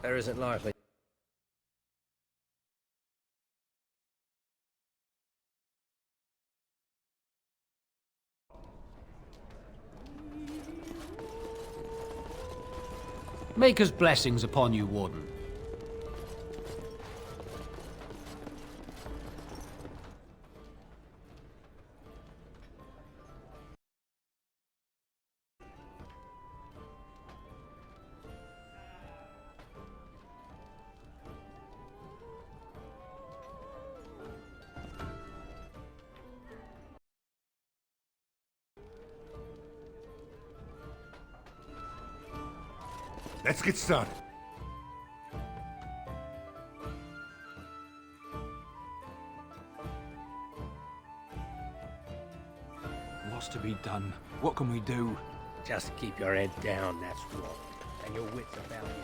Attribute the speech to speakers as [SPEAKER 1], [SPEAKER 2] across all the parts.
[SPEAKER 1] There isn't likely.
[SPEAKER 2] Maker's blessings upon you, Warden.
[SPEAKER 3] Let's get started.
[SPEAKER 4] What's to be done? What can we do?
[SPEAKER 1] Just keep your head down, that's what. And your wits about you.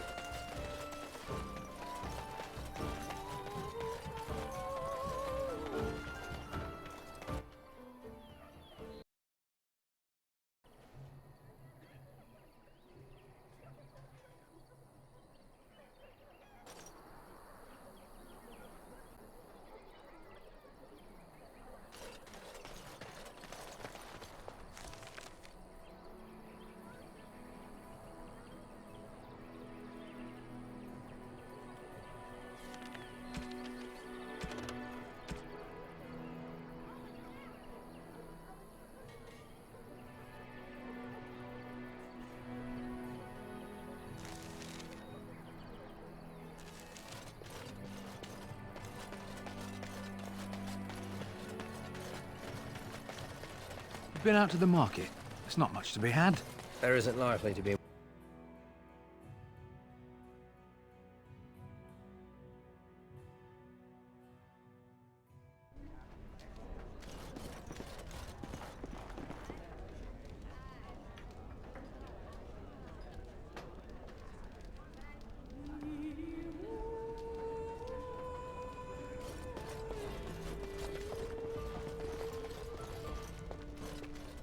[SPEAKER 4] Been out to the market. There's not much to be had.
[SPEAKER 1] There isn't likely to be.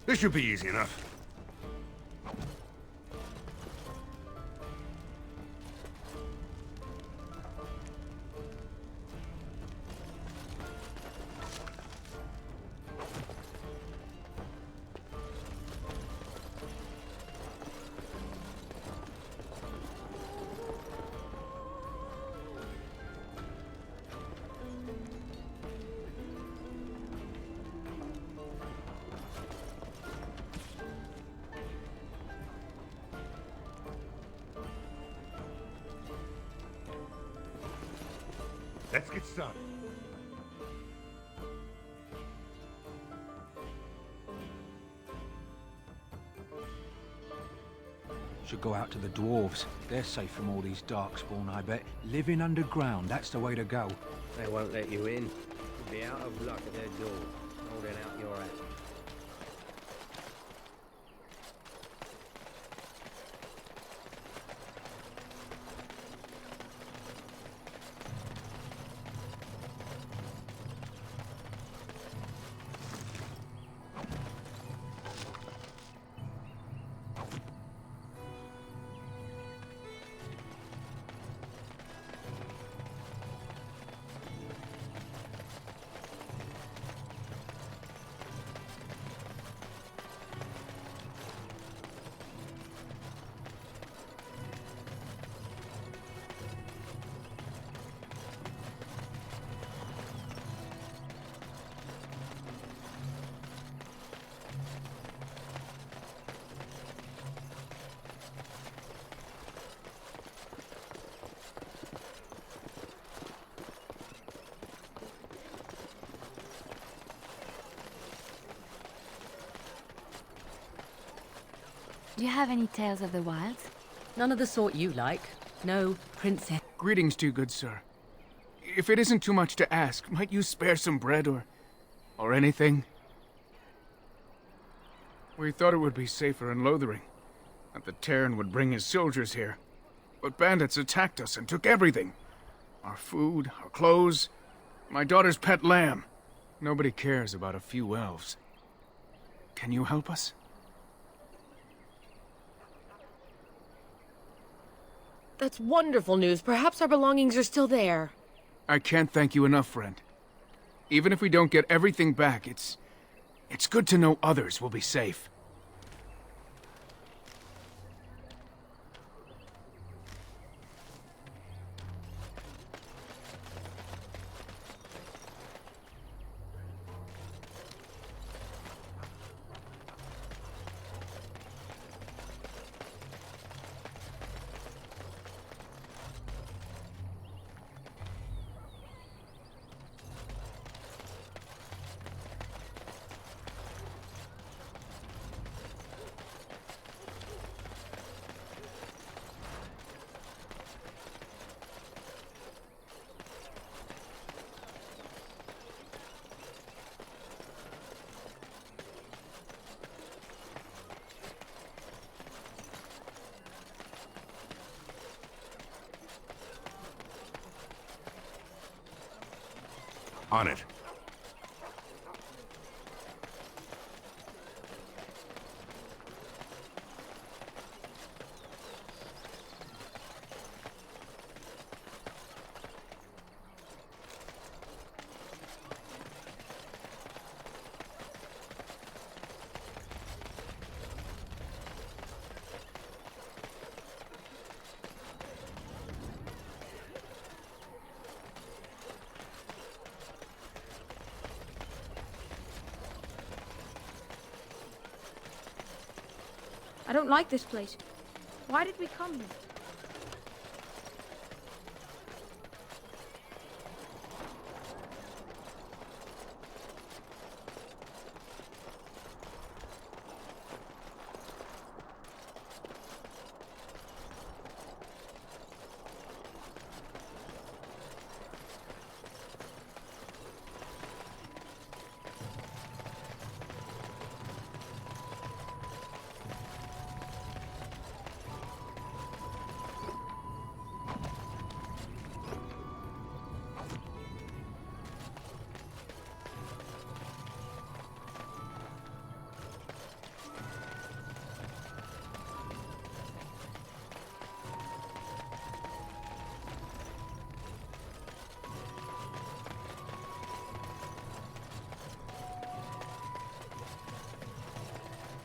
[SPEAKER 3] This should be easy enough. Let's get started.
[SPEAKER 4] Should go out to the dwarves. They're safe from all these darkspawn, I bet. Living underground, that's the way to go.
[SPEAKER 1] They won't let you in. You'll be out of luck at their door, holding out your hand.
[SPEAKER 5] Do you have any tales of the wilds?
[SPEAKER 6] None of the sort you like. No, princess.
[SPEAKER 7] Greetings to you, good sir. If it isn't too much to ask, might you spare some bread or anything? We thought it would be safer in Lothering, that the Terran would bring his soldiers here. But bandits attacked us and took everything. Our food, our clothes, my daughter's pet lamb. Nobody cares about a few elves. Can you help us?
[SPEAKER 8] That's wonderful news. Perhaps our belongings are still there.
[SPEAKER 7] I can't thank you enough, friend. Even if we don't get everything back, it's good to know others will be safe.
[SPEAKER 3] On it.
[SPEAKER 9] I don't like this place. Why did we come here?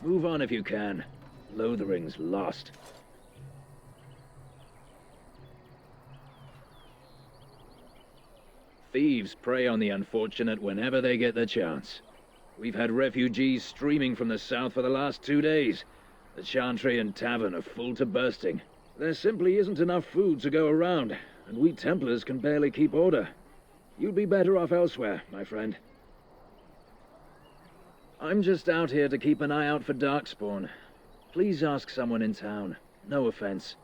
[SPEAKER 10] Move on if you can. Lothering's lost. Thieves prey on the unfortunate whenever they get the chance. We've had refugees streaming from the south for the last 2 days. The Chantry and Tavern are full to bursting. There simply isn't enough food to go around, and we Templars can barely keep order. You'd be better off elsewhere, my friend. I'm just out here to keep an eye out for Darkspawn. Please ask someone in town. No offense.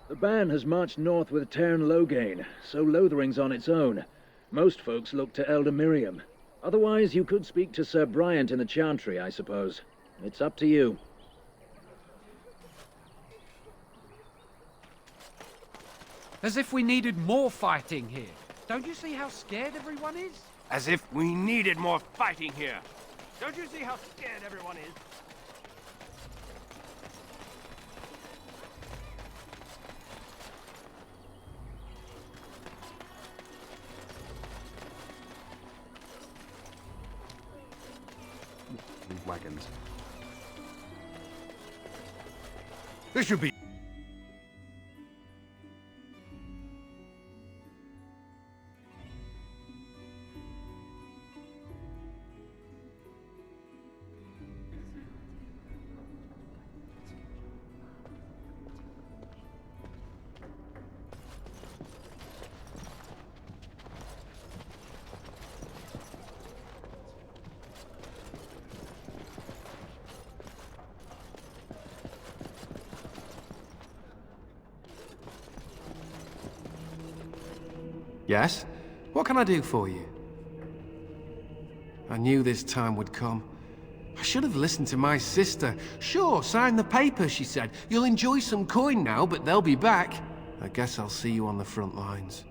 [SPEAKER 10] The band has marched north with Cairn Loghain, so Lothering's on its own. Most folks look to Elder Miriam. Otherwise, you could speak to Sir Bryant in the Chantry, I suppose. It's up to you.
[SPEAKER 2] As if we needed more fighting here. Don't you see how scared everyone is?
[SPEAKER 3] As if we needed more fighting here. Don't you see how scared everyone is? These wagons. This should be...
[SPEAKER 11] Yes? What can I do for you? I knew this time would come. I should have listened to my sister. Sure, sign the paper, she said. You'll enjoy some coin now, but they'll be back. I guess I'll see you on the front lines.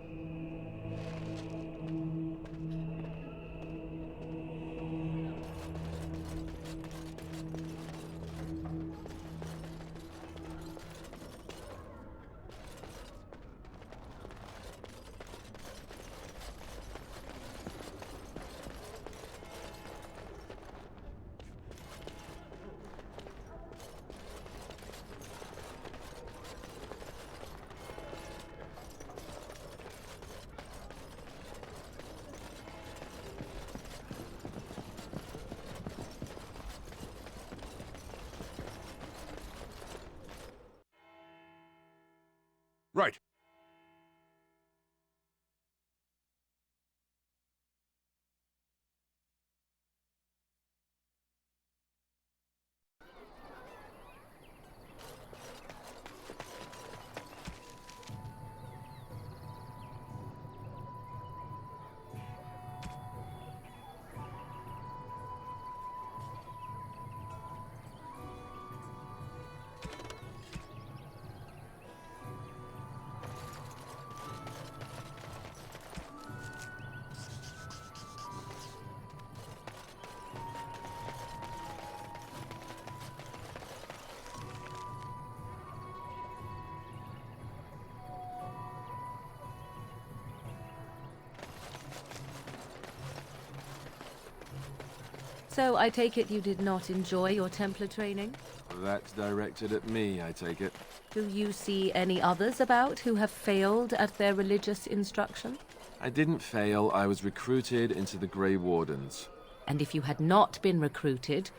[SPEAKER 6] So I take it you did not enjoy your Templar training?
[SPEAKER 12] That's directed at me, I take it.
[SPEAKER 6] Do you see any others about who have failed at their religious instruction?
[SPEAKER 12] I didn't fail, I was recruited into the Grey Wardens.
[SPEAKER 6] And if you had not been recruited,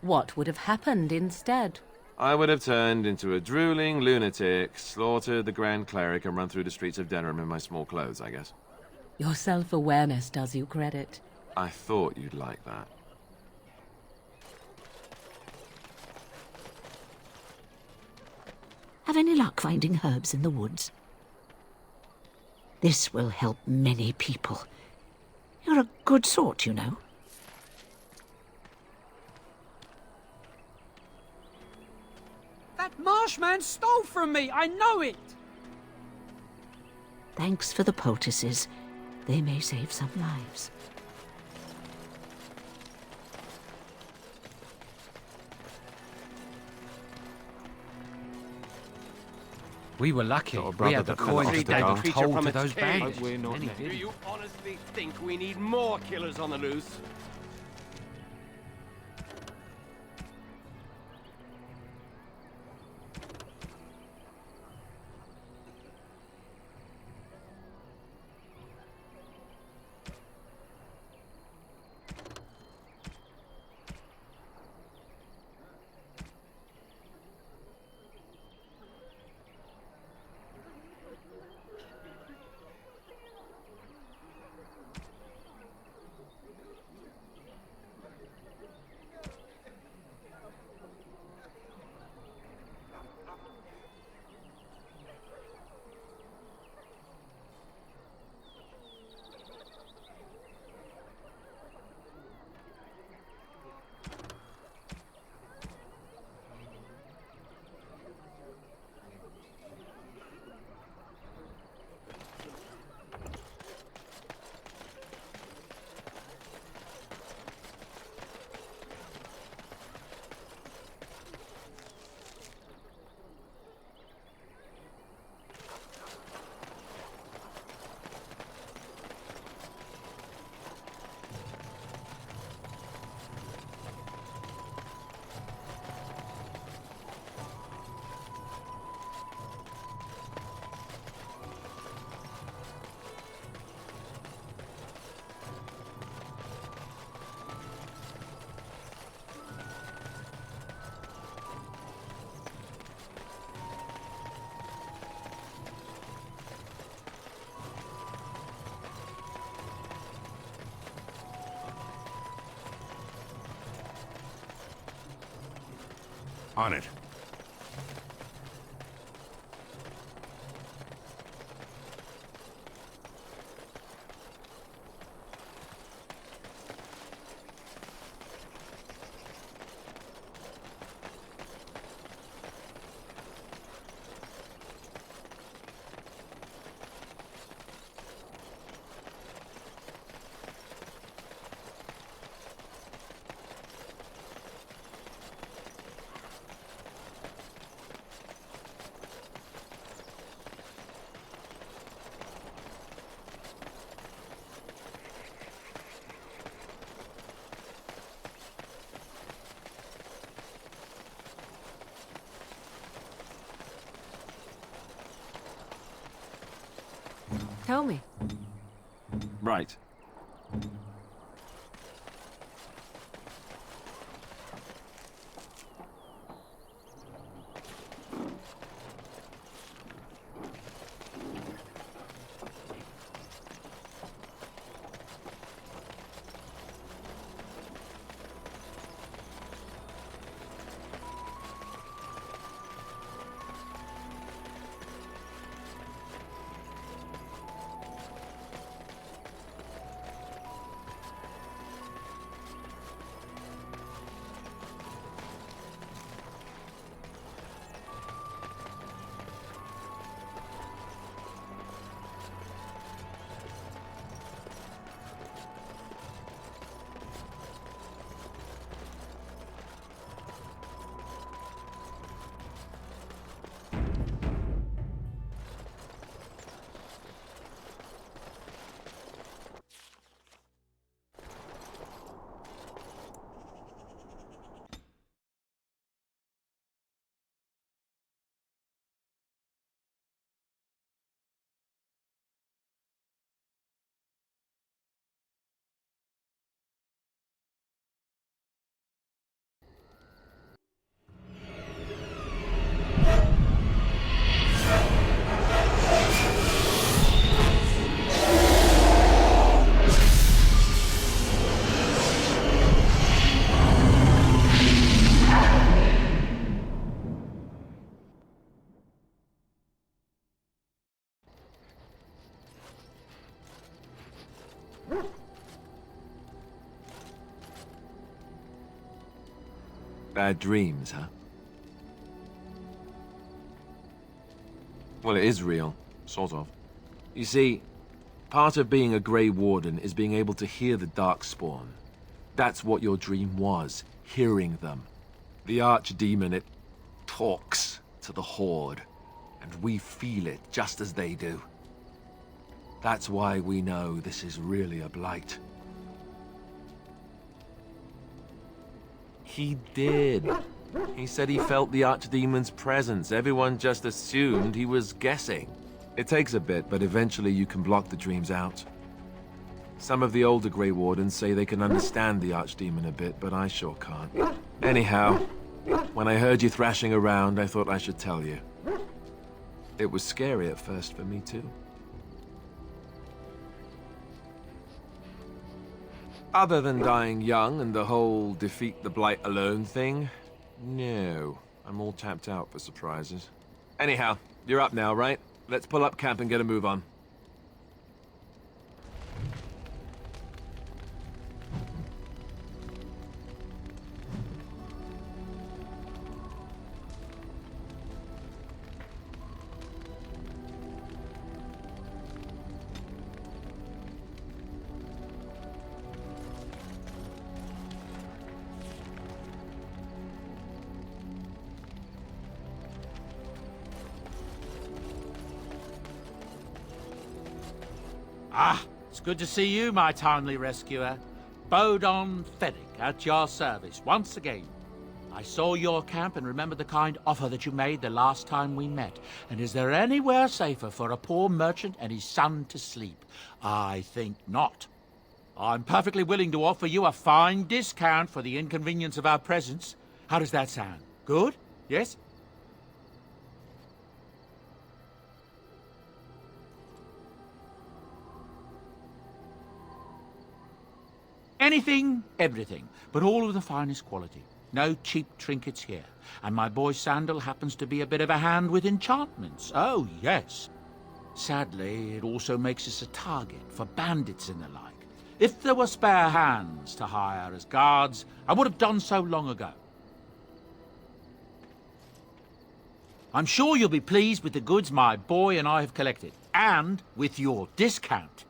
[SPEAKER 6] what would have happened instead?
[SPEAKER 12] I would have turned into a drooling lunatic, slaughtered the Grand Cleric, and run through the streets of Denham in my small clothes, I guess.
[SPEAKER 6] Your self-awareness does you credit.
[SPEAKER 12] I thought you'd like that.
[SPEAKER 13] Have any luck finding herbs in the woods? This will help many people. You're a good sort, you know.
[SPEAKER 2] That Marshman stole from me! I know it!
[SPEAKER 13] Thanks for the poultices. They may save some lives.
[SPEAKER 2] We were lucky.
[SPEAKER 3] Got a
[SPEAKER 2] We
[SPEAKER 3] brother
[SPEAKER 2] had the
[SPEAKER 3] that fell off
[SPEAKER 2] coins
[SPEAKER 3] the
[SPEAKER 2] they
[SPEAKER 3] guard.
[SPEAKER 2] were
[SPEAKER 3] Creature
[SPEAKER 2] told
[SPEAKER 3] from
[SPEAKER 2] to
[SPEAKER 3] its
[SPEAKER 2] those
[SPEAKER 3] cage.
[SPEAKER 2] bandits.
[SPEAKER 3] We're not
[SPEAKER 2] Many
[SPEAKER 3] next.
[SPEAKER 2] didn't.
[SPEAKER 3] Do you honestly think we need more killers on the loose?
[SPEAKER 14] On it.
[SPEAKER 6] Tell me.
[SPEAKER 12] Right. Bad dreams, huh? Well, it is real. Sort of. You see, part of being a Grey Warden is being able to hear the Darkspawn. That's what your dream was, hearing them. The Archdemon, it talks to the Horde, and we feel it just as they do. That's why we know this is really a blight. He did. He said he felt the Archdemon's presence. Everyone just assumed he was guessing. It takes a bit, but eventually you can block the dreams out. Some of the older Grey Wardens say they can understand the Archdemon a bit, but I sure can't. Anyhow, when I heard you thrashing around, I thought I should tell you. It was scary at first for me, too. Other than dying young and the whole defeat the Blight alone thing, no. I'm all tapped out for surprises. Anyhow, you're up now, right? Let's pull up camp and get a move on.
[SPEAKER 2] Ah, it's good to see you, my timely rescuer. Bodon Fennick, at your service, once again. I saw your camp and remember the kind offer that you made the last time we met. And is there anywhere safer for a poor merchant and his son to sleep? I think not. I'm perfectly willing to offer you a fine discount for the inconvenience of our presence. How does that sound? Good? Yes? Anything, everything, but all of the finest quality. No cheap trinkets here. And my boy Sandal happens to be a bit of a hand with enchantments. Oh, yes. Sadly, it also makes us a target for bandits and the like. If there were spare hands to hire as guards, I would have done so long ago. I'm sure you'll be pleased with the goods my boy and I have collected, and with your discount.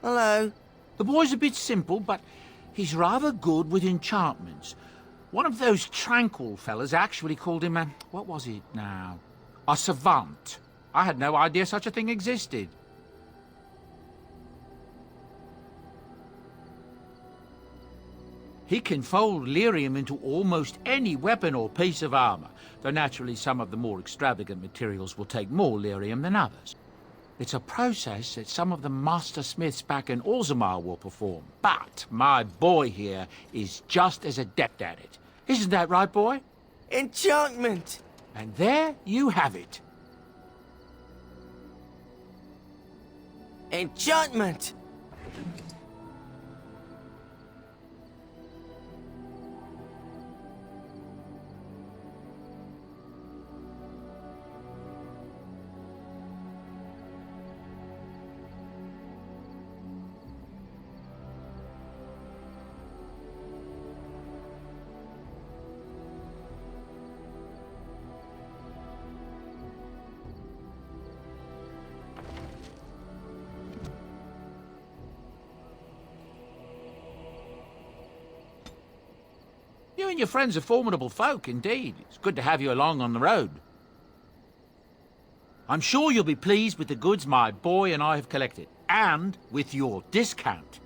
[SPEAKER 15] Hello.
[SPEAKER 2] The boy's a bit simple, but he's rather good with enchantments. One of those tranquil fellas actually called him a... what was it now? A savant. I had no idea such a thing existed. He can fold lyrium into almost any weapon or piece of armor, though naturally some of the more extravagant materials will take more lyrium than others. It's a process that some of the master smiths back in Orzammar will perform, but my boy here is just as adept at it. Isn't that right, boy?
[SPEAKER 15] Enchantment!
[SPEAKER 2] And there you have it.
[SPEAKER 15] Enchantment!
[SPEAKER 2] You and your friends are formidable folk, indeed. It's good to have you along on the road. I'm sure you'll be pleased with the goods my boy and I have collected, and with your discount.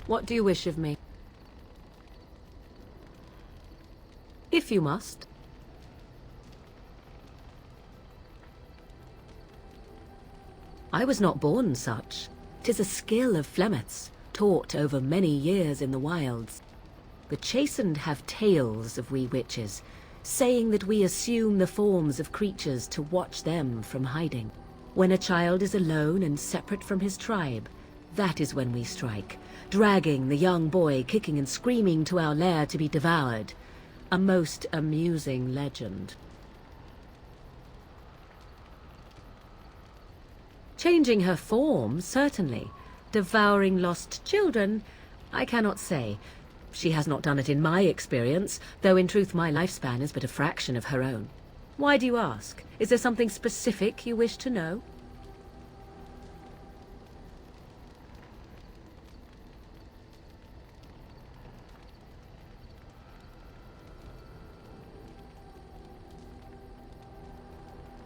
[SPEAKER 6] What do you wish of me? If you must. I was not born such. 'Tis a skill of Flemeth's, taught over many years in the wilds. The chastened have tales of we witches, saying that we assume the forms of creatures to watch them from hiding. When a child is alone and separate from his tribe, that is when we strike, dragging the young boy kicking and screaming to our lair to be devoured. A most amusing legend. Changing her form, certainly. Devouring lost children, I cannot say. She has not done it in my experience, though in truth my lifespan is but a fraction of her own. Why do you ask? Is there something specific you wish to know?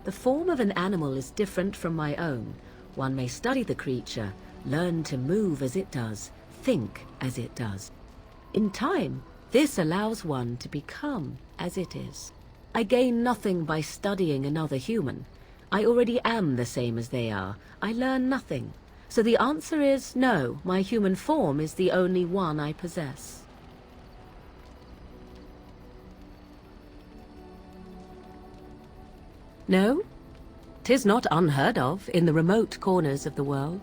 [SPEAKER 6] The form of an animal is different from my own. One may study the creature, learn to move as it does, think as it does. In time, this allows one to become as it is. I gain nothing by studying another human. I already am the same as they are. I learn nothing. So the answer is no, my human form is the only one I possess. No, 'tis not unheard of in the remote corners of the world.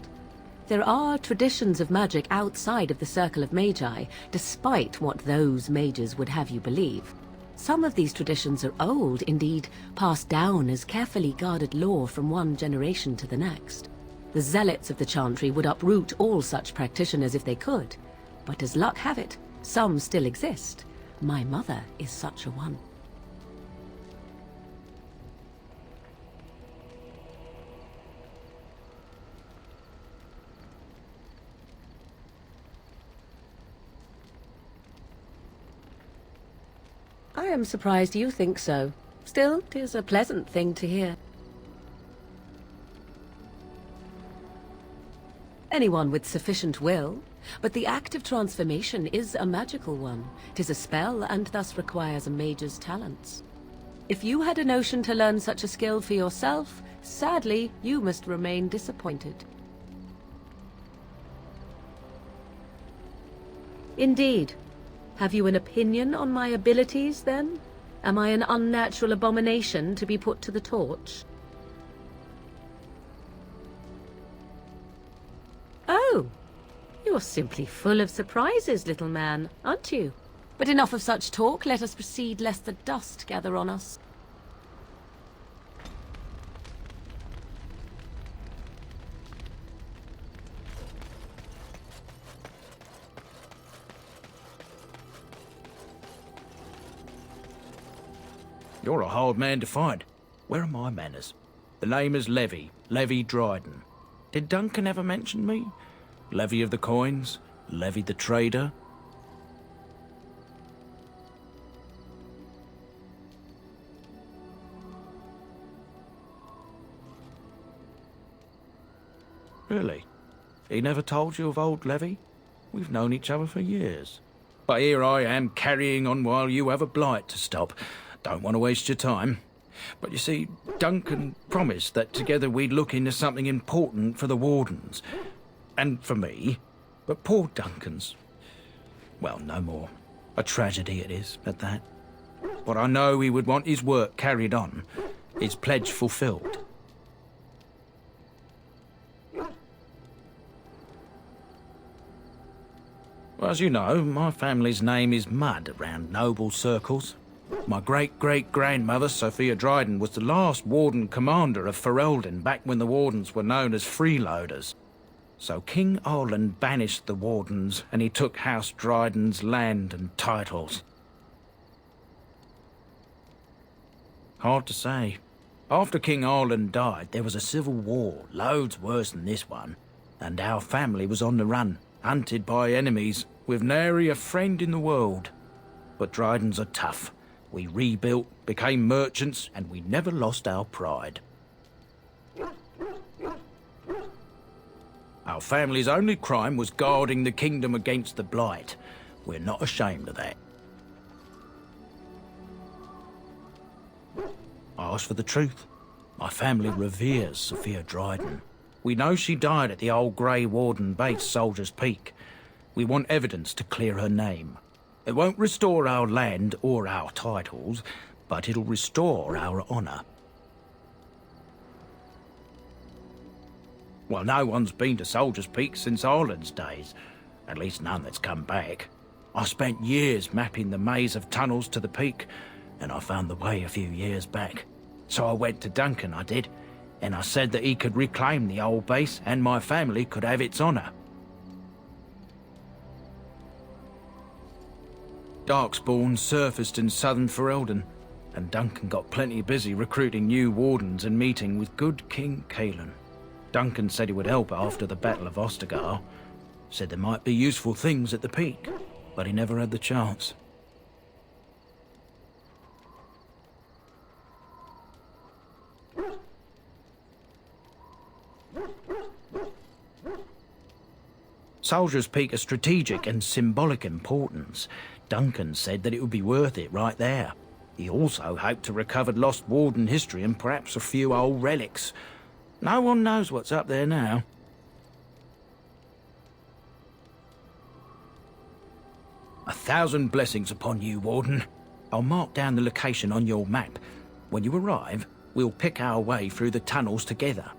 [SPEAKER 6] There are traditions of magic outside of the Circle of Magi, despite what those mages would have you believe. Some of these traditions are old, indeed, passed down as carefully guarded lore from one generation to the next. The zealots of the Chantry would uproot all such practitioners if they could, but as luck have it, Some still exist. My mother is such a one. I am surprised you think so. Still, 'tis a pleasant thing to hear. Anyone with sufficient will, but the act of transformation is a magical one. 'Tis a spell and thus requires a mage's talents. If you had a notion to learn such a skill for yourself, sadly, you must remain disappointed. Indeed. Have you an opinion on my abilities, then? Am I an unnatural abomination to be put to the torch? Oh, you're simply full of surprises, little man, aren't you? But enough of such talk. Let us proceed, lest the dust gather on us.
[SPEAKER 2] You're a hard man to find. Where are my manners? The name is Levy Dryden. Did Duncan ever mention me? Levy of the coins? Levy the trader? Really? He never told you of old Levy? We've known each other for years. But here I am carrying on while you have a blight to stop. Don't want to waste your time. But you see, Duncan promised that together we'd look into something important for the Wardens. And for me. But poor Duncan's... well, no more. A tragedy it is, at that. But I know he would want his work carried on. His pledge fulfilled. Well, as you know, my family's name is mud around noble circles. My great-great-grandmother, Sophia Dryden, was the last Warden commander of Ferelden back when the Wardens were known as freeloaders. So King Arland banished the Wardens, and he took House Dryden's land and titles. Hard to say. After King Arland died, there was a civil war, loads worse than this one, and our family was on the run, hunted by enemies, with nary a friend in the world. But Drydens are tough. We rebuilt, became merchants, and we never lost our pride. Our family's only crime was guarding the kingdom against the blight. We're not ashamed of that. Ask for the truth. My family reveres Sophia Dryden. We know she died at the old Grey Warden base, Soldier's Peak. We want evidence to clear her name. It won't restore our land or our titles, but it'll restore our honour. Well, no one's been to Soldier's Peak since Arland's days. At least none that's come back. I spent years mapping the maze of tunnels to the peak, and I found the way a few years back. So I went to Duncan, I did, and I said that he could reclaim the old base and my family could have its honour. Darkspawn surfaced in southern Ferelden, and Duncan got plenty busy recruiting new Wardens and meeting with good King Cailan. Duncan said he would help after the Battle of Ostagar. Said there might be useful things at the peak, but he never had the chance. Soldier's Peak is strategic and symbolic importance. Duncan said that it would be worth it right there. He also hoped to recover lost Warden history and perhaps a few old relics. No one knows what's up there now. A thousand blessings upon you, Warden. I'll mark down the location on your map. When you arrive, we'll pick our way through the tunnels together.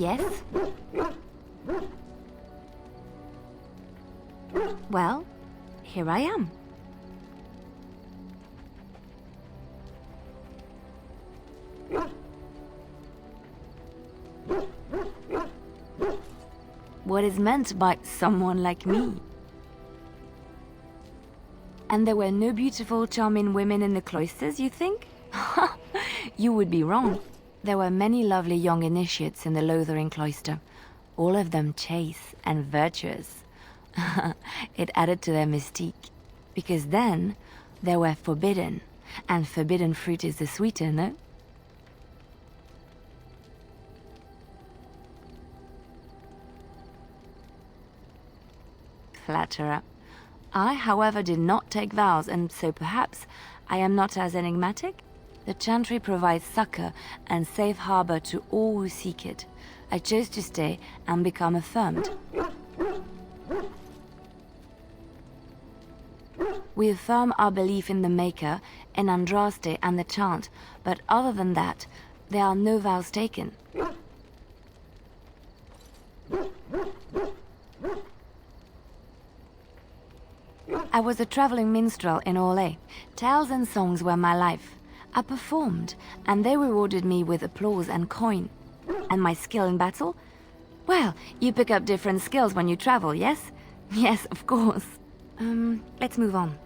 [SPEAKER 5] Yes? Well, here I am. What is meant by someone like me? And there were no beautiful, charming women in the cloisters, you think? You would be wrong. There were many lovely young initiates in the Lothering cloister, all of them chaste and virtuous. It added to their mystique, because then they were forbidden, and forbidden fruit is the sweeter, no? Flatterer. I, however, did not take vows, and so perhaps I am not as enigmatic? The Chantry provides succor and safe harbor to all who seek it. I chose to stay and become affirmed. We affirm our belief in the Maker, in Andraste and the chant, but other than that, there are no vows taken. I was a traveling minstrel in Orlais. Tales and songs were my life. I performed, and they rewarded me with applause and coin. And my skill in battle? Well, you pick up different skills when you travel, yes? Yes, of course. Let's move on.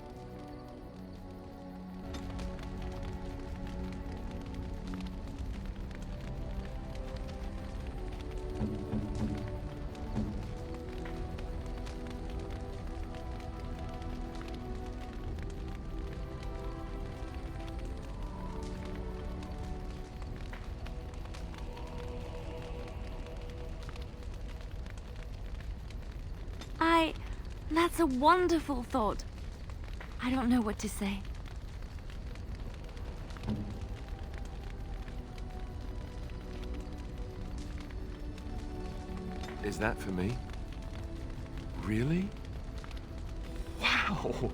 [SPEAKER 5] That's a wonderful thought. I don't know what to say.
[SPEAKER 12] Is that for me? Really? Wow!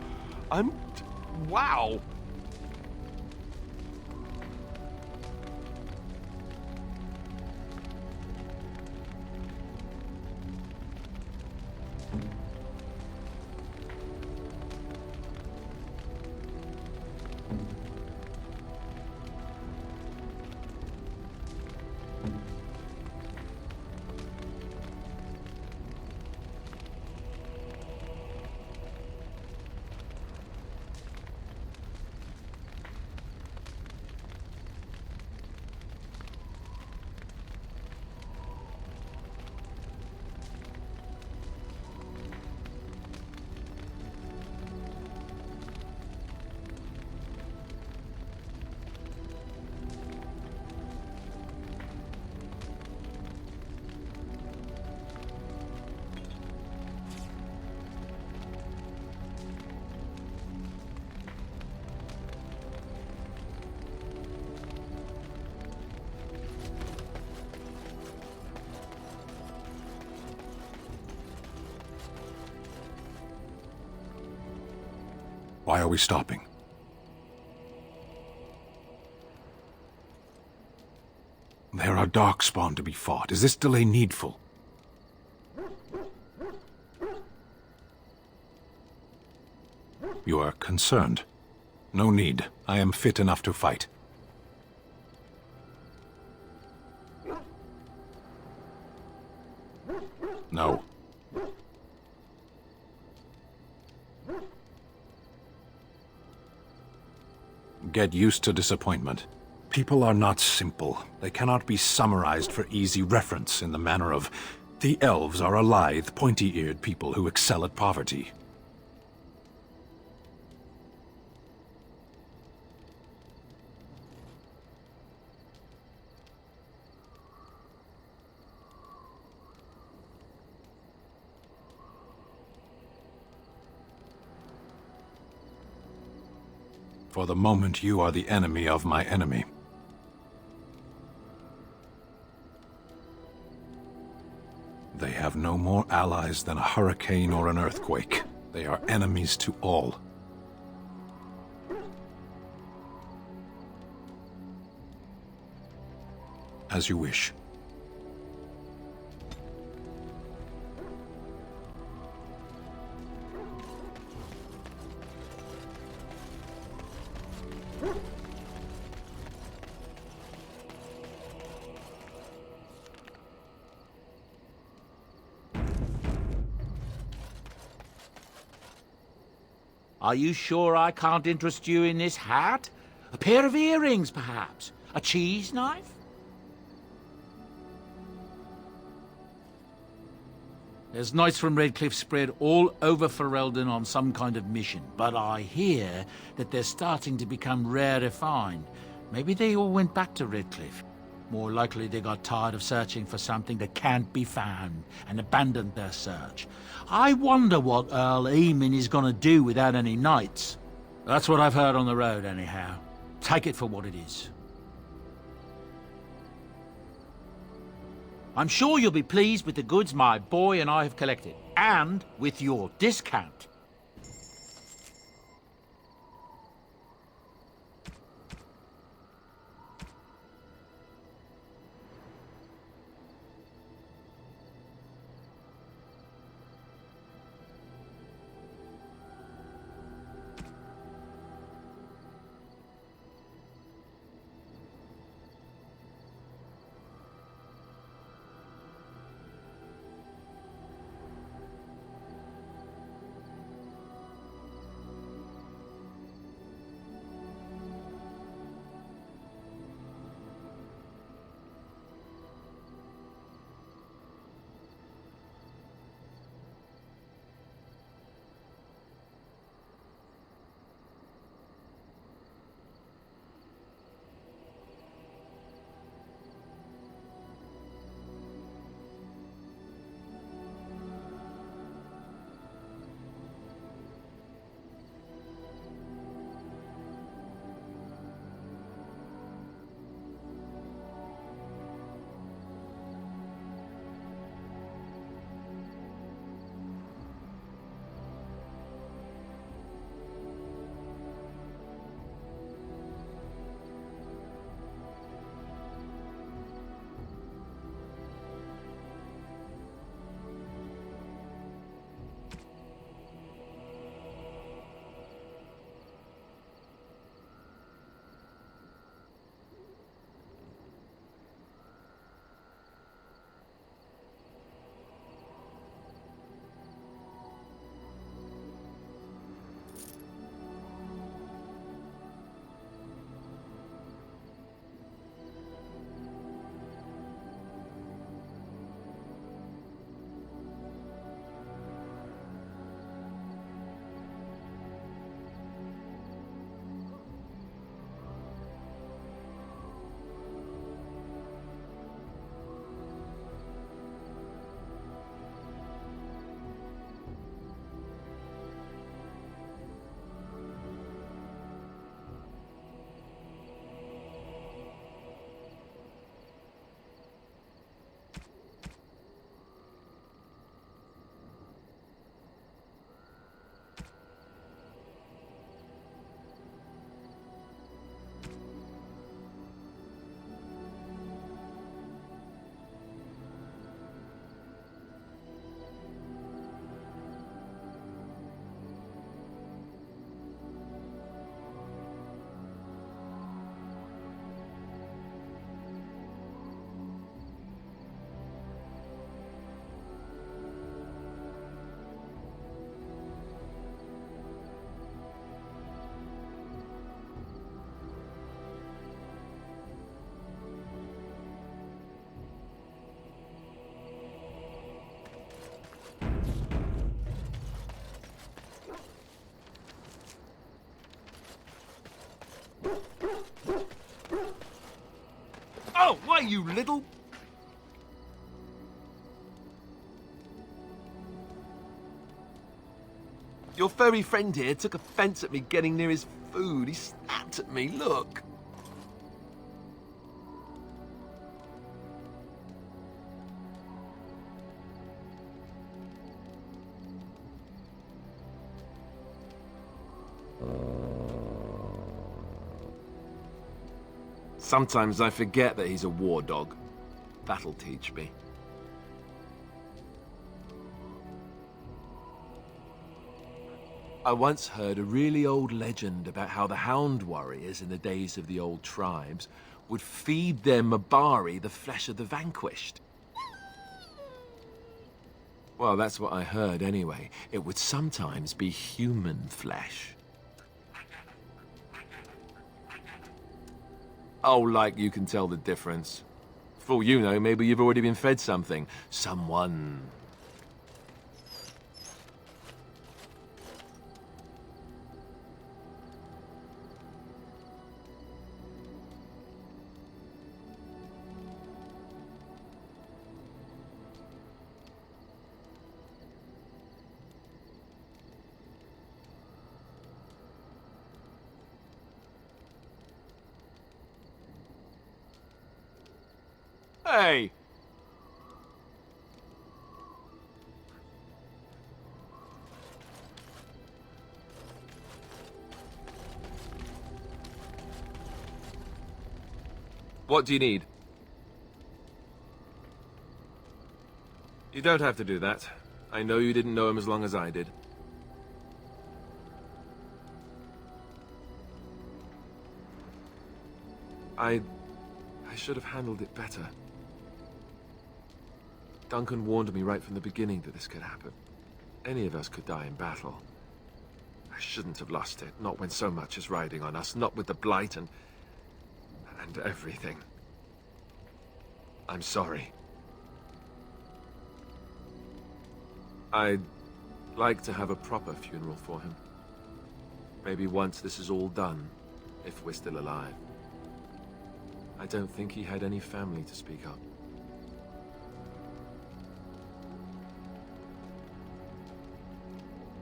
[SPEAKER 12] Wow!
[SPEAKER 14] Why are we stopping? There are darkspawn to be fought. Is this delay needful? You are concerned. No need. I am fit enough to fight. No. Get used to disappointment. People are not simple. They cannot be summarized for easy reference in the manner of, the elves are a lithe, pointy-eared people who excel at poverty. For the moment, you are the enemy of my enemy. They have no more allies than a hurricane or an earthquake. They are enemies to all. As you wish.
[SPEAKER 2] Are you sure I can't interest you in this hat? A pair of earrings, perhaps? A cheese knife? There's knights from Redcliffe spread all over Ferelden on some kind of mission, but I hear that they're starting to become rarefied. Maybe they all went back to Redcliffe. More likely they got tired of searching for something that can't be found and abandoned their search. I wonder what Earl Eamon is going to do without any knights. That's what I've heard on the road, anyhow. Take it for what it is. I'm sure you'll be pleased with the goods my boy and I have collected, and with your discount.
[SPEAKER 11] Oh, why, you little... Your furry friend here took offence at me getting near his food. He snapped at me, look. Sometimes I forget that he's a war dog. That'll teach me.
[SPEAKER 12] I once heard a really old legend about how the Hound warriors in the days of the old tribes would feed their Mabari the flesh of the vanquished. Well, that's what I heard anyway. It would sometimes be human flesh. Oh, like you can tell the difference. For all you know, maybe you've already been fed something. Someone. Hey! What do you need? You don't have to do that. I know you didn't know him as long as I did. I should have handled it better. Duncan warned me right from the beginning that this could happen. Any of us could die in battle. I shouldn't have lost it, not when so much is riding on us, not with the Blight and everything. I'm sorry. I'd like to have a proper funeral for him. Maybe once this is all done, if we're still alive. I don't think he had any family to speak of.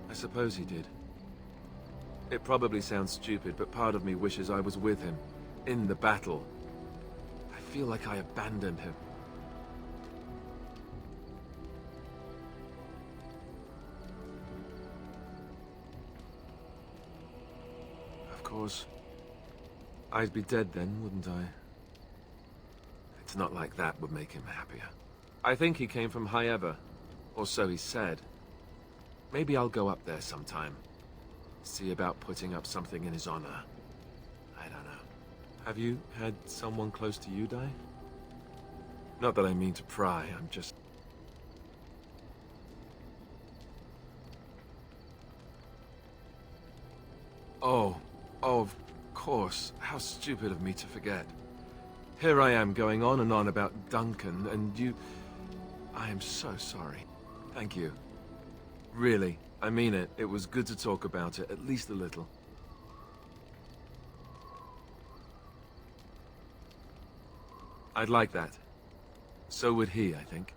[SPEAKER 12] I suppose he did. It probably sounds stupid, but part of me wishes I was with him, in the battle. I feel like I abandoned him. Of course, I'd be dead then, wouldn't I? It's not like that would make him happier. I think he came from High Ever, or so he said. Maybe I'll go up there sometime. See about putting up something in his honor. I don't know. Have you had someone close to you die? Not that I mean to pry, I'm just... Oh, of course. How stupid of me to forget. Here I am going on and on about Duncan, and you... I am so sorry. Thank you. Really, I mean it. It was good to talk about it, at least a little. I'd like that. So would he, I think.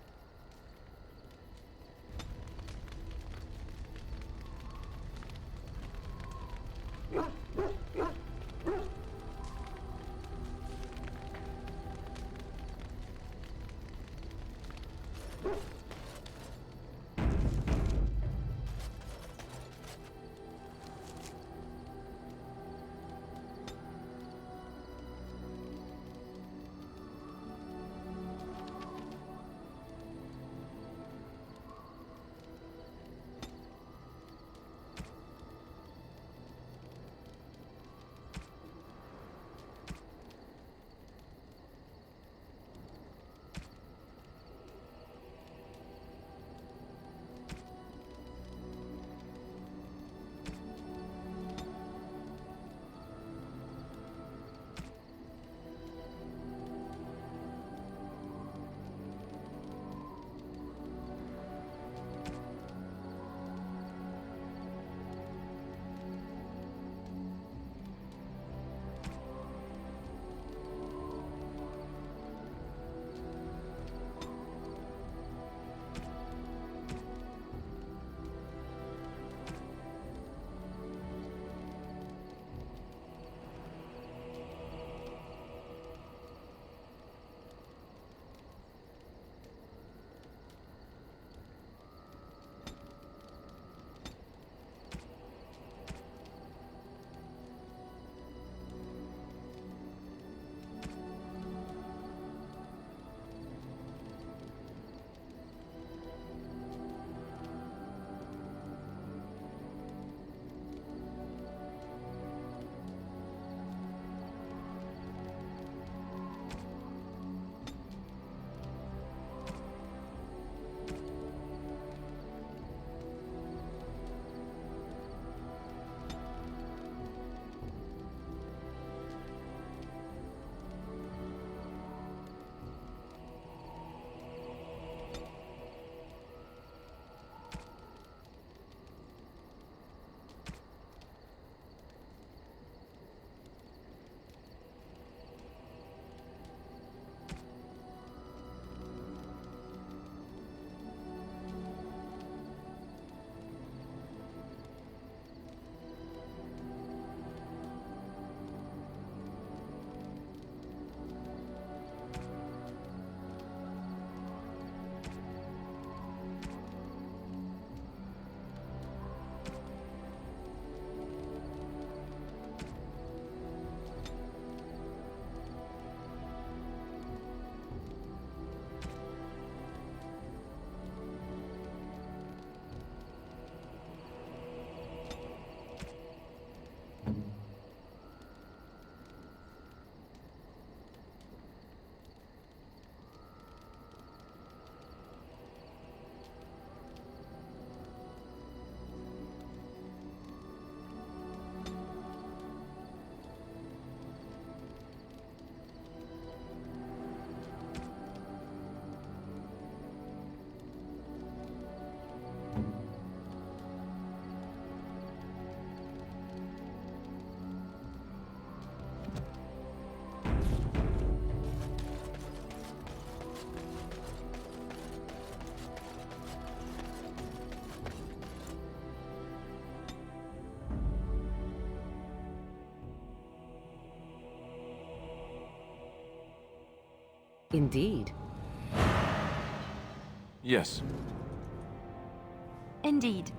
[SPEAKER 6] Indeed.
[SPEAKER 12] Yes.
[SPEAKER 5] Indeed.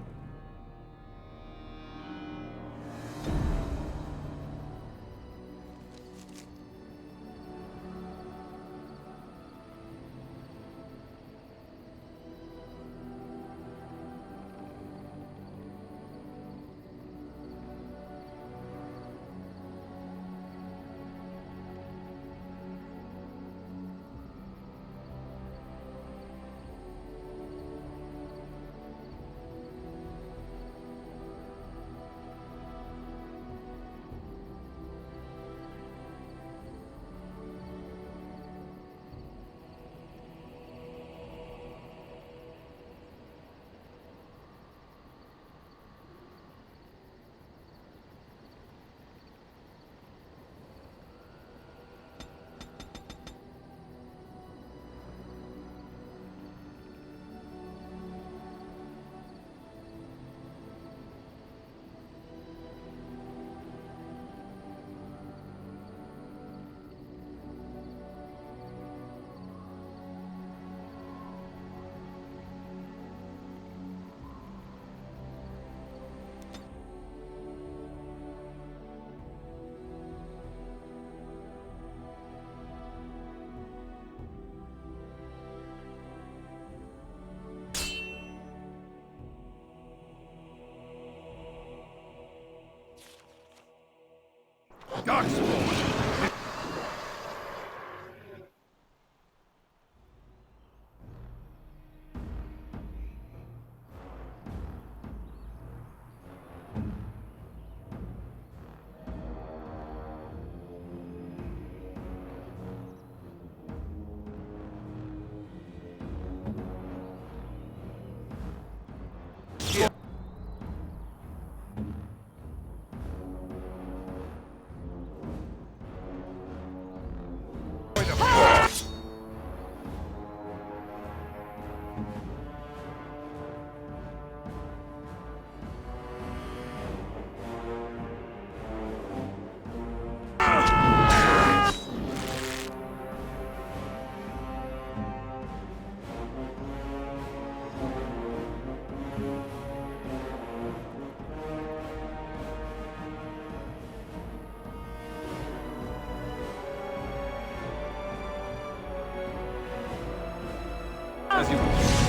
[SPEAKER 12] As you wish.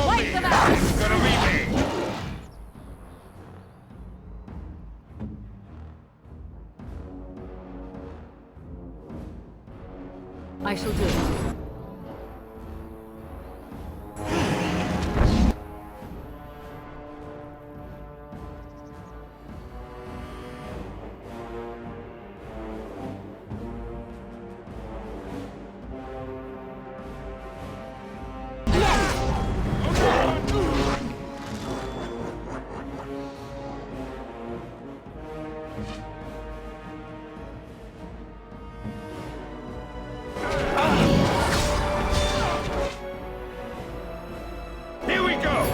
[SPEAKER 9] Wipe them out!
[SPEAKER 3] It's gonna be me!
[SPEAKER 6] I shall do it.
[SPEAKER 3] Here we go!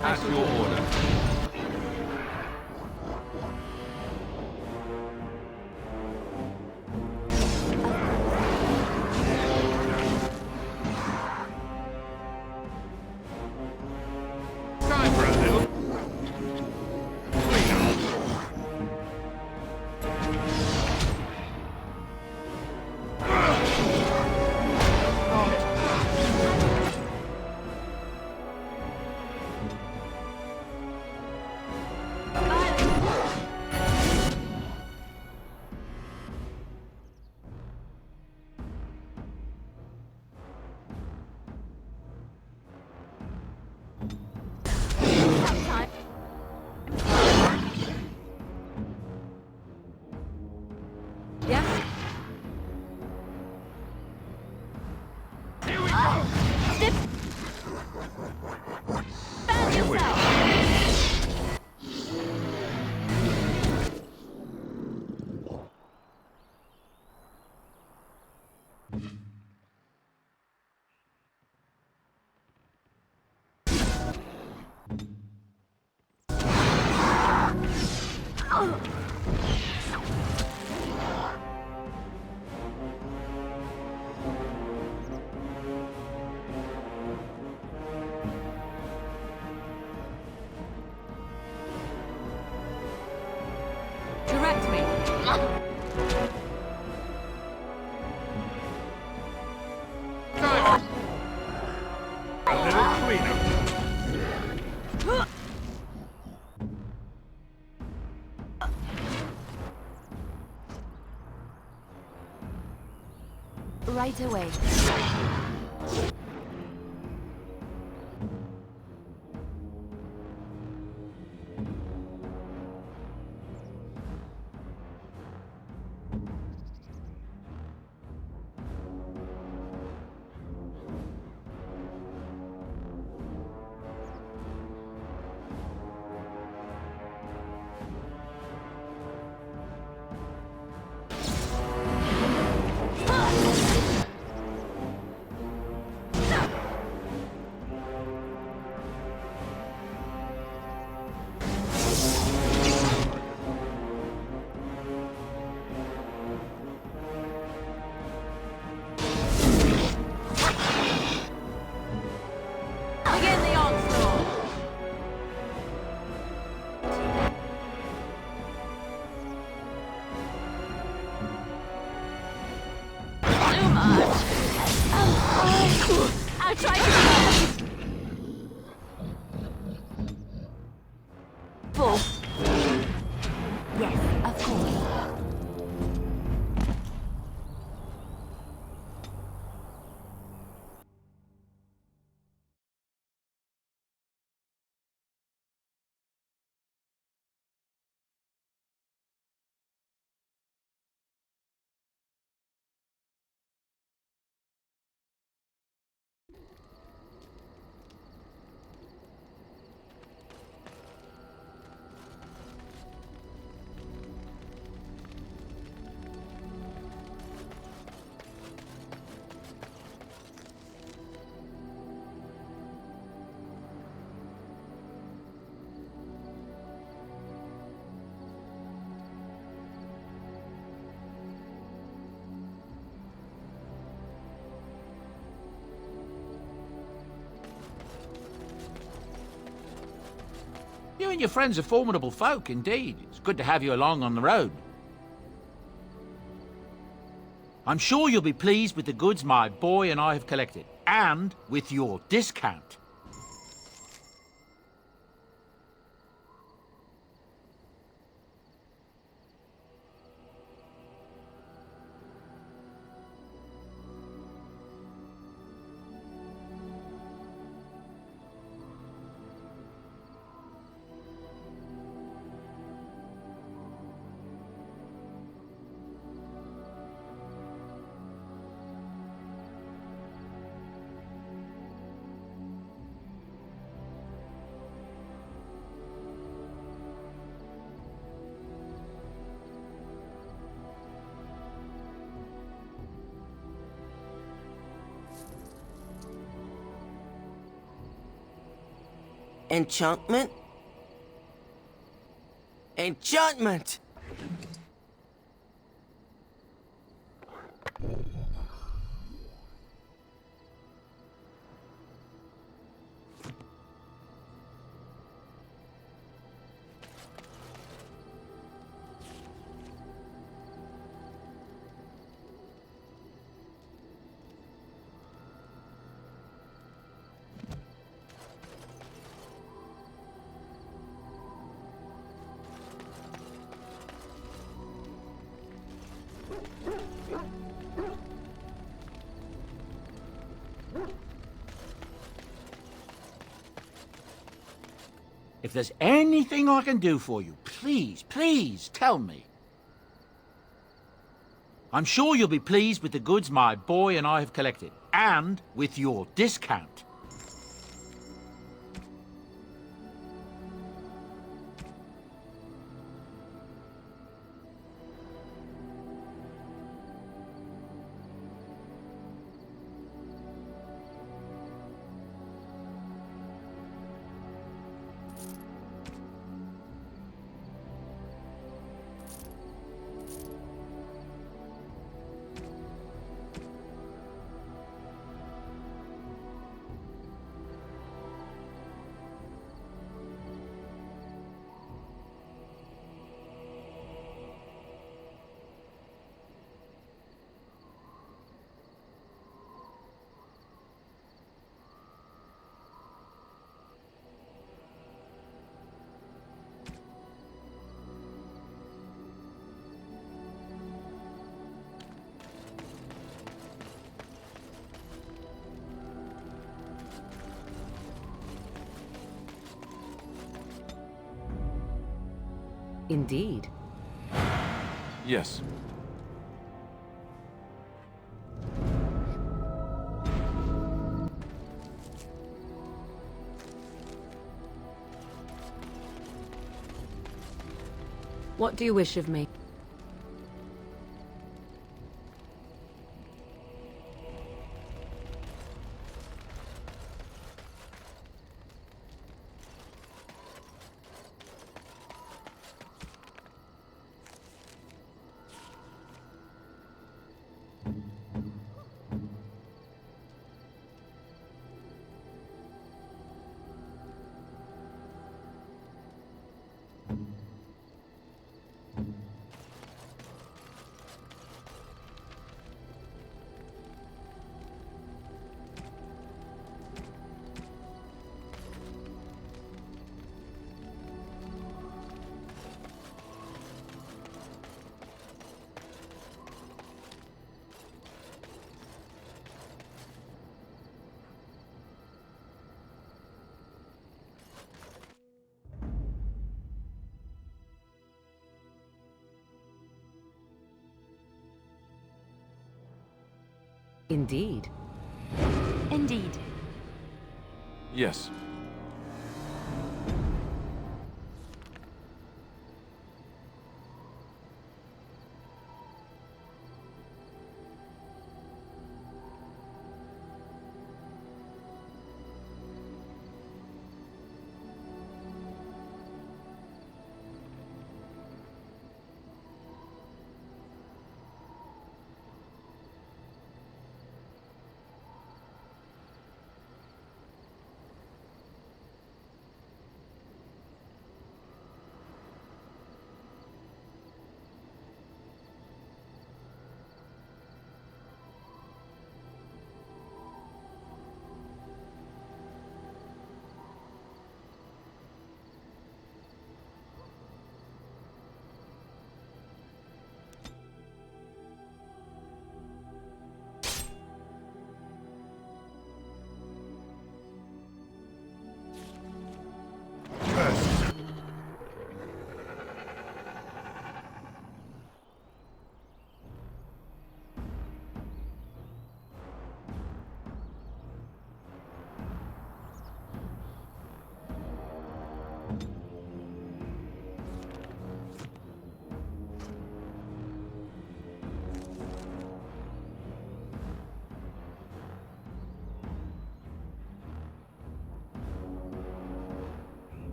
[SPEAKER 12] At your order.
[SPEAKER 3] Time for a little
[SPEAKER 9] Direct me.
[SPEAKER 3] A little cleaner.
[SPEAKER 5] Right away.
[SPEAKER 9] Begin the onslaught. Too much. I'll try to do
[SPEAKER 5] Full. Yes, of course.
[SPEAKER 2] You and your friends are formidable folk, indeed. It's good to have you along on the road. I'm sure you'll be pleased with the goods my boy and I have collected, and with your discount.
[SPEAKER 15] Enchantment? Enchantment!
[SPEAKER 2] If there's anything I can do for you, please, please tell me. I'm sure you'll be pleased with the goods my boy and I have collected, and with your discount.
[SPEAKER 6] Indeed.
[SPEAKER 12] Yes.
[SPEAKER 6] What do you wish of me? Indeed.
[SPEAKER 5] Indeed.
[SPEAKER 12] Yes.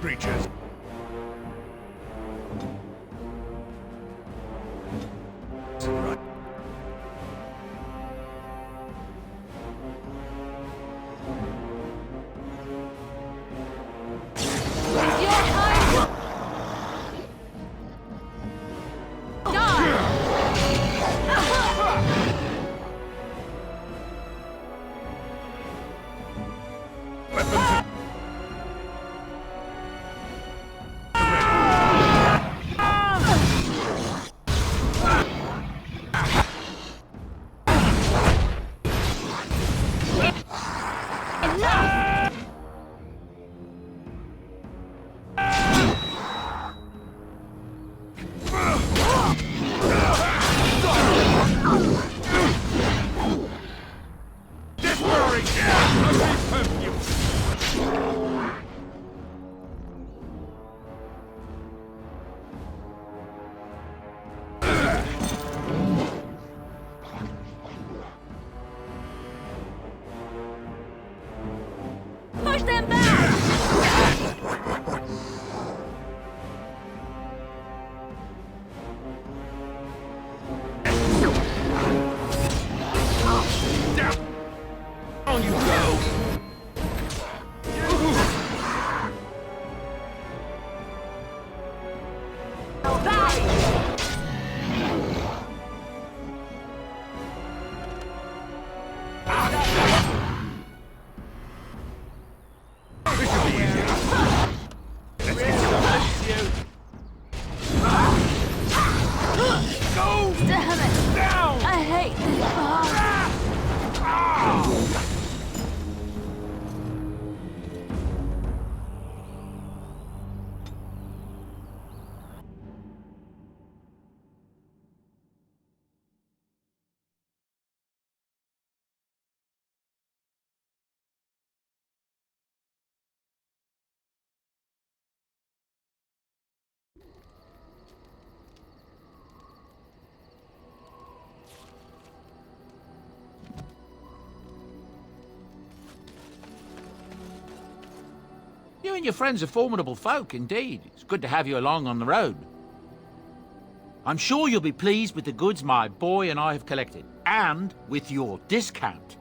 [SPEAKER 3] Breaches. Right.
[SPEAKER 9] It's your time!
[SPEAKER 7] Go!
[SPEAKER 5] Damn it!
[SPEAKER 7] Down!
[SPEAKER 5] I hate this part.
[SPEAKER 2] You and your friends are formidable folk, indeed. It's good to have you along on the road. I'm sure you'll be pleased with the goods my boy and I have collected, and with your discount.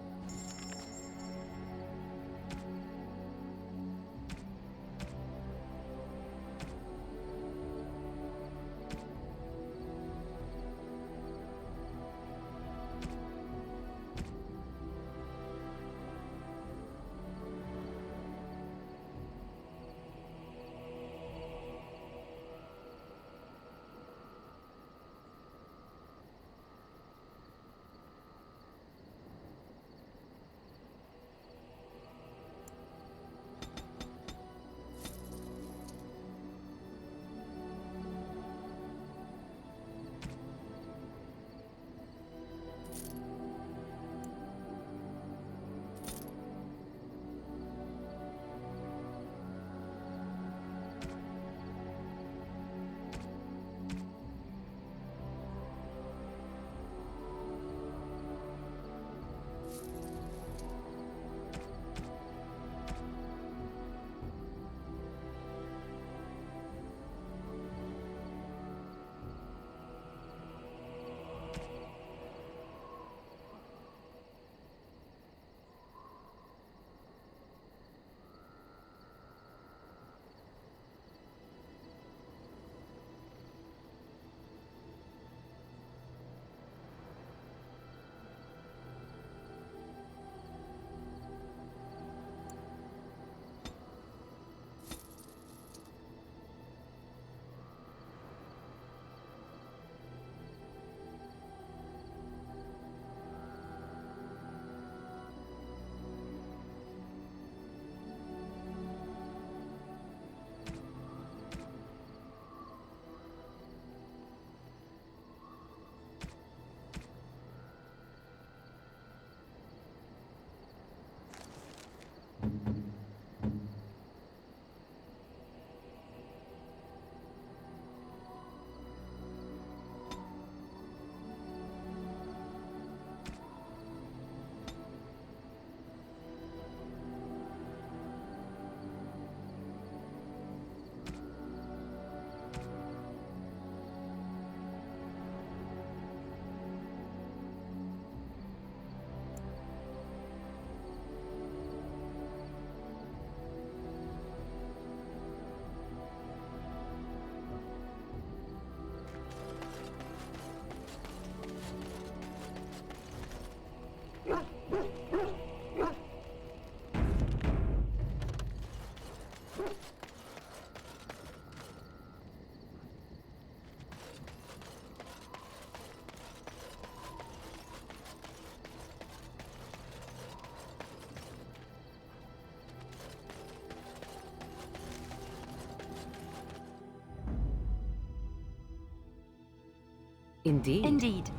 [SPEAKER 6] Indeed.
[SPEAKER 5] Indeed.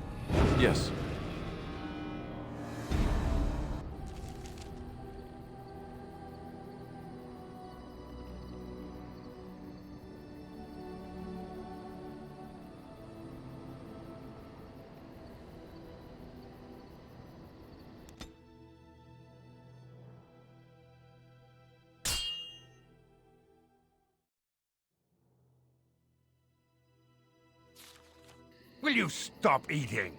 [SPEAKER 12] Yes.
[SPEAKER 3] Will you stop eating?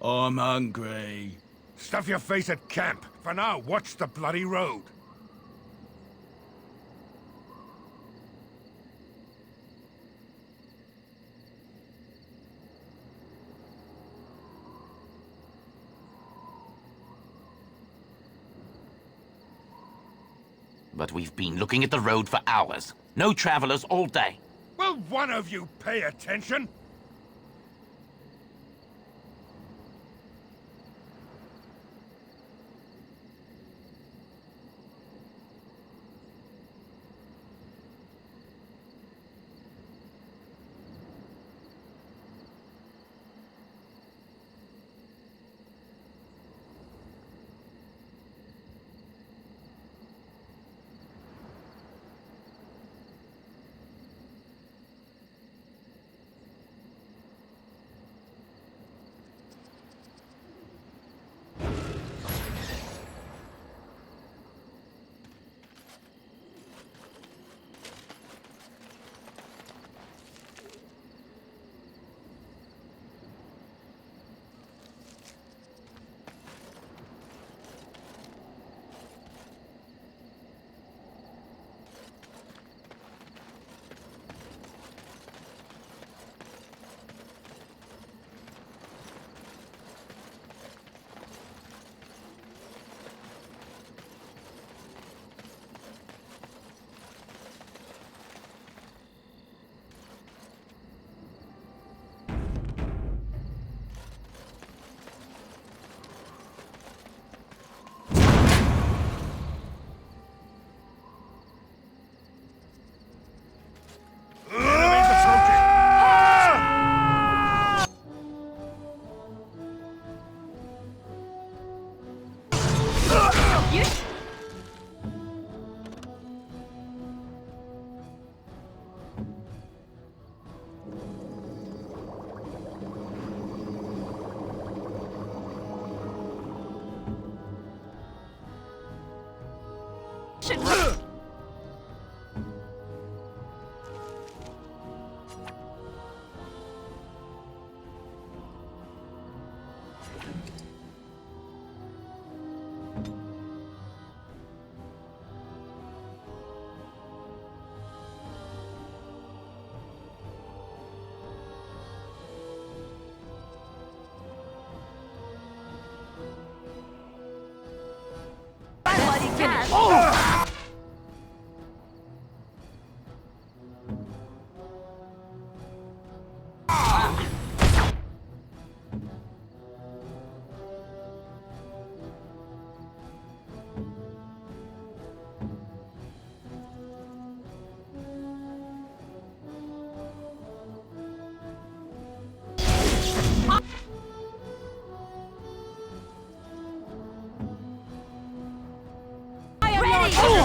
[SPEAKER 16] I'm hungry.
[SPEAKER 3] Stuff your face at camp. For now, watch the bloody road.
[SPEAKER 16] But we've been looking at the road for hours. No travelers all day.
[SPEAKER 3] Will one of you pay attention?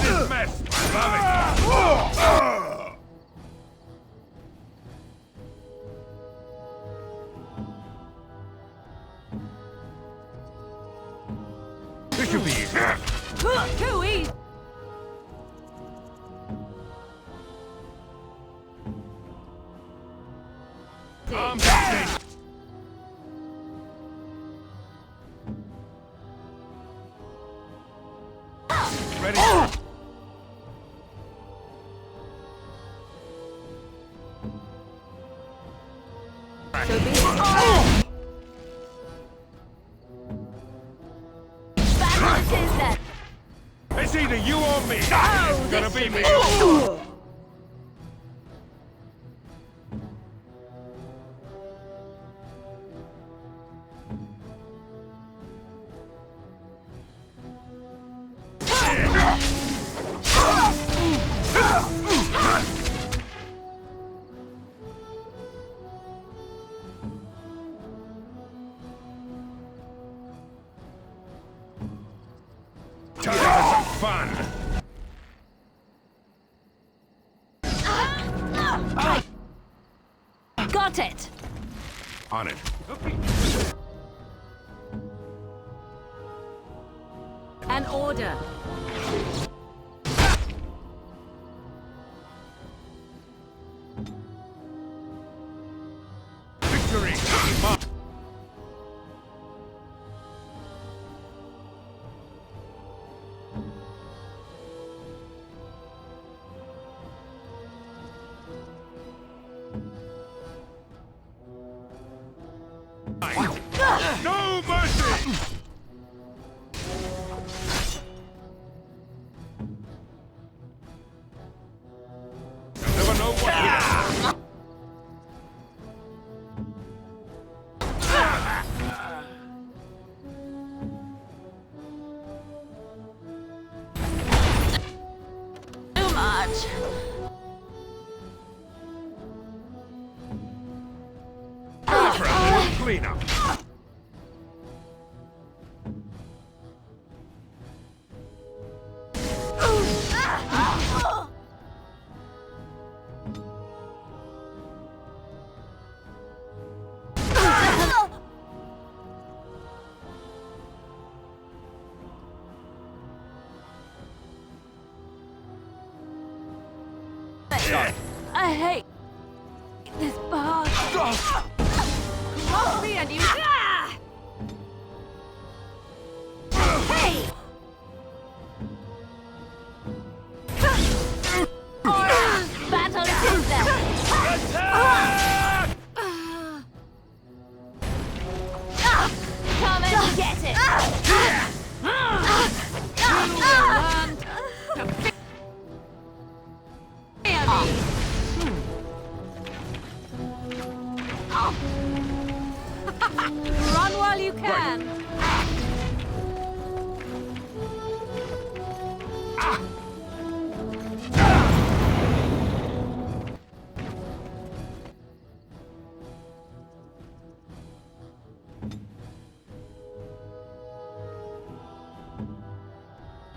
[SPEAKER 3] This mess! This should be easy.
[SPEAKER 9] Too easy.
[SPEAKER 3] Ready?
[SPEAKER 9] So be it. Fabulous is that.
[SPEAKER 3] It's either you or me.
[SPEAKER 9] Oh,
[SPEAKER 3] It's gonna
[SPEAKER 9] this
[SPEAKER 3] be
[SPEAKER 9] should
[SPEAKER 3] me.
[SPEAKER 9] be-
[SPEAKER 3] Time for some fun.
[SPEAKER 9] Got it.
[SPEAKER 3] On it.
[SPEAKER 6] An order.
[SPEAKER 3] Victory. No mercy!
[SPEAKER 9] much.
[SPEAKER 3] Clean up.
[SPEAKER 9] I hate this part. Come me and you. Hey! Battle is come and get it! Run while you can.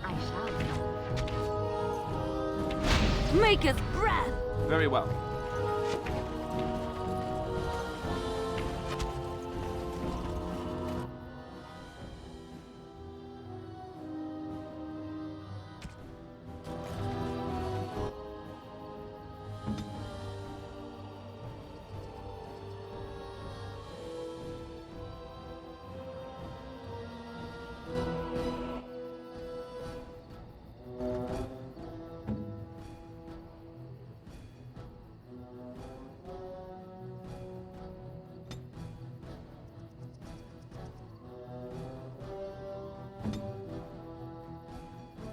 [SPEAKER 5] I shall.
[SPEAKER 9] Maker's breath.
[SPEAKER 7] Very well.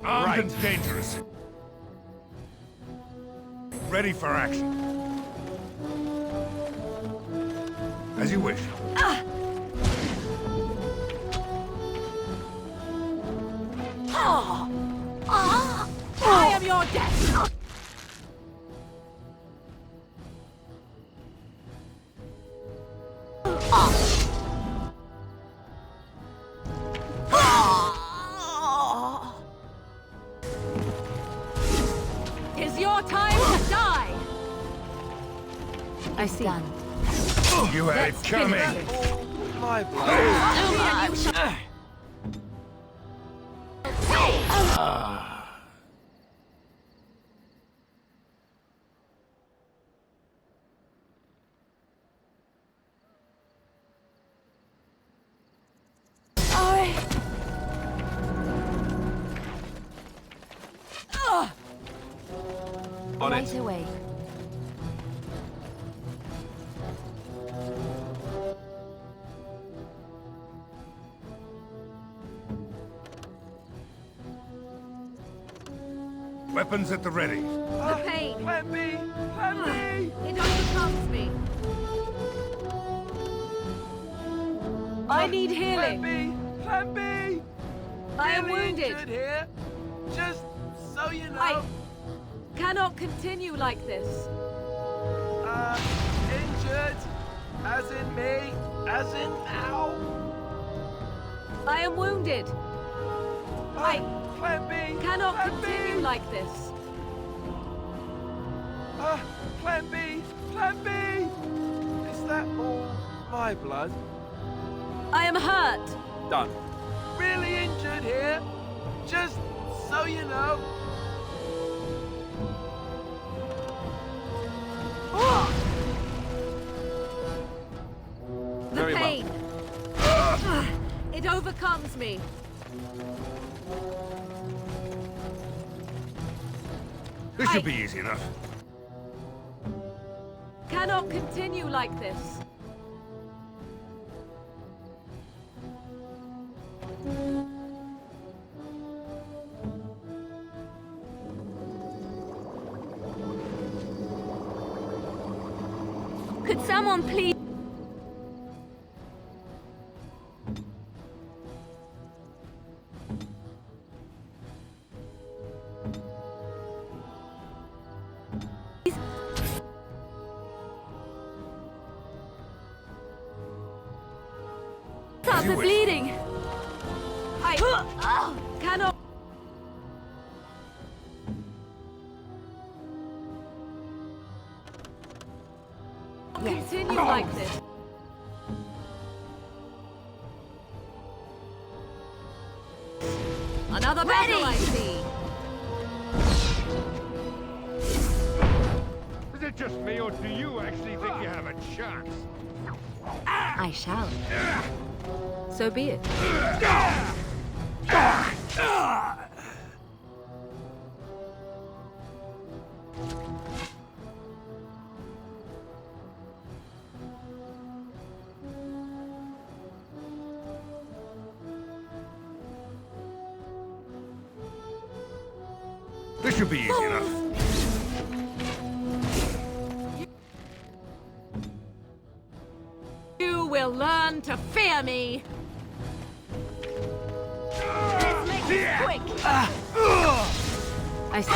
[SPEAKER 3] Armed and dangerous. Ready for action. As you wish.
[SPEAKER 9] I am your death. Is your time to die?
[SPEAKER 5] I see. Done.
[SPEAKER 3] You had it coming.
[SPEAKER 12] My blood.
[SPEAKER 9] Too much.
[SPEAKER 12] On
[SPEAKER 5] Right
[SPEAKER 12] it.
[SPEAKER 5] away.
[SPEAKER 3] Weapons at the ready.
[SPEAKER 9] The pain.
[SPEAKER 7] Plan B! Plan B!
[SPEAKER 9] It overcomes me. I need healing.
[SPEAKER 7] Plan B!
[SPEAKER 9] I am
[SPEAKER 7] Really
[SPEAKER 9] wounded.
[SPEAKER 7] injured here. Just so you know.
[SPEAKER 9] I cannot continue like this.
[SPEAKER 7] Injured. As in me. As in now.
[SPEAKER 9] I am wounded. I
[SPEAKER 7] Plan B!
[SPEAKER 9] cannot
[SPEAKER 7] Plan
[SPEAKER 9] continue
[SPEAKER 7] B.
[SPEAKER 9] like this.
[SPEAKER 7] Plan B! Plan B! Is that all my blood?
[SPEAKER 9] I am hurt.
[SPEAKER 7] Done. Really injured here. Just so you know.
[SPEAKER 9] The
[SPEAKER 7] Very well.
[SPEAKER 9] pain. It overcomes me.
[SPEAKER 3] This should be easy enough.
[SPEAKER 9] Cannot continue like this.
[SPEAKER 5] Could someone please...
[SPEAKER 9] Stop the bleeding! I cannot... continue like this. Another battle, I see.
[SPEAKER 3] Is it just me, or do you actually think you have a chance?
[SPEAKER 6] I shall. So be it.
[SPEAKER 3] This should be easy enough.
[SPEAKER 9] You will learn to fear me. Let's make this quick.
[SPEAKER 6] I see.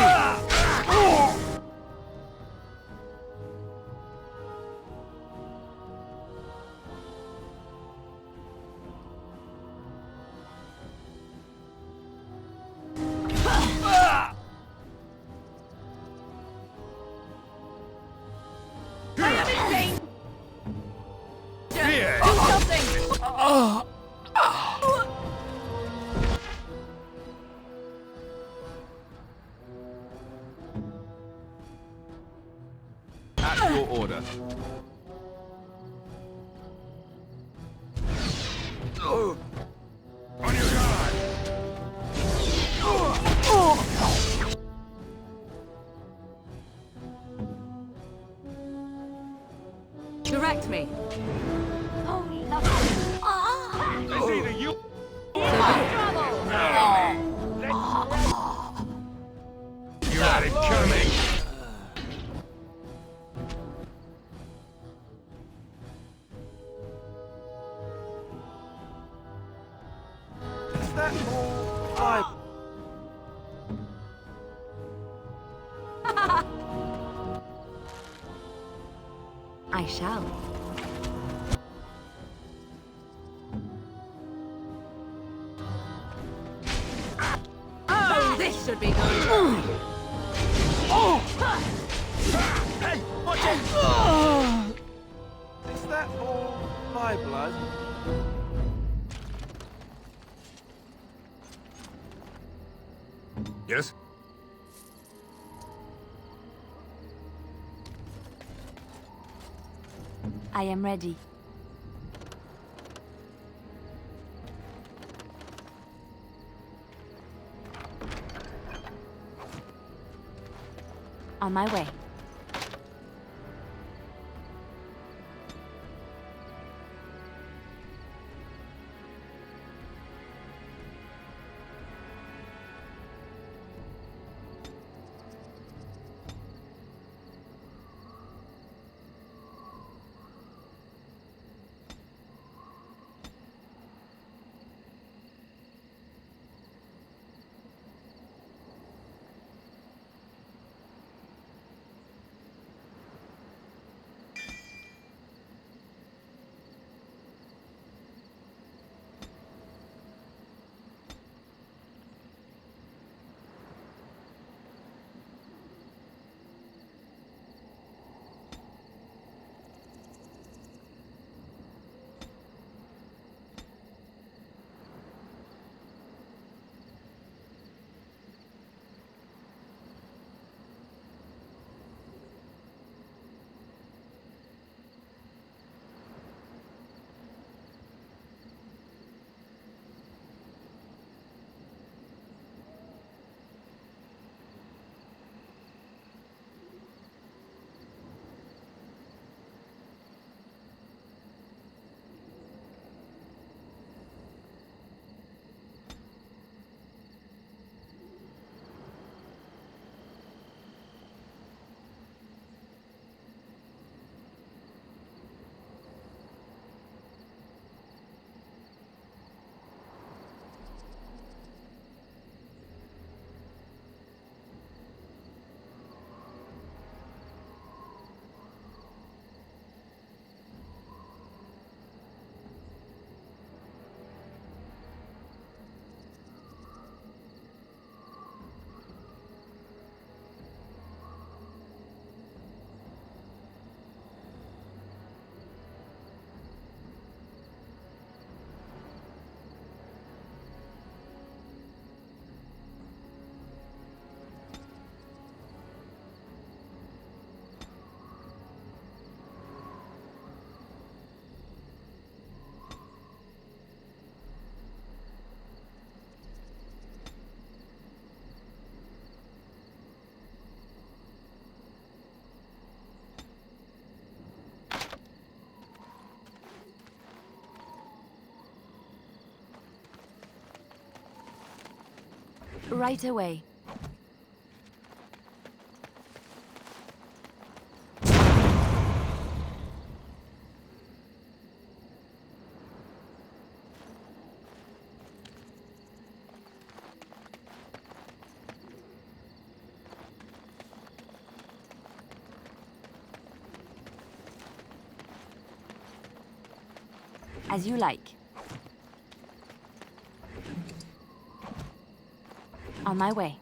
[SPEAKER 12] At your order.
[SPEAKER 3] On your guard!
[SPEAKER 9] Direct me.
[SPEAKER 3] It's either you... You had it coming!
[SPEAKER 12] Is that all
[SPEAKER 6] I shall.
[SPEAKER 9] Oh, this should be good.
[SPEAKER 12] Hey, watch it! Is that all my blood?
[SPEAKER 3] Yes?
[SPEAKER 5] I am ready. On my way. Right away. As you like. On my way.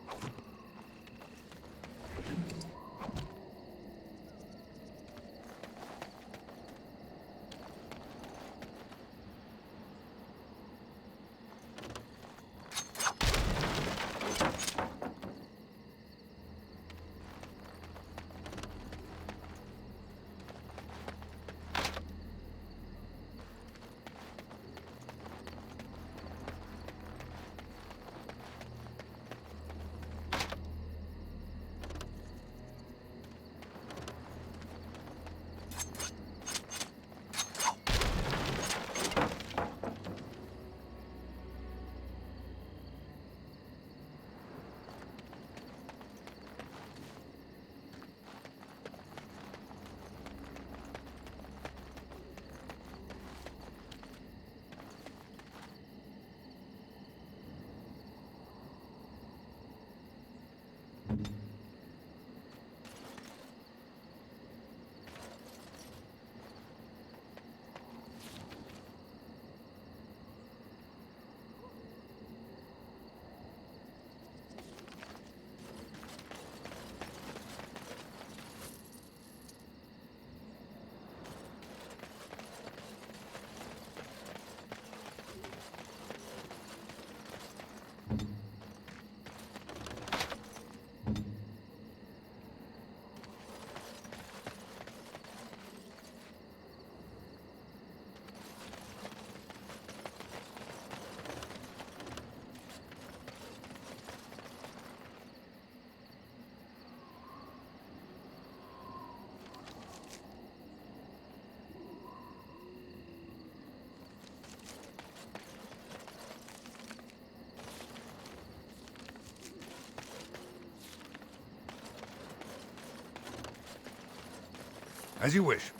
[SPEAKER 17] As you wish.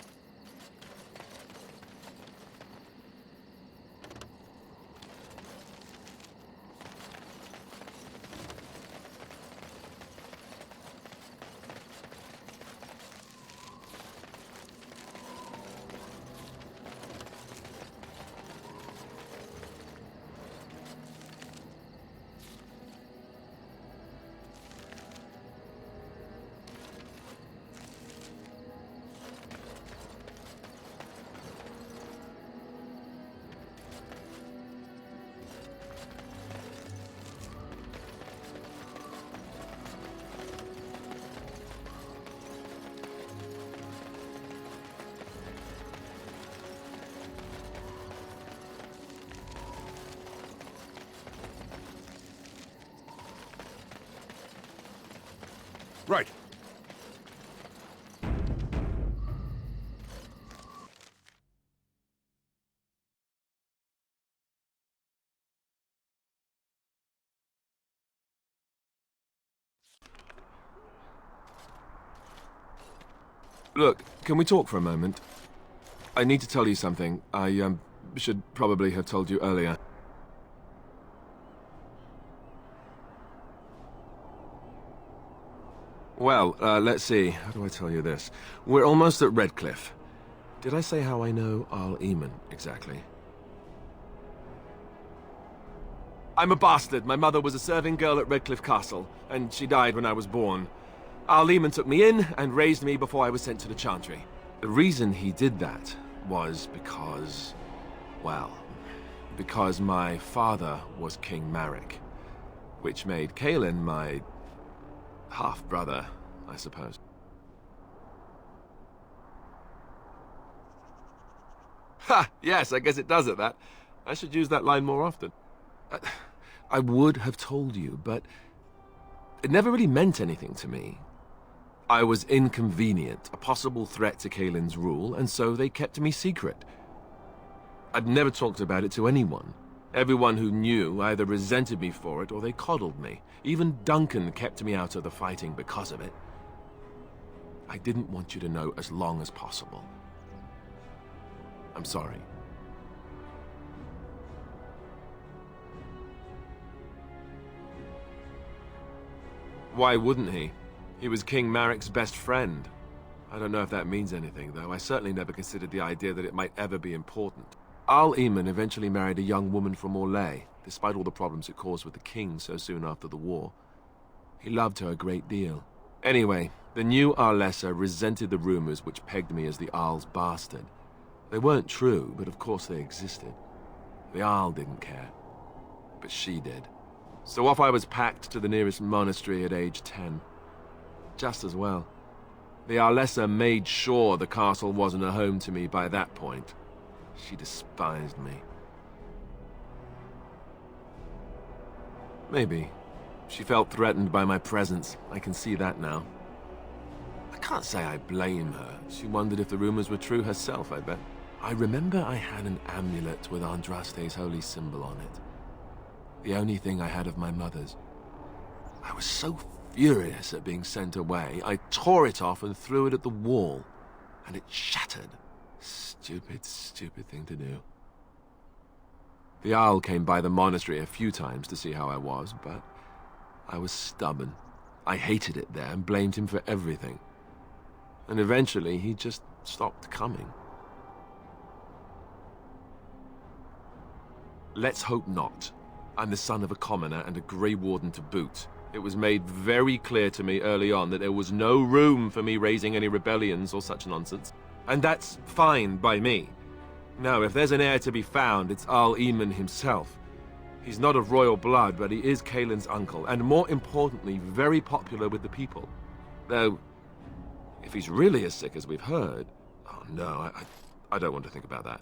[SPEAKER 17] Right.
[SPEAKER 12] Look, can we talk for a moment? I need to tell you something. I, should probably have told you earlier. Well, let's see. How do I tell you this? We're almost at Redcliffe. Did I say how I know Arl Eamon, exactly? I'm a bastard. My mother was a serving girl at Redcliffe Castle, and she died when I was born. Arl Eamon took me in and raised me before I was sent to the Chantry. The reason he did that was because... well, because my father was King Marek, which made Cailan my... half-brother, I suppose. Ha! Yes, I guess it does at that. I should use that line more often. I would have told you, but it never really meant anything to me. I was inconvenient, a possible threat to Cailan's rule, and so they kept me secret. I'd never talked about it to anyone. Everyone who knew either resented me for it or they coddled me. Even Duncan kept me out of the fighting because of it. I didn't want you to know as long as possible. I'm sorry. Why wouldn't he? He was King Maric's best friend. I don't know if that means anything, though. I certainly never considered the idea that it might ever be important. Arl Eamon eventually married a young woman from Orlais, despite all the problems it caused with the king so soon after the war. He loved her a great deal. Anyway, the new Arlessa resented the rumors which pegged me as the Arl's bastard. They weren't true, but of course they existed. The Arl didn't care, but she did. So off I was packed to the nearest monastery at age 10. Just as well. The Arlessa made sure the castle wasn't a home to me by that point. She despised me. Maybe. She felt threatened by my presence. I can see that now. I can't say I blame her. She wondered if the rumors were true herself, I bet. I remember I had an amulet with Andraste's holy symbol on it. The only thing I had of my mother's. I was so furious at being sent away, I tore it off and threw it at the wall, and it shattered. Stupid, stupid thing to do. The Arl came by the monastery a few times to see how I was, but I was stubborn. I hated it there and blamed him for everything. And eventually he just stopped coming. Let's hope not. I'm the son of a commoner and a Grey Warden to boot. It was made very clear to me early on that there was no room for me raising any rebellions or such nonsense. And that's fine by me. Now, if there's an heir to be found, it's Arl Eamon himself. He's not of royal blood, but he is Caelan's uncle, and more importantly, very popular with the people. Though, if he's really as sick as we've heard... Oh no, I don't want to think about that.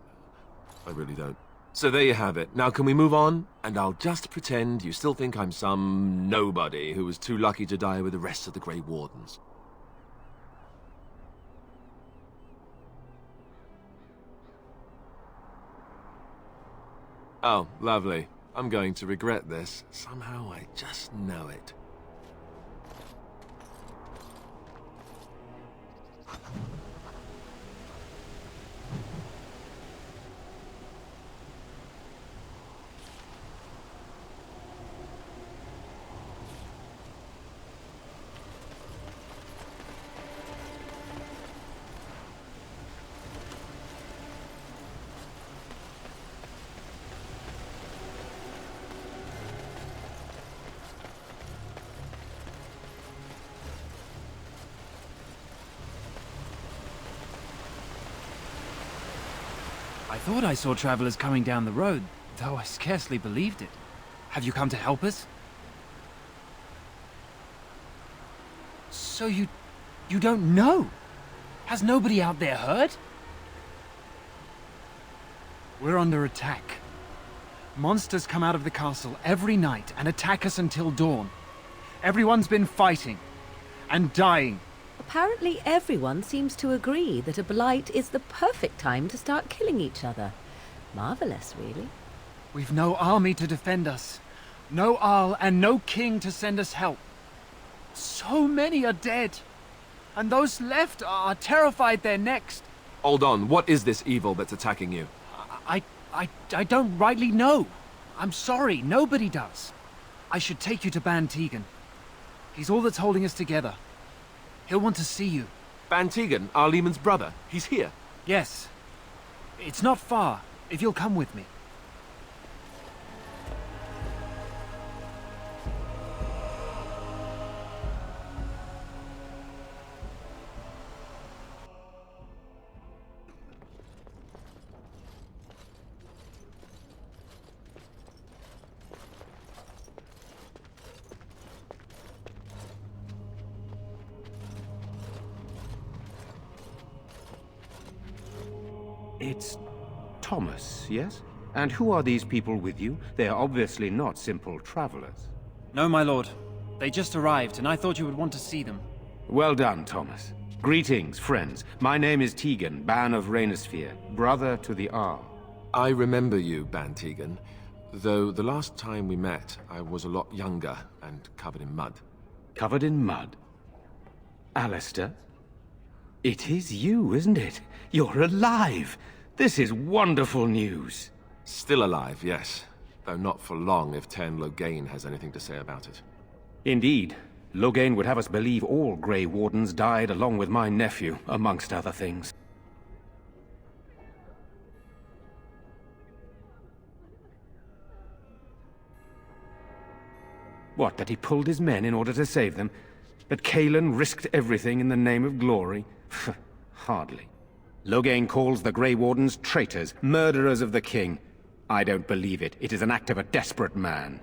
[SPEAKER 12] I really don't. So there you have it. Now can we move on? And I'll just pretend you still think I'm some nobody who was too lucky to die with the rest of the Grey Wardens. Oh, lovely. I'm going to regret this. Somehow I just know it.
[SPEAKER 18] I thought I saw travelers coming down the road, though I scarcely believed it. Have you come to help us? So you don't know? Has nobody out there heard? We're under attack. Monsters come out of the castle every night and attack us until dawn. Everyone's been fighting and dying.
[SPEAKER 6] Apparently everyone seems to agree that a blight is the perfect time to start killing each other. Marvelous, really.
[SPEAKER 18] We've no army to defend us. No Arl and no king to send us help. So many are dead. And those left are terrified they're next.
[SPEAKER 12] Hold on, what is this evil that's attacking you?
[SPEAKER 18] I don't rightly know. I'm sorry, nobody does. I should take you to Ban Tegan. He's all that's holding us together. He'll want to see you.
[SPEAKER 12] Ban Tegan, Arl Eamon's brother. He's here.
[SPEAKER 18] Yes. It's not far, if you'll come with me.
[SPEAKER 19] It's Thomas, yes? And who are these people with you? They are obviously not simple travelers.
[SPEAKER 18] No, my lord. They just arrived, and I thought you would want to see them.
[SPEAKER 19] Well done, Thomas. Greetings, friends. My name is Tegan, Ban of Reynisfere, brother to the Arl.
[SPEAKER 12] I remember you, Ban Tegan. Though the last time we met, I was a lot younger and covered in mud.
[SPEAKER 19] Covered in mud? Alistair? It is you, isn't it? You're alive! This is wonderful news!
[SPEAKER 12] Still alive, yes. Though not for long if Tern Loghain has anything to say about it.
[SPEAKER 19] Indeed. Loghain would have us believe all Grey Wardens died along with my nephew, amongst other things. What, that he pulled his men in order to save them? That Cailan risked everything in the name of glory? Hardly. Loghain calls the Grey Wardens traitors, murderers of the king. I don't believe it. It is an act of a desperate man.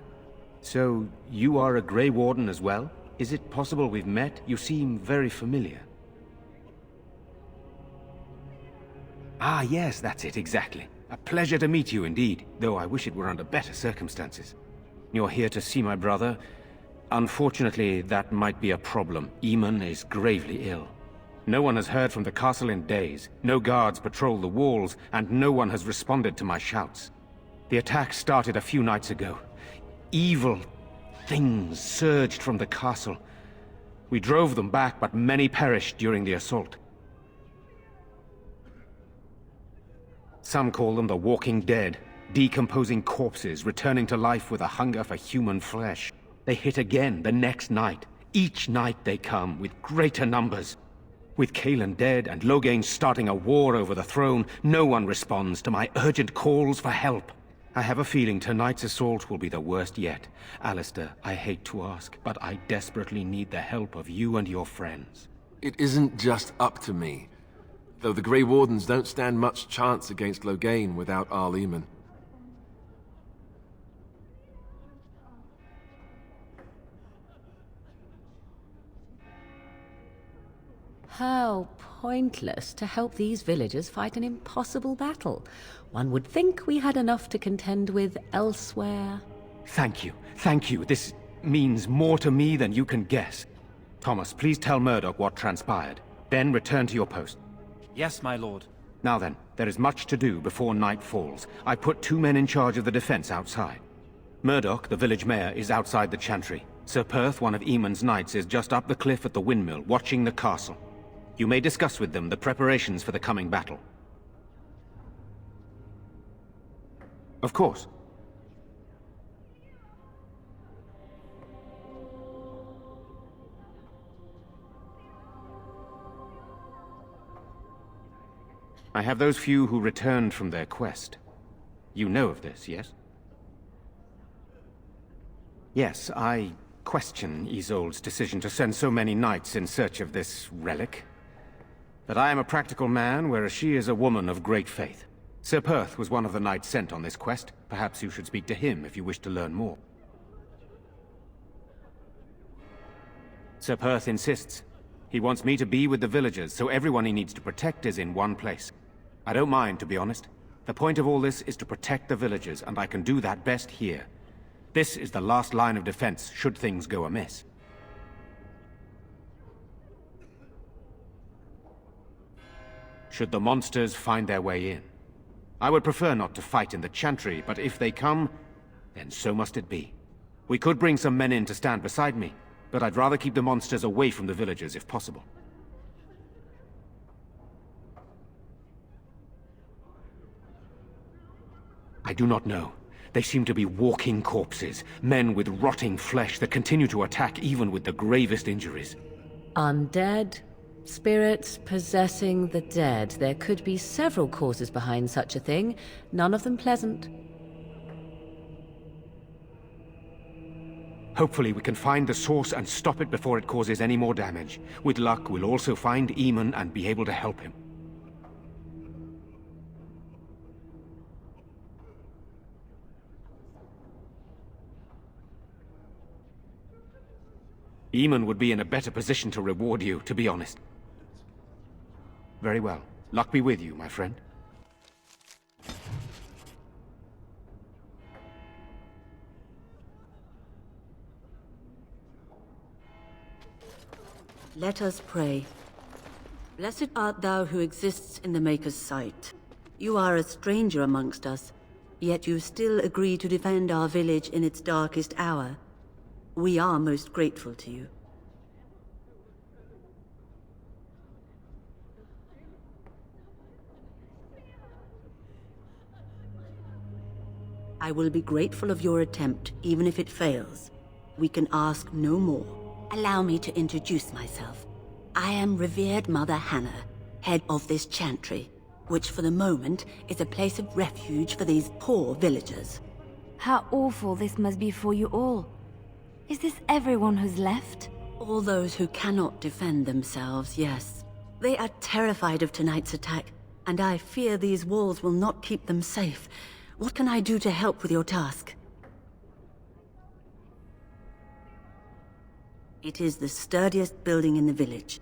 [SPEAKER 19] So, you are a Grey Warden as well? Is it possible we've met? You seem very familiar. Ah, yes, that's it, exactly. A pleasure to meet you indeed, though I wish it were under better circumstances. You're here to see my brother. Unfortunately, that might be a problem. Eamon is gravely ill. No one has heard from the castle in days. No guards patrol the walls, and no one has responded to my shouts. The attack started a few nights ago. Evil things surged from the castle. We drove them back, but many perished during the assault. Some call them the Walking Dead, decomposing corpses returning to life with a hunger for human flesh. They hit again the next night. Each night they come, with greater numbers. With Cailan dead and Loghain starting a war over the throne, no one responds to my urgent calls for help. I have a feeling tonight's assault will be the worst yet. Alistair, I hate to ask, but I desperately need the help of you and your friends.
[SPEAKER 12] It isn't just up to me. Though the Grey Wardens don't stand much chance against Loghain without Arl Eamon.
[SPEAKER 6] How pointless to help these villagers fight an impossible battle. One would think we had enough to contend with elsewhere.
[SPEAKER 19] Thank you. Thank you. This means more to me than you can guess. Thomas, please tell Murdoch what transpired. Then return to your post.
[SPEAKER 18] Yes, my lord.
[SPEAKER 19] Now then, there is much to do before night falls. I put 2 men in charge of the defense outside. Murdoch, the village mayor, is outside the chantry. Sir Perth, one of Eamon's knights, is just up the cliff at the windmill, watching the castle. You may discuss with them the preparations for the coming battle. Of course. I have those few who returned from their quest. You know of this, yes? Yes, I question Isolde's decision to send so many knights in search of this relic. But I am a practical man, whereas she is a woman of great faith. Sir Perth was one of the knights sent on this quest. Perhaps you should speak to him if you wish to learn more. Sir Perth insists. He wants me to be with the villagers, so everyone he needs to protect is in one place. I don't mind, to be honest. The point of all this is to protect the villagers, and I can do that best here. This is the last line of defense, should things go amiss. Should the monsters find their way in. I would prefer not to fight in the chantry, but if they come, then so must it be. We could bring some men in to stand beside me, but I'd rather keep the monsters away from the villagers if possible. I do not know. They seem to be walking corpses, men with rotting flesh that continue to attack even with the gravest injuries.
[SPEAKER 6] Undead? Spirits possessing the dead. There could be several causes behind such a thing, none of them pleasant.
[SPEAKER 19] Hopefully we can find the source and stop it before it causes any more damage. With luck, we'll also find Eamon and be able to help him. Eamon would be in a better position to reward you, to be honest. Very well. Luck be with you, my friend.
[SPEAKER 20] Let us pray. Blessed art thou who exists in the Maker's sight. You are a stranger amongst us,
[SPEAKER 13] Yet you still agree to defend our village in its darkest hour. We are most grateful to you. I will be grateful of your attempt, even if it fails. We can ask no more. Allow me to introduce myself. I am revered Mother Hannah, head of this chantry, which for the moment is a place of refuge for these poor villagers.
[SPEAKER 5] How awful this must be for you all. Is this everyone who's left?
[SPEAKER 13] All those who cannot defend themselves, yes. They are terrified of tonight's attack, and I fear these walls will not keep them safe. What can I do to help with your task? It is the sturdiest building in the village.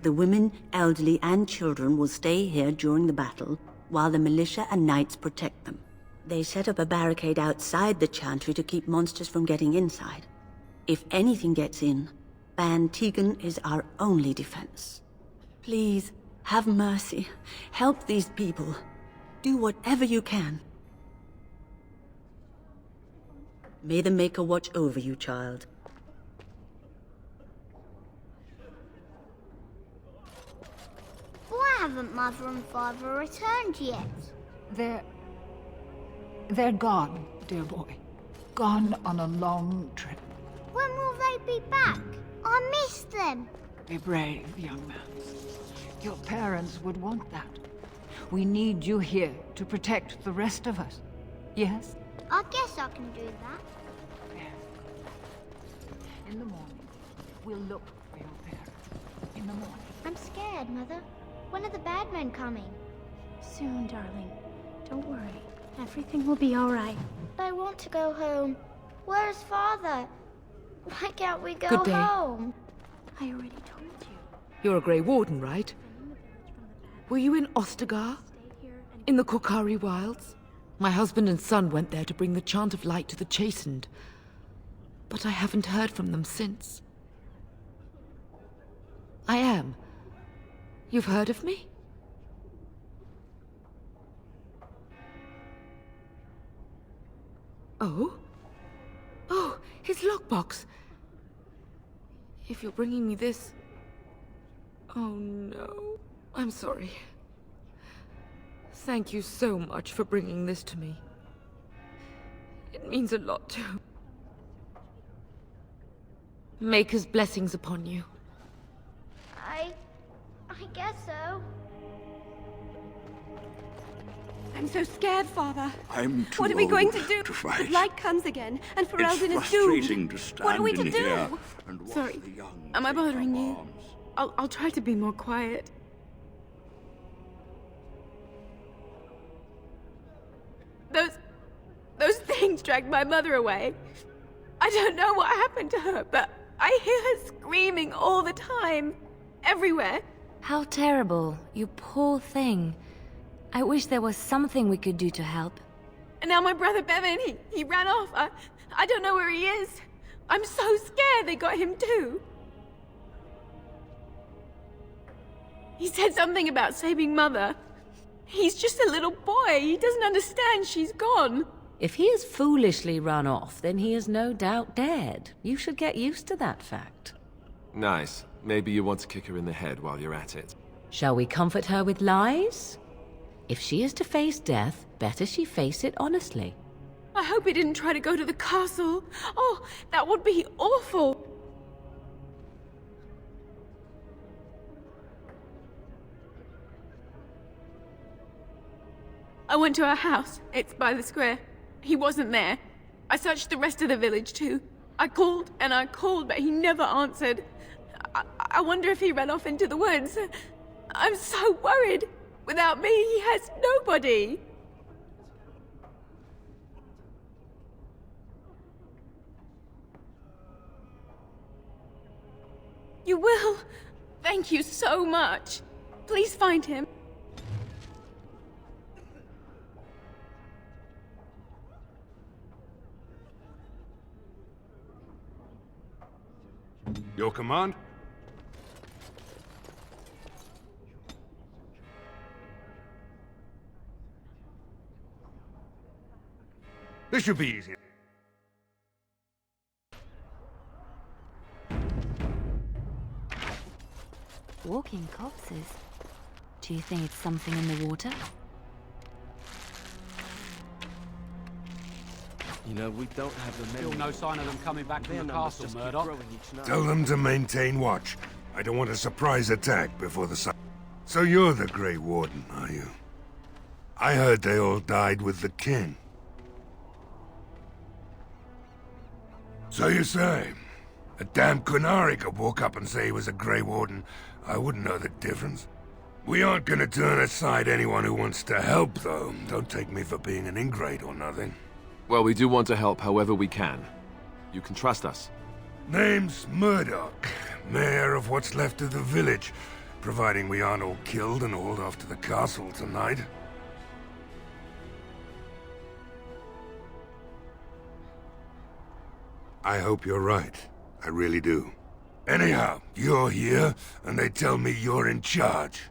[SPEAKER 13] The women, elderly, and children will stay here during the battle, while the militia and knights protect them. They set up a barricade outside the chantry to keep monsters from getting inside. If anything gets in, Ban Tegan is our only defense. Please, have mercy. Help these people. Do whatever you can. May the Maker watch over you, child.
[SPEAKER 21] Why haven't Mother and Father returned yet?
[SPEAKER 22] They're gone, dear boy. Gone on a long trip.
[SPEAKER 21] When will they be back? I miss them.
[SPEAKER 22] Be brave, young man. Your parents would want that. We need you here to protect the rest of us. Yes?
[SPEAKER 21] I guess I can do that.
[SPEAKER 22] In the morning, we'll look for your parents. In the morning.
[SPEAKER 21] I'm scared, Mother. When are the bad men coming? Soon, darling. Don't worry. Everything will be all right. I want to go home. Where's Father? Why can't we go
[SPEAKER 8] Good day.
[SPEAKER 21] home? I already told you.
[SPEAKER 8] You're a Grey Warden, right? Were you in Ostagar? In the Korkari Wilds? My husband and son went there to bring the Chant of Light to the Chastened. But I haven't heard from them since. I am. You've heard of me? Oh? Oh, his lockbox. If you're bringing me this... Oh no. I'm sorry. Thank you so much for bringing this to me. It means a lot to... Maker's blessings upon you.
[SPEAKER 21] I guess so.
[SPEAKER 23] I'm so scared, Father.
[SPEAKER 24] I'm too
[SPEAKER 23] What are we going
[SPEAKER 24] old
[SPEAKER 23] to do?
[SPEAKER 24] to fight.
[SPEAKER 23] The light comes again, and
[SPEAKER 24] It's
[SPEAKER 23] Ferelden is
[SPEAKER 24] frustrating
[SPEAKER 23] doomed.
[SPEAKER 24] to stand
[SPEAKER 23] What are we to
[SPEAKER 24] in
[SPEAKER 23] do?
[SPEAKER 24] here and watch
[SPEAKER 23] Sorry,
[SPEAKER 24] the young
[SPEAKER 23] am I
[SPEAKER 24] take up
[SPEAKER 23] bothering you?
[SPEAKER 24] arms.
[SPEAKER 23] I'll try to be more quiet. Those things dragged my mother away. I don't know what happened to her, but I hear her screaming all the time. Everywhere.
[SPEAKER 5] How terrible, you poor thing. I wish there was something we could do to help.
[SPEAKER 23] And now my brother Bevan, he ran off. I don't know where he is. I'm so scared they got him too. He said something about saving Mother. He's just a little boy. He doesn't understand she's gone.
[SPEAKER 6] If he has foolishly run off, then he is no doubt dead. You should get used to that fact.
[SPEAKER 12] Nice. Maybe you want to kick her in the head while you're at it.
[SPEAKER 6] Shall we comfort her with lies? If she is to face death, better she face it honestly.
[SPEAKER 23] I hope he didn't try to go to the castle. Oh, that would be awful. I went to her house. It's by the square. He wasn't there. I searched the rest of the village too. I called and I called, but he never answered. I wonder if he ran off into the woods. I'm so worried. Without me, he has nobody. You will? Thank you so much. Please find him.
[SPEAKER 17] Your command? This should be easy.
[SPEAKER 5] Walking corpses. Do you think it's something in the water?
[SPEAKER 1] You know, we don't have the men.
[SPEAKER 4] Still no sign of them coming back from the castle, Murdoch.
[SPEAKER 17] Tell them to maintain watch. I don't want a surprise attack before the sun. So you're the Grey Warden, are you? I heard they all died with the king. So you say? A damn Qunari could walk up and say he was a Grey Warden. I wouldn't know the difference. We aren't gonna turn aside anyone who wants to help, though. Don't take me for being an ingrate or nothing.
[SPEAKER 12] Well, we do want to help however we can. You can trust us.
[SPEAKER 17] Name's Murdoch, mayor of what's left of the village, providing we aren't all killed and hauled off to the castle tonight. I hope you're right. I really do. Anyhow, you're here, and they tell me you're in charge.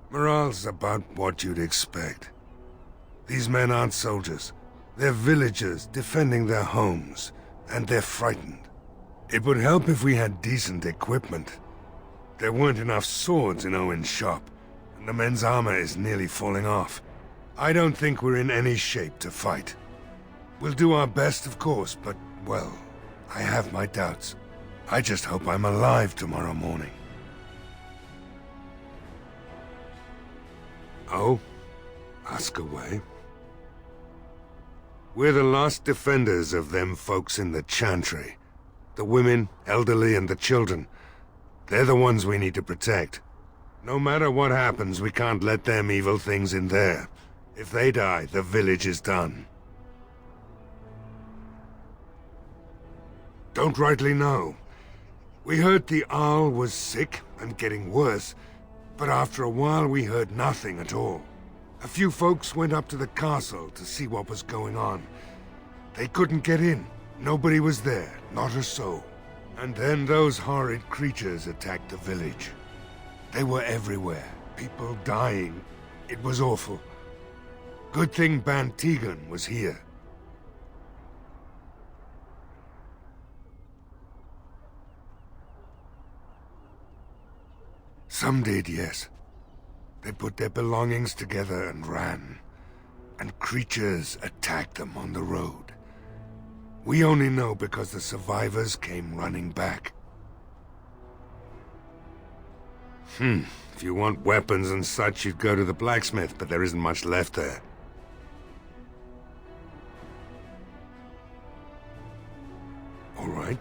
[SPEAKER 17] Morale's about what you'd expect. These men aren't soldiers. They're villagers defending their homes, and they're frightened. It would help if we had decent equipment. There weren't enough swords in Owen's shop, and the men's armor is nearly falling off. I don't think we're in any shape to fight. We'll do our best, of course, but, well, I have my doubts. I just hope I'm alive tomorrow morning. Oh? Ask away. We're the last defenders of them folks in the Chantry. The women, elderly, and the children. They're the ones we need to protect. No matter what happens, we can't let them evil things in there. If they die, the village is done. Don't rightly know. We heard the Arl was sick and getting worse, but after a while we heard nothing at all. A few folks went up to the castle to see what was going on. They couldn't get in. Nobody was there, not a soul. And then those horrid creatures attacked the village. They were everywhere, people dying. It was awful. Good thing Ban Tegan was here. Some did, yes. They put their belongings together and ran. And creatures attacked them on the road. We only know because the survivors came running back. If you want weapons and such, you'd go to the blacksmith, but there isn't much left there. All right.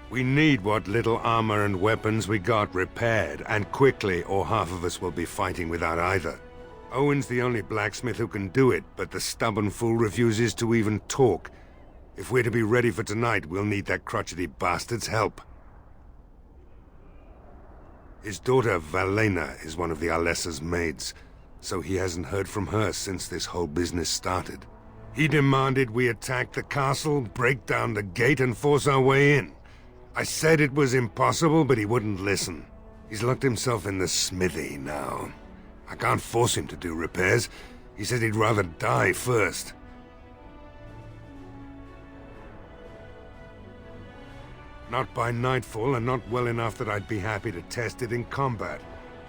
[SPEAKER 17] We need what little armor and weapons we got repaired, and quickly, or half of us will be fighting without either. Owen's the only blacksmith who can do it, but the stubborn fool refuses to even talk. If we're to be ready for tonight, we'll need that crotchety bastard's help. His daughter, Valena, is one of the Alessa's maids, so he hasn't heard from her since this whole business started. He demanded we attack the castle, break down the gate, and force our way in. I said it was impossible, but he wouldn't listen. He's locked himself in the smithy now. I can't force him to do repairs. He said he'd rather die first. Not by nightfall, and not well enough that I'd be happy to test it in combat.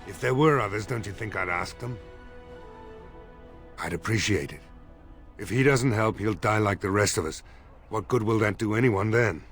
[SPEAKER 17] If there were others, don't you think I'd ask them? I'd appreciate it. If he doesn't help, he'll die like the rest of us. What good will that do anyone then?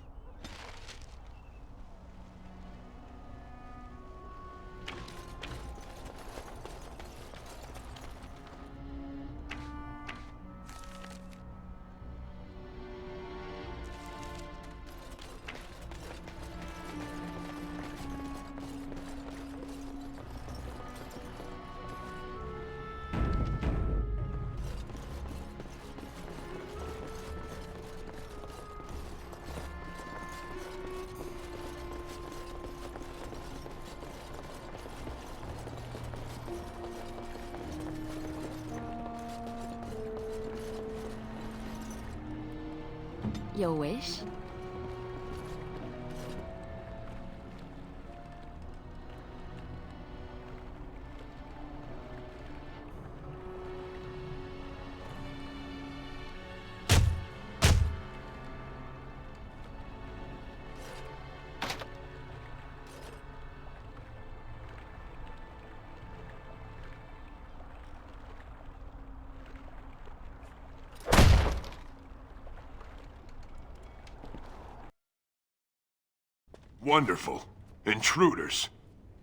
[SPEAKER 5] Your wish?
[SPEAKER 10] Wonderful. Intruders.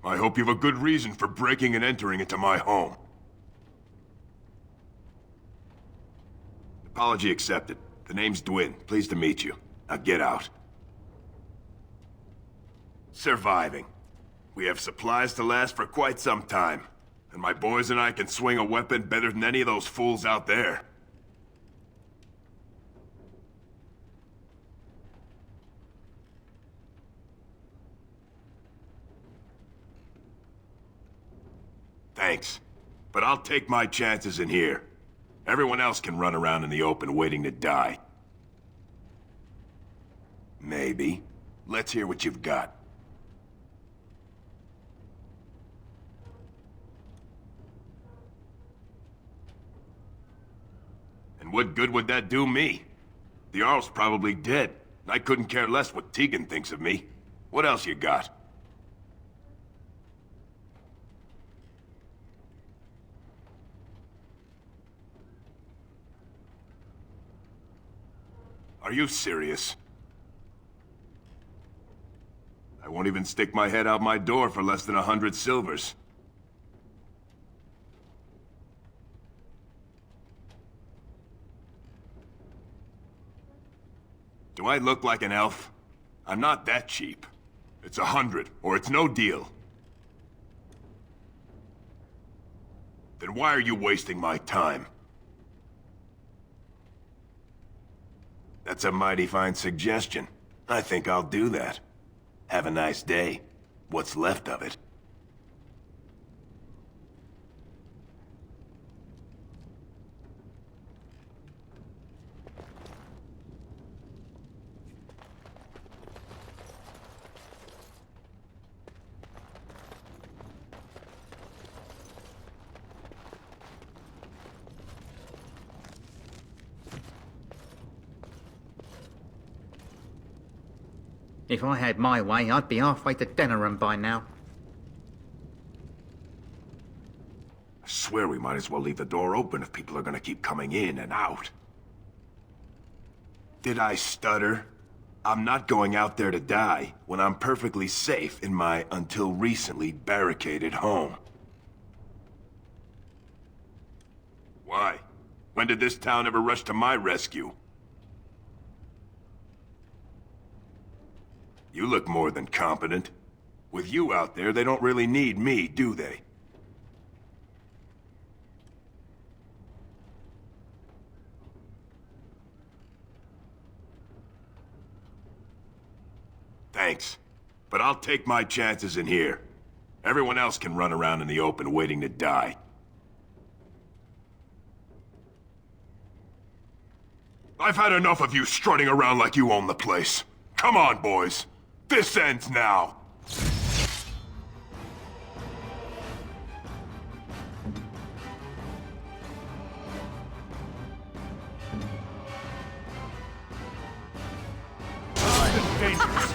[SPEAKER 10] I hope you have a good reason for breaking and entering into my home. Apology accepted. The name's Dwyn. Pleased to meet you. Now get out. Surviving. We have supplies to last for quite some time. And my boys and I can swing a weapon better than any of those fools out there. Thanks. But I'll take my chances in here. Everyone else can run around in the open waiting to die. Maybe. Let's hear what you've got. And what good would that do me? The Jarl's probably dead. I couldn't care less what Tegan thinks of me. What else you got? Are you serious? I won't even stick my head out my door for less than 100 silvers. Do I look like an elf? I'm not that cheap. It's 100, or it's no deal. Then why are you wasting my time? That's a mighty fine suggestion. I think I'll do that. Have a nice day. What's left of it.
[SPEAKER 11] If I had my way, I'd be halfway to Denerim by now.
[SPEAKER 10] I swear we might as well leave the door open if people are gonna keep coming in and out. Did I stutter? I'm not going out there to die when I'm perfectly safe in my, until recently, barricaded home. Why? When did this town ever rush to my rescue? You look more than competent. With you out there, they don't really need me, do they? Thanks. But I'll take my chances in here. Everyone else can run around in the open waiting to die. I've had enough of you strutting around like you own the place. Come on, boys. This ends now!
[SPEAKER 3] Dangerous.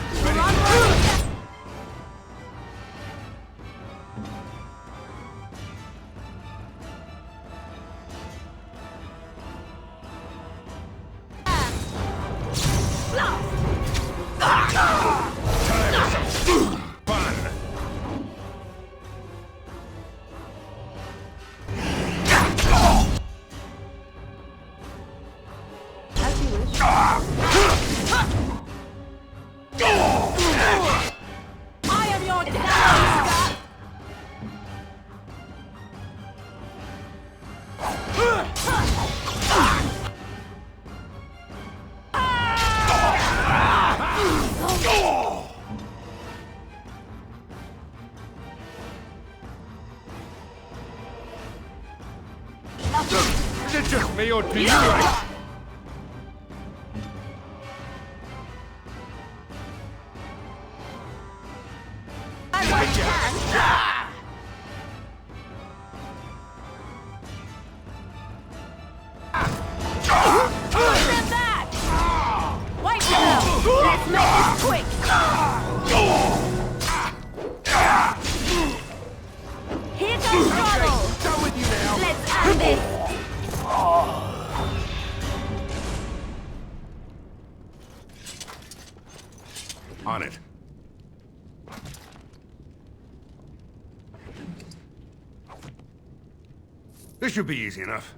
[SPEAKER 3] Is it just me or do you like...
[SPEAKER 17] On it. This should be easy enough.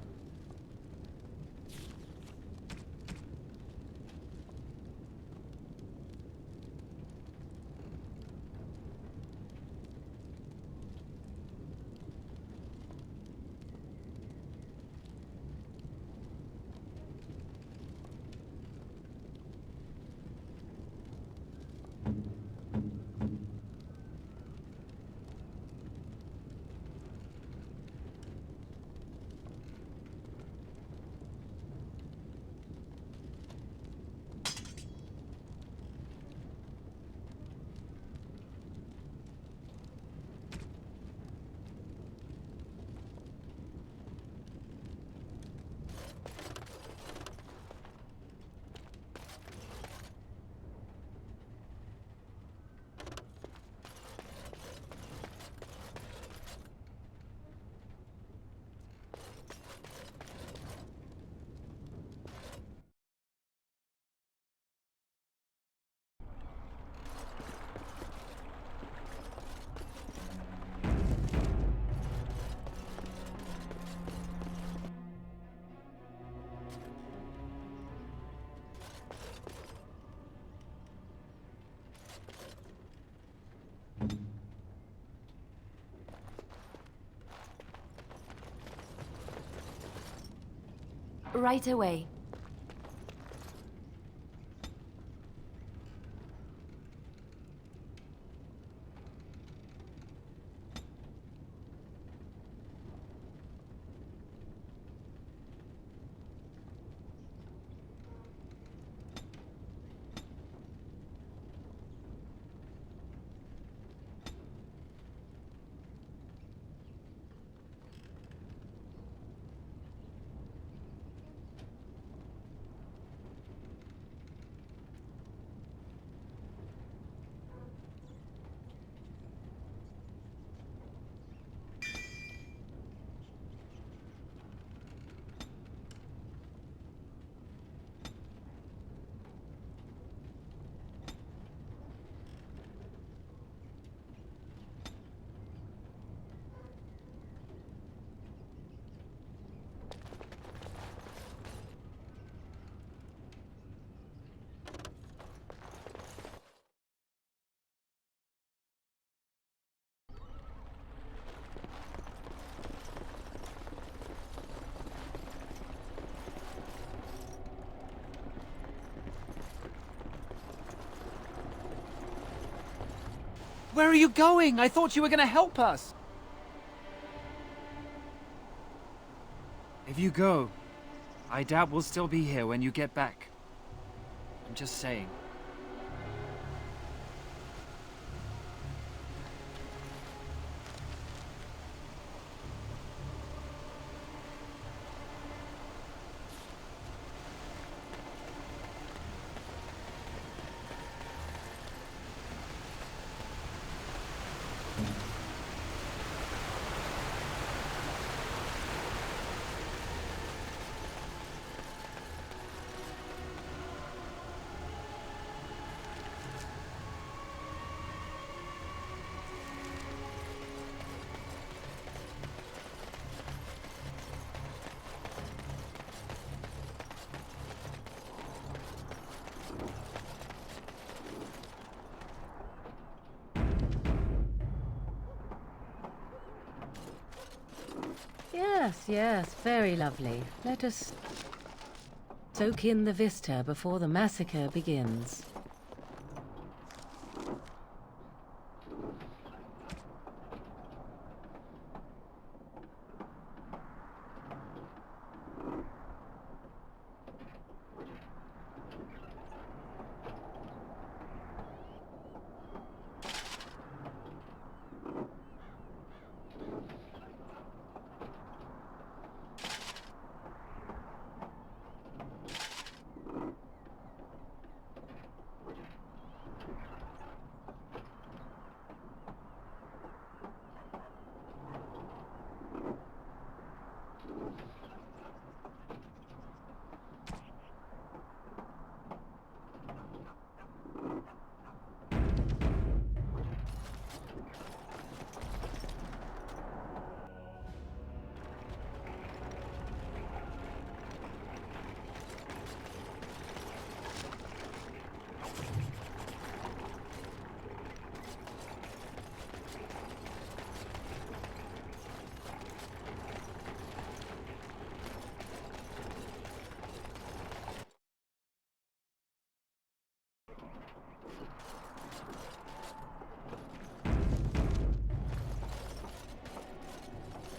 [SPEAKER 5] Right away.
[SPEAKER 18] Where are you going? I thought you were gonna help us. If you go, I doubt we'll still be here when you get back. I'm just saying.
[SPEAKER 6] Yes, yes, very lovely. Let us soak in the vista before the massacre begins.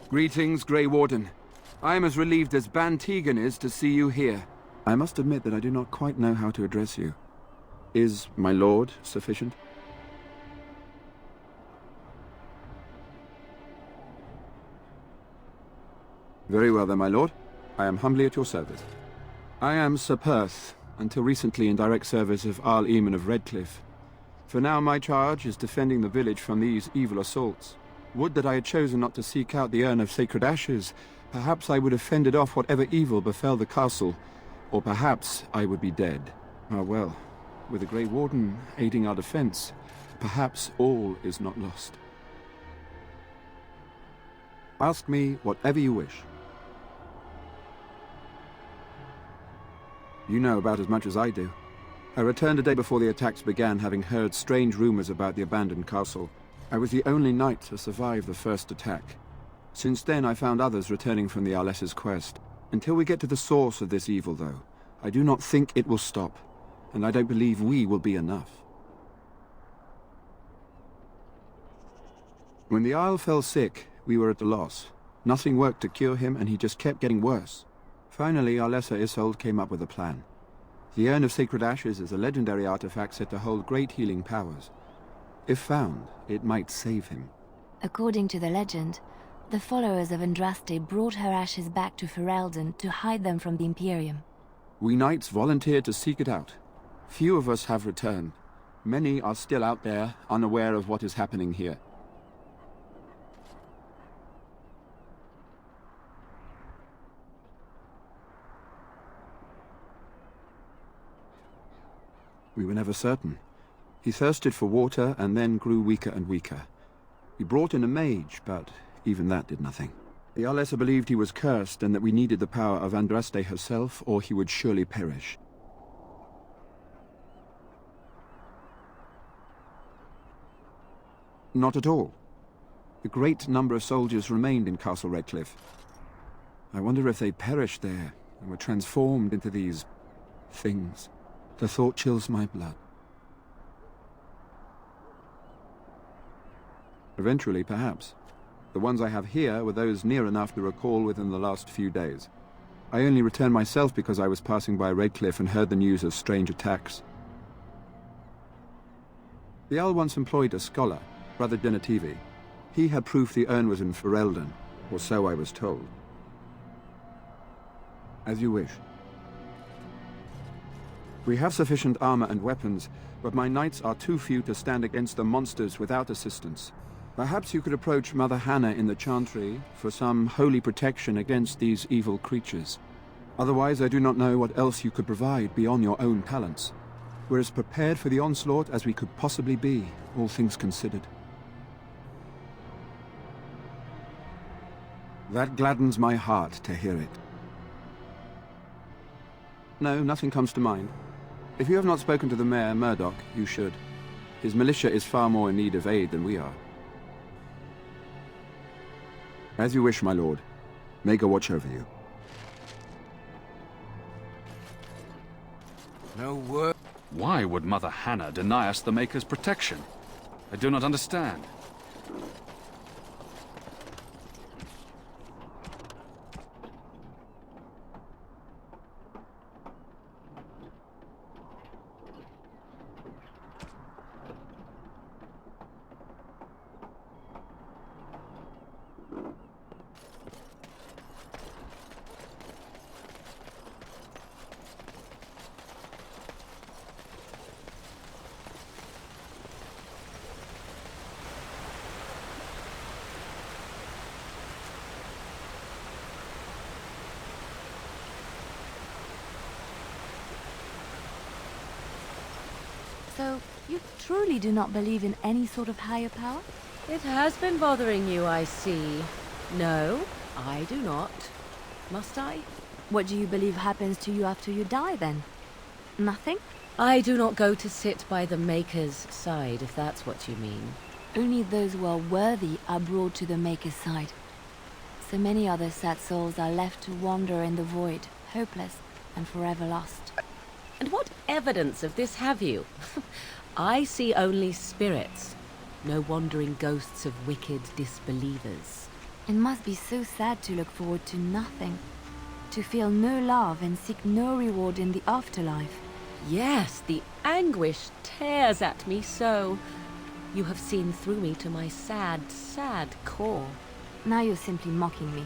[SPEAKER 2] Greetings, Grey Warden. I am as relieved as Ban Tegan is to see you here. I must admit that I do not quite know how to address you. Is my lord sufficient? Very well then, my lord. I am humbly at your service. I am Sir Perth, until recently in direct service of Arl Eamon of Redcliffe. For now my charge is defending the village from these evil assaults. Would that I had chosen not to seek out the Urn of Sacred Ashes. Perhaps I would have fended off whatever evil befell the castle, or perhaps I would be dead. Ah well, with the Grey Warden aiding our defense, perhaps all is not lost. Ask me whatever you wish. You know about as much as I do. I returned a day before the attacks began, having heard strange rumors about the abandoned castle. I was the only knight to survive the first attack. Since then, I found others returning from the Arlessa's quest. Until we get to the source of this evil, though, I do not think it will stop, and I don't believe we will be enough. When the Isle fell sick, we were at a loss. Nothing worked to cure him, and he just kept getting worse. Finally, Arlessa Isolde came up with a plan. The Urn of Sacred Ashes is a legendary artifact said to hold great healing powers. If found, it might save him.
[SPEAKER 5] According to the legend, the followers of Andraste brought her ashes back to Ferelden to hide them from the Imperium.
[SPEAKER 2] We knights volunteered to seek it out. Few of us have returned. Many are still out there, unaware of what is happening here. We were never certain. He thirsted for water and then grew weaker and weaker. We brought in a mage, but even that did nothing. The Arlessa believed he was cursed and that we needed the power of Andraste herself, or he would surely perish. Not at all. A great number of soldiers remained in Castle Redcliffe. I wonder if they perished there and were transformed into these things. The thought chills my blood. Eventually, perhaps. The ones I have here were those near enough to recall within the last few days. I only returned myself because I was passing by Redcliffe and heard the news of strange attacks. The Owl once employed a scholar, Brother Denetivi. He had proof the urn was in Ferelden, or so I was told. As you wish. We have sufficient armor and weapons, but my knights are too few to stand against the monsters without assistance. Perhaps you could approach Mother Hannah in the Chantry for some holy protection against these evil creatures. Otherwise, I do not know what else you could provide beyond your own talents. We're as prepared for the onslaught as we could possibly be, all things considered. That gladdens my heart to hear it. No, nothing comes to mind. If you have not spoken to the Mayor, Murdoch, you should. His militia is far more in need of aid than we are. As you wish, my lord. May God watch over you.
[SPEAKER 14] No word. Why would Mother Hannah deny us the Maker's protection? I do not understand.
[SPEAKER 5] So, you truly do not believe in any sort of higher power?
[SPEAKER 6] It has been bothering you, I see. No, I do not. Must I?
[SPEAKER 5] What do you believe happens to you after you die, then? Nothing?
[SPEAKER 6] I do not go to sit by the Maker's side, if that's what you mean.
[SPEAKER 5] Only those who are worthy are brought to the Maker's side. So many other sad souls are left to wander in the void, hopeless and forever lost.
[SPEAKER 6] And what evidence of this have you? I see only spirits, no wandering ghosts of wicked disbelievers.
[SPEAKER 5] It must be so sad to look forward to nothing. To feel no love and seek no reward in the afterlife.
[SPEAKER 6] Yes, the anguish tears at me so. You have seen through me to my sad, sad core.
[SPEAKER 5] Now you're simply mocking me.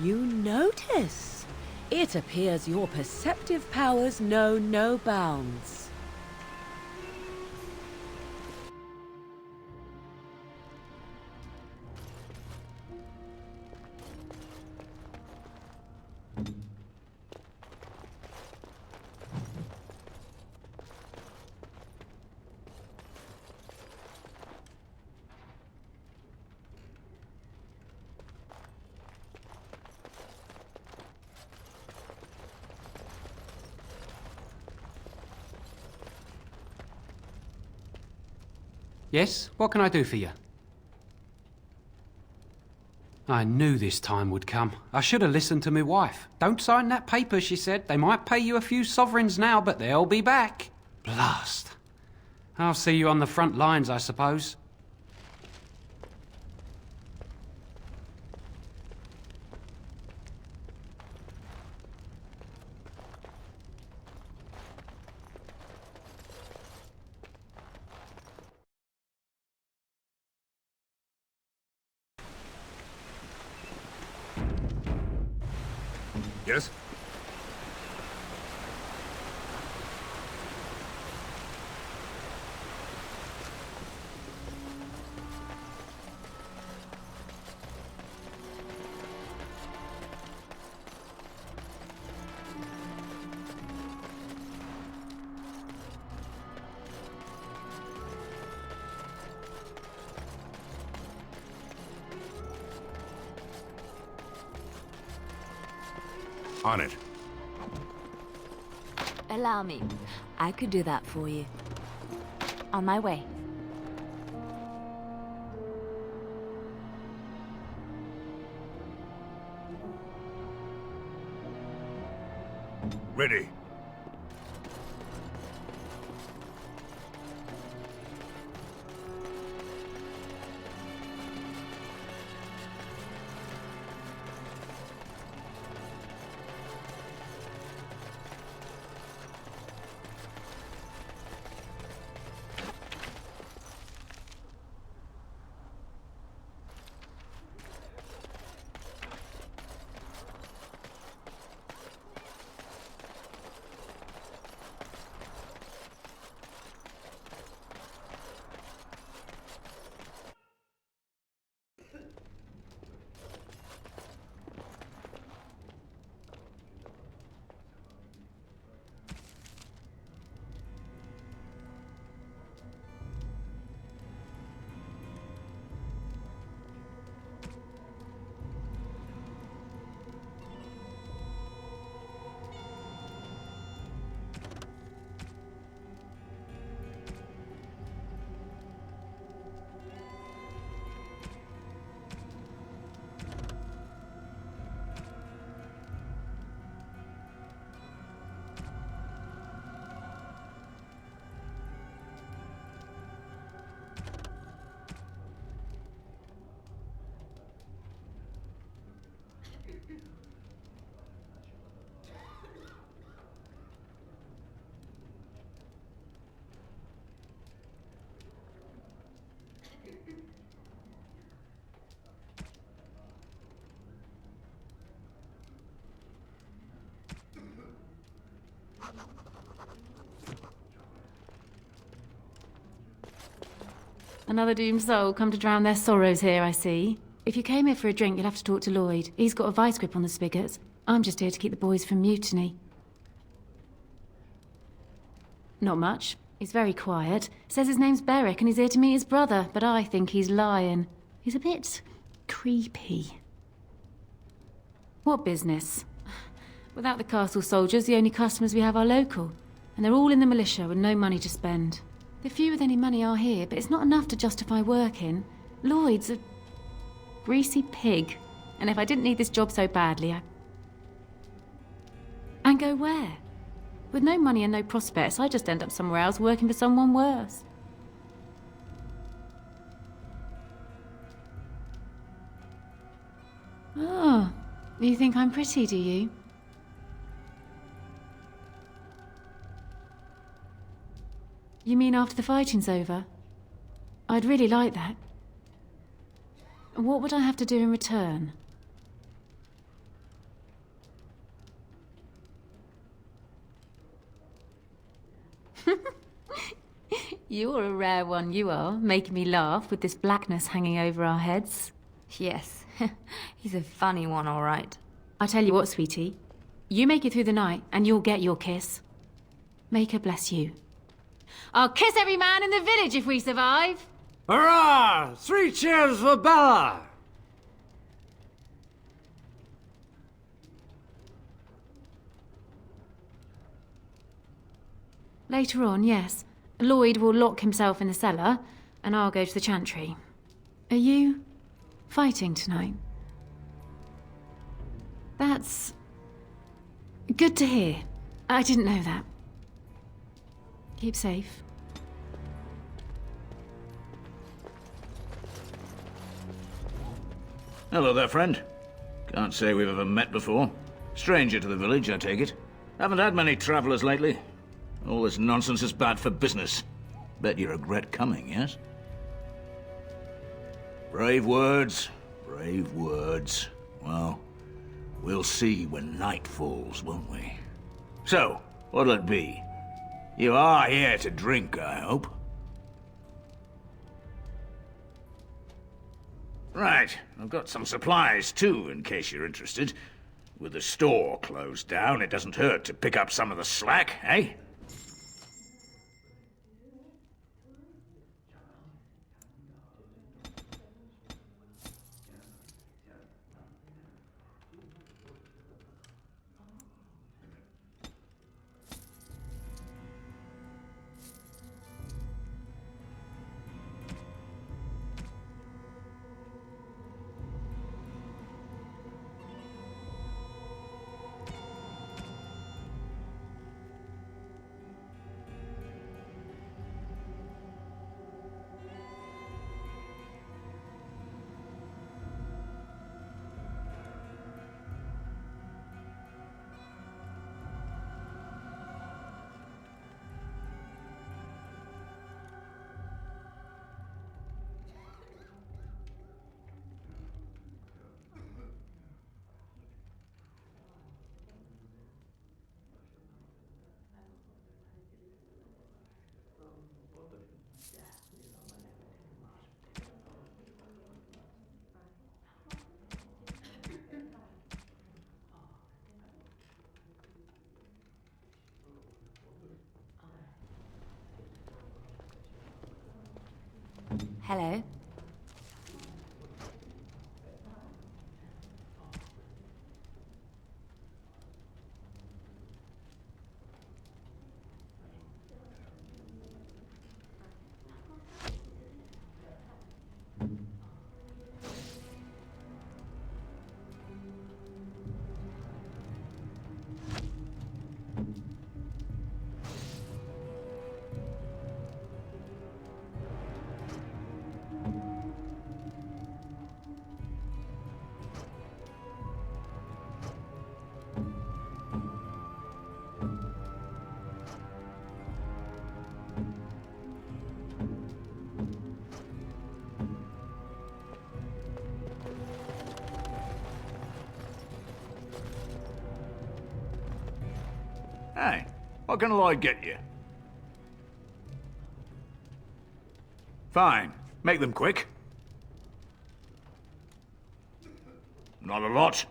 [SPEAKER 6] You notice? It appears your perceptive powers know no bounds.
[SPEAKER 4] Yes? What can I do for you? I knew this time would come. I should have listened to my wife. Don't sign that paper, she said. They might pay you a few sovereigns now, but they'll be back. Blast. I'll see you on the front lines, I suppose.
[SPEAKER 17] Yes? On it.
[SPEAKER 5] Allow me. I could do that for you. On my way.
[SPEAKER 17] Ready.
[SPEAKER 7] Another doomed soul come to drown their sorrows here, I see. If you came here for a drink, you'll have to talk to Lloyd. He's got a vice grip on the spigots. I'm just here to keep the boys from mutiny. Not much. He's very quiet. Says his name's Beric and he's here to meet his brother, but I think he's lying. He's a bit creepy. What business? Without the castle soldiers, the only customers we have are local. And they're all in the militia with no money to spend. The few with any money are here, but it's not enough to justify working. Lloyd's a greasy pig. And if I didn't need this job so badly, And go where? With no money and no prospects, I just end up somewhere else working for someone worse. Oh, you think I'm pretty, do you? You mean after the fighting's over? I'd really like that. What would I have to do in return? You're a rare one, you are, making me laugh with this blackness hanging over our heads.
[SPEAKER 5] Yes, he's a funny one, all right.
[SPEAKER 7] I tell you what, sweetie. You make it through the night, and you'll get your kiss. Make her bless you. I'll kiss every man in the village if we survive!
[SPEAKER 9] Hurrah! 3 cheers for Bella!
[SPEAKER 7] Later on, yes. Lloyd will lock himself in the cellar, and I'll go to the chantry. Are you fighting tonight? That's good to hear. I didn't know that. Keep safe.
[SPEAKER 15] Hello there, friend. Can't say we've ever met before. Stranger to the village, I take it. Haven't had many travelers lately. All this nonsense is bad for business. Bet you regret coming, yes? Brave words, brave words. Well, we'll see when night falls, won't we? So, what'll it be? You are here to drink, I hope? Right, I've got some supplies too, in case you're interested. With the store closed down, it doesn't hurt to pick up some of the slack, eh?
[SPEAKER 5] Hello.
[SPEAKER 15] Hey, what can Lloyd get you? Fine. Make them quick. Not a lot.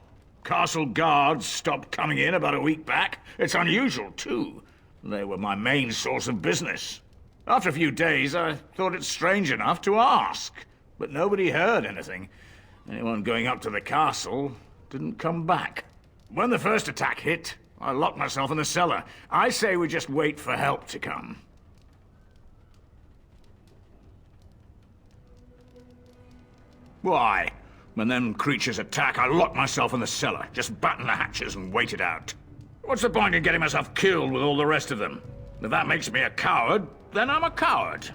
[SPEAKER 15] Castle guards stopped coming in about a week back. It's unusual, too. They were my main source of business. After a few days, I thought it strange enough to ask. But nobody heard anything. Anyone going up to the castle didn't come back. When the first attack hit, I locked myself in the cellar. I say we just wait for help to come. Why? When them creatures attack, I lock myself in the cellar. Just batten the hatches and wait it out. What's the point in getting myself killed with all the rest of them? If that makes me a coward, then I'm a coward.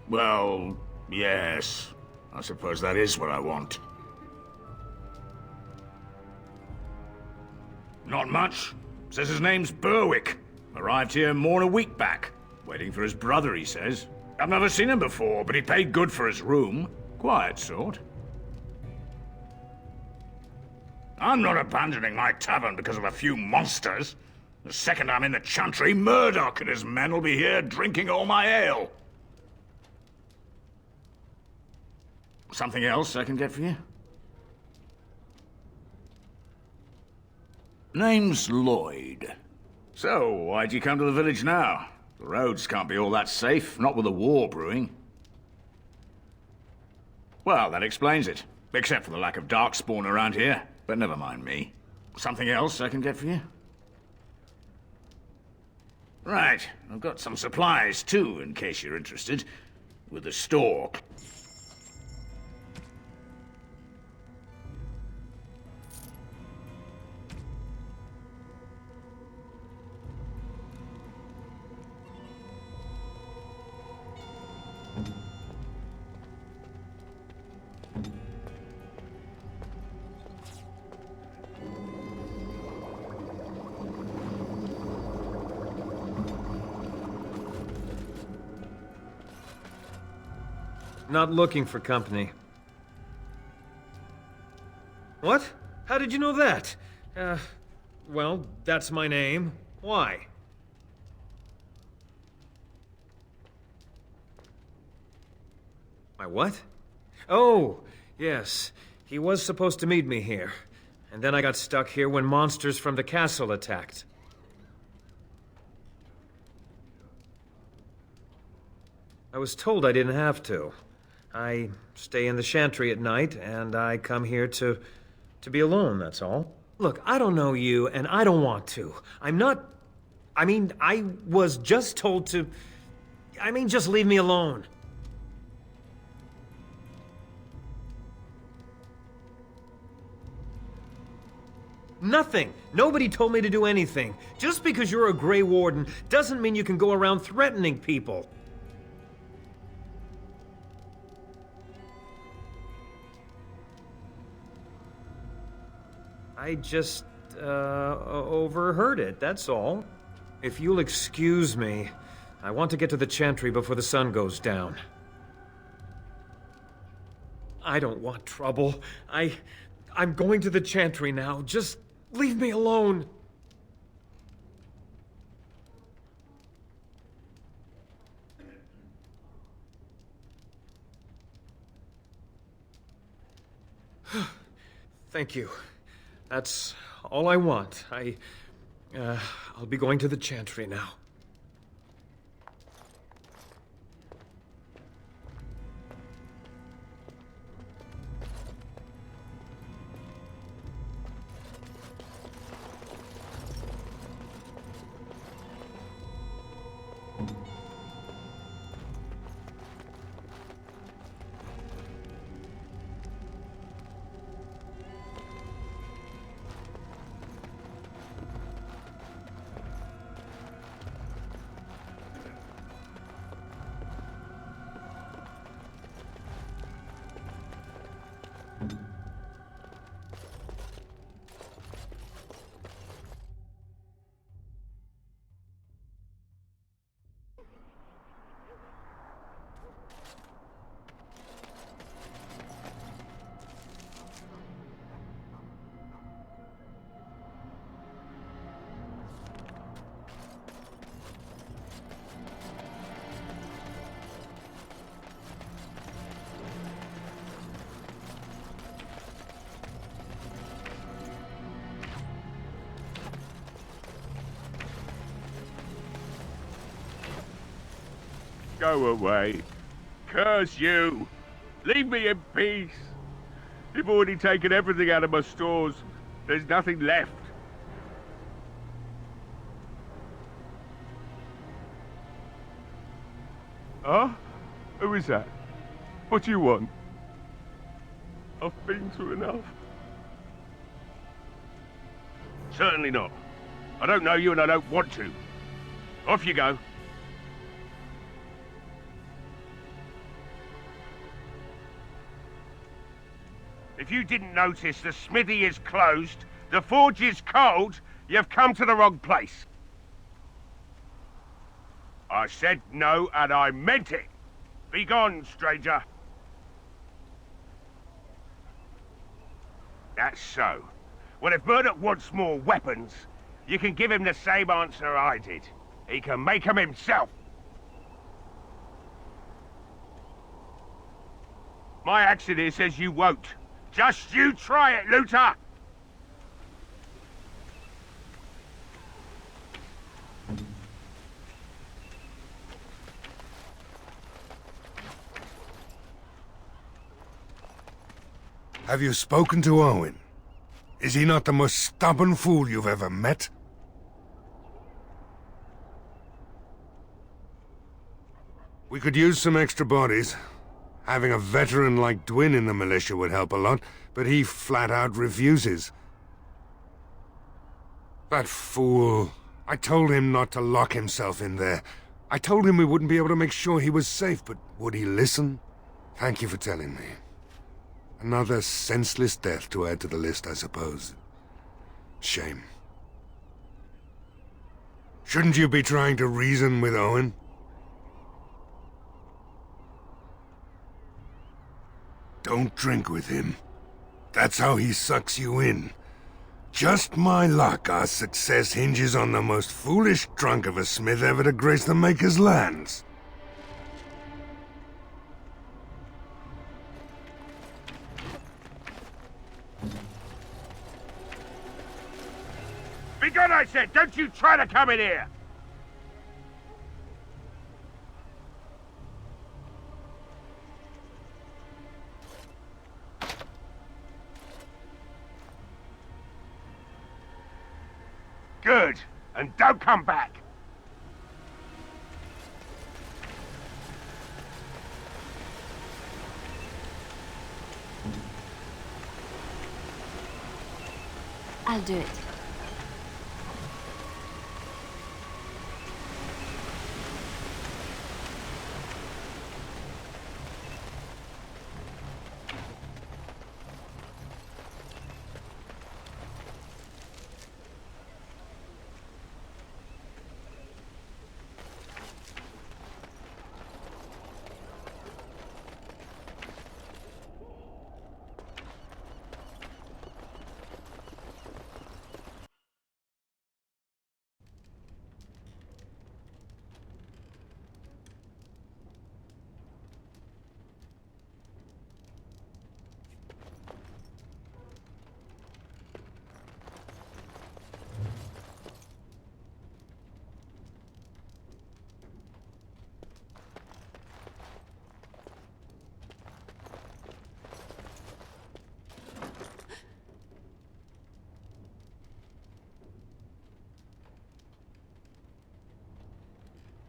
[SPEAKER 15] Well, Yes, I suppose that is what I want. Not much. Says his name's Berwick. Arrived here more than a week back. Waiting for his brother, he says. I've never seen him before, but he paid good for his room. Quiet sort. I'm not abandoning my tavern because of a few monsters. The second I'm in the Chantry, Murdoch and his men will be here drinking all my ale. Something else I can get for you? Name's Lloyd. So, why'd you come to the village now? The roads can't be all that safe, not with a war brewing. Well, that explains it. Except for the lack of darkspawn around here. But never mind me. Something else I can get for you? Right, I've got some supplies too, in case you're interested. With the store.
[SPEAKER 16] Not looking for company. What? How did you know that? Well, that's my name. Why? My what? Oh, yes. He was supposed to meet me here. And then I got stuck here when monsters from the castle attacked. I was told I didn't have to. I stay in the Chantry at night, and I come here to be alone, that's all. Look, I don't know you, and I don't want to. I'm not... I mean, I was just told to... I mean, just leave me alone. Nothing. Nobody told me to do anything. Just because you're a Grey Warden doesn't mean you can go around threatening people. I just, overheard it, that's all. If you'll excuse me, I want to get to the Chantry before the sun goes down. I don't want trouble. I'm going to the Chantry now. Just leave me alone. Thank you. That's all I want. I'll be going to the Chantry now.
[SPEAKER 3] Go away. Curse you. Leave me in peace. You've already taken everything out of my stores. There's nothing left. Huh? Who is that? What do you want? I've been through enough. Certainly not. I don't know you and I don't want to. Off you go. If you didn't notice, the smithy is closed, the forge is cold, you've come to the wrong place. I said no, and I meant it. Be gone, stranger. That's so. Well, if Murdoch wants more weapons, you can give him the same answer I did. He can make them himself. My accent here says you won't. Just you try it, Luther!
[SPEAKER 17] Have you spoken to Owen? Is he not the most stubborn fool you've ever met? We could use some extra bodies. Having a veteran like Dwyn in the militia would help a lot, but he flat out refuses. That fool. I told him not to lock himself in there. I told him we wouldn't be able to make sure he was safe, but would he listen? Thank you for telling me. Another senseless death to add to the list, I suppose. Shame. Shouldn't you be trying to reason with Owen? Don't drink with him. That's how he sucks you in. Just my luck, our success hinges on the most foolish drunk of a smith ever to grace the Maker's lands.
[SPEAKER 3] Be gone, I said! Don't you try to come in here! Good. And don't come back.
[SPEAKER 5] I'll do it.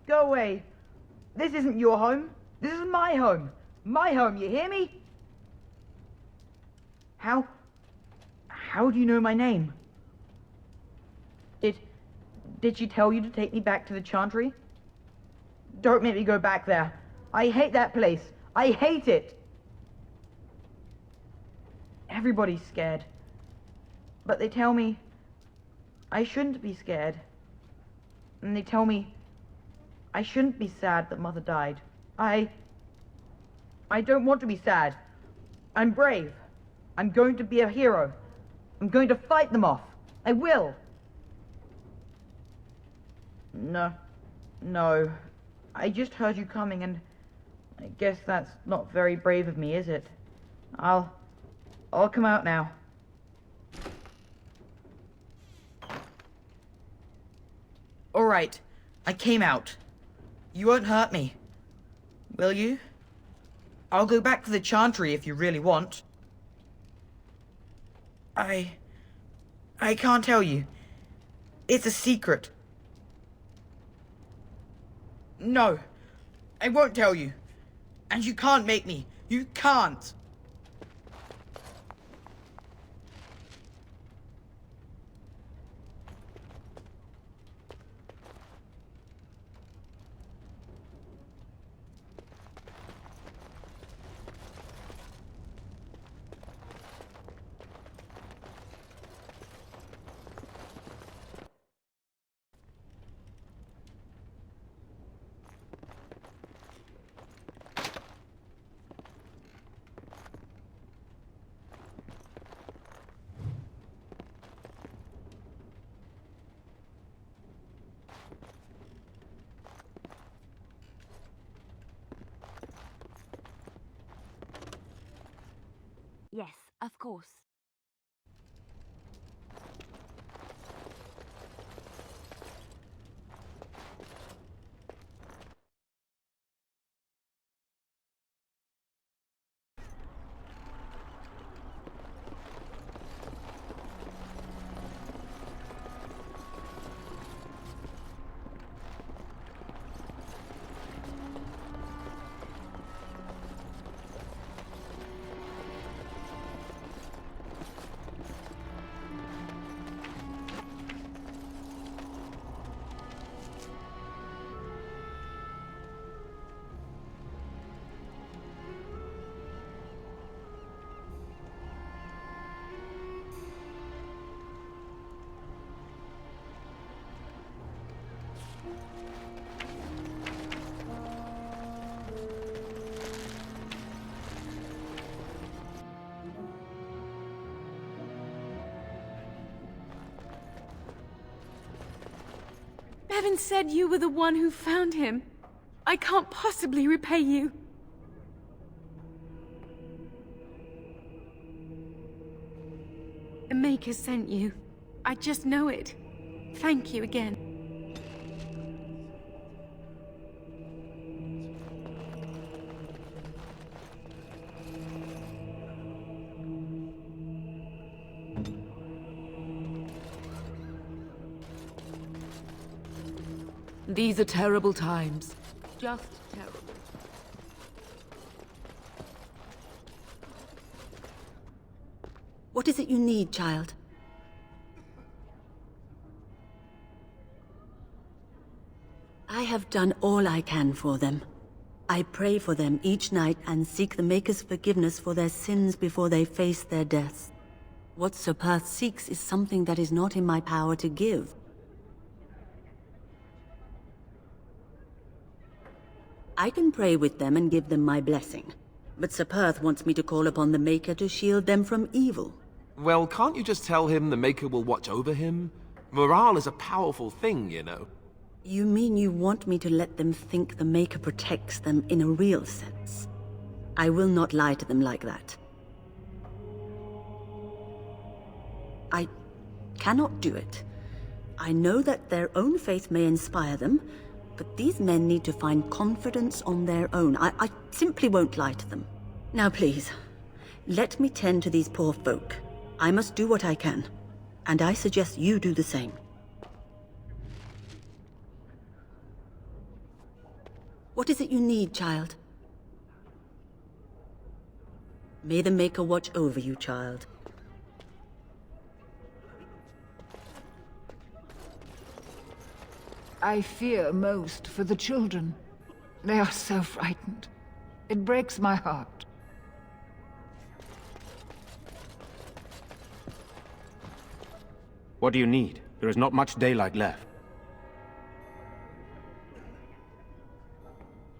[SPEAKER 13] Go away. This isn't your home. This is my home. My home, you hear me? How do you know my name? Did she tell you to take me back to the Chantry? Don't make me go back there. I hate that place. I hate it. Everybody's scared. But they tell me I shouldn't be scared. And they tell me I shouldn't be sad that Mother died. I don't want to be sad. I'm brave. I'm going to be a hero. I'm going to fight them off. I will. No. I just heard you coming, and I guess that's not very brave of me, is it? I'll come out now. All right. I came out. You won't hurt me, will you? I'll go back to the Chantry if you really want. I can't tell you. It's a secret. No, I won't tell you. And you can't make me. You can't.
[SPEAKER 5] Of course.
[SPEAKER 23] Bevan said you were the one who found him. I can't possibly repay you. The Maker sent you. I just know it. Thank you again.
[SPEAKER 8] These are terrible times. Just terrible.
[SPEAKER 6] What is it you need, child? I have done all I can for them. I pray for them each night and seek the Maker's forgiveness for their sins before they face their deaths. What Sir Perth seeks is something that is not in my power to give. I can pray with them and give them my blessing, but Sir Perth wants me to call upon the Maker to shield them from evil.
[SPEAKER 12] Well, can't you just tell him the Maker will watch over him? Morale is a powerful thing, you know.
[SPEAKER 6] You mean you want me to let them think the Maker protects them in a real sense? I will not lie to them like that. I cannot do it. I know that their own faith may inspire them, but these men need to find confidence on their own. I simply won't lie to them. Now please, let me tend to these poor folk. I must do what I can, and I suggest you do the same. What is it you need, child? May the Maker watch over you, child.
[SPEAKER 19] I fear most for the children. They are so frightened. It breaks my heart.
[SPEAKER 20] What do you need? There is not much daylight left.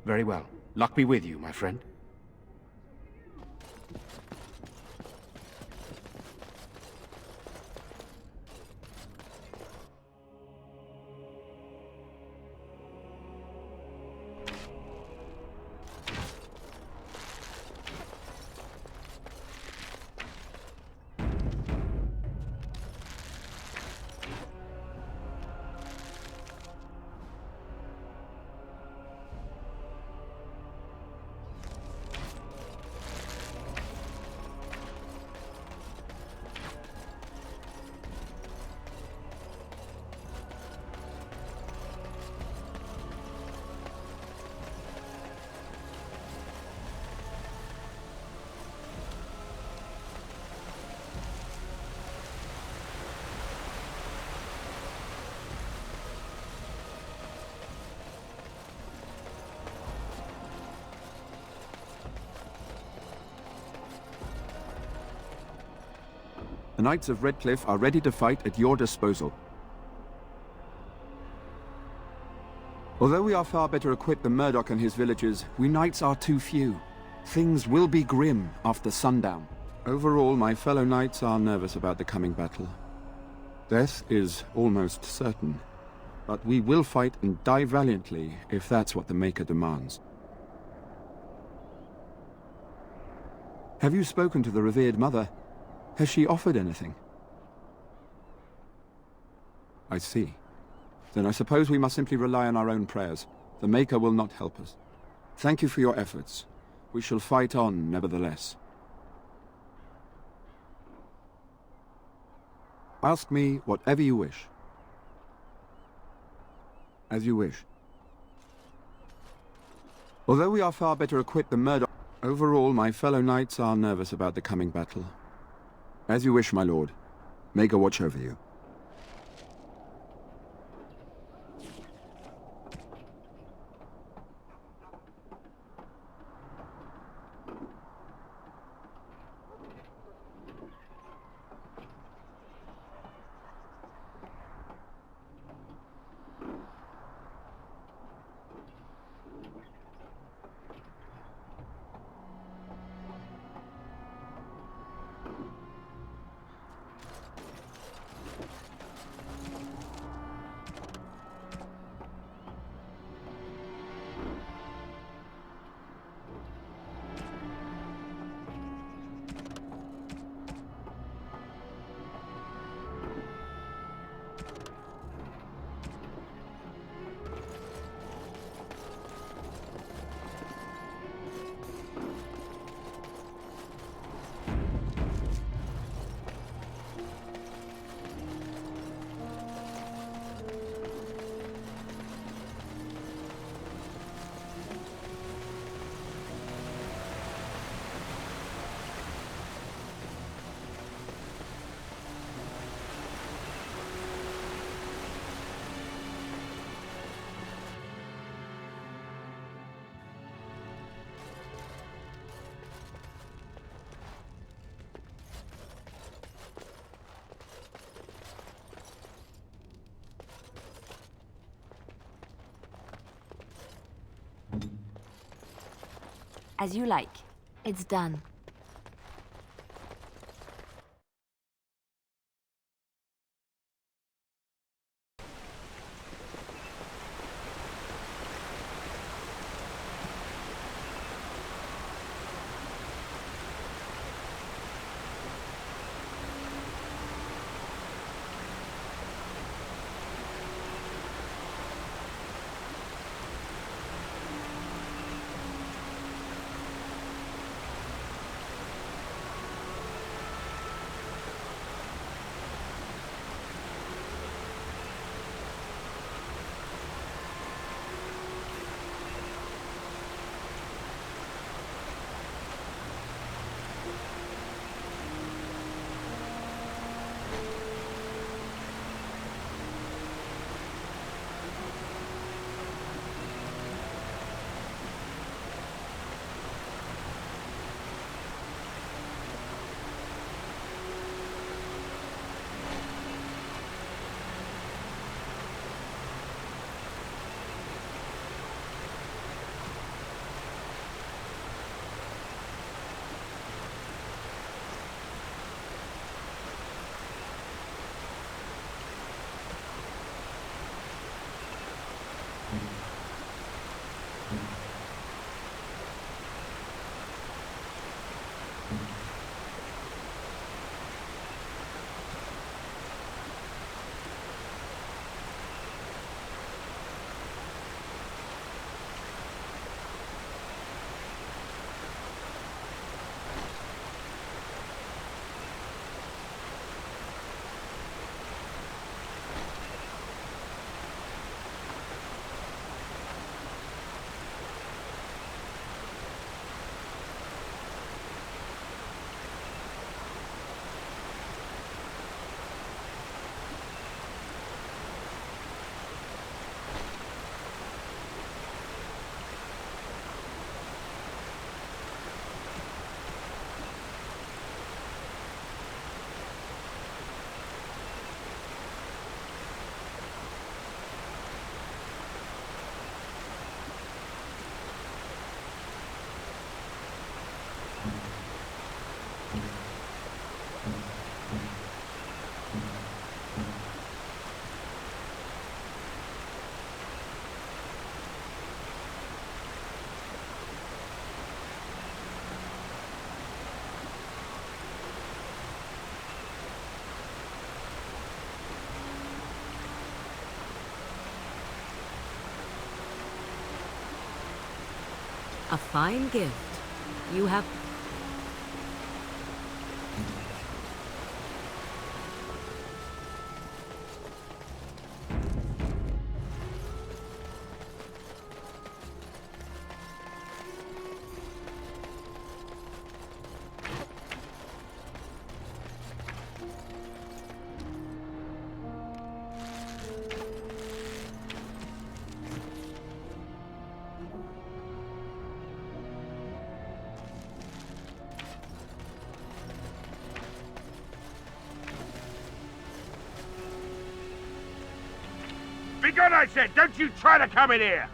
[SPEAKER 20] Very well. Luck be with you, my friend.
[SPEAKER 2] The Knights of Redcliffe are ready to fight at your disposal. Although we are far better equipped than Murdoch and his villagers, we knights are too few. Things will be grim after sundown. Overall, my fellow knights are nervous about the coming battle. Death is almost certain, but we will fight and die valiantly if that's what the Maker demands. Have you spoken to the revered mother? Has she offered anything? I see. Then I suppose we must simply rely on our own prayers. The Maker will not help us. Thank you for your efforts. We shall fight on, nevertheless. Ask me whatever you wish. As you wish. Although we are far better equipped than Murdoch, overall my fellow knights are nervous about the coming battle. As you wish, my lord. Maker watch over you.
[SPEAKER 5] As you like. It's done.
[SPEAKER 6] A fine gift. You have...
[SPEAKER 3] Be good, I said! Don't you try to come in here!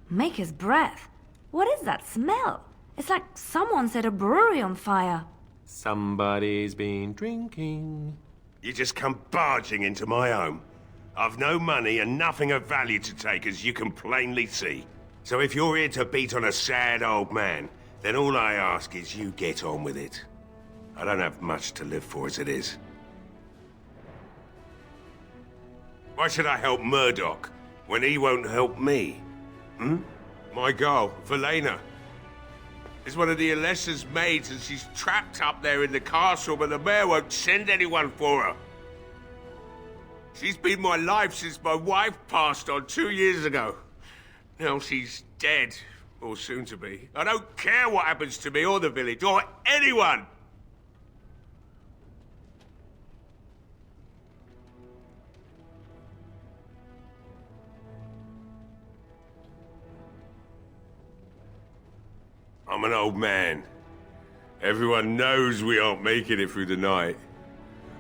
[SPEAKER 5] Maker's breath. What is that smell? It's like someone set a brewery on fire.
[SPEAKER 12] Somebody's been drinking.
[SPEAKER 10] You just come barging into my home. I've no money and nothing of value to take, as you can plainly see. So if you're here to beat on a sad old man, then all I ask is you get on with it. I don't have much to live for as it is. Why should I help Murdoch when he won't help me? My girl, Velena, is one of the Alessa's maids, and she's trapped up there in the castle, but the mayor won't send anyone for her. She's been my life since my wife passed on 2 years ago. Now she's dead, or soon to be. I don't care what happens to me or the village, or anyone! I'm an old man. Everyone knows we aren't making it through the night.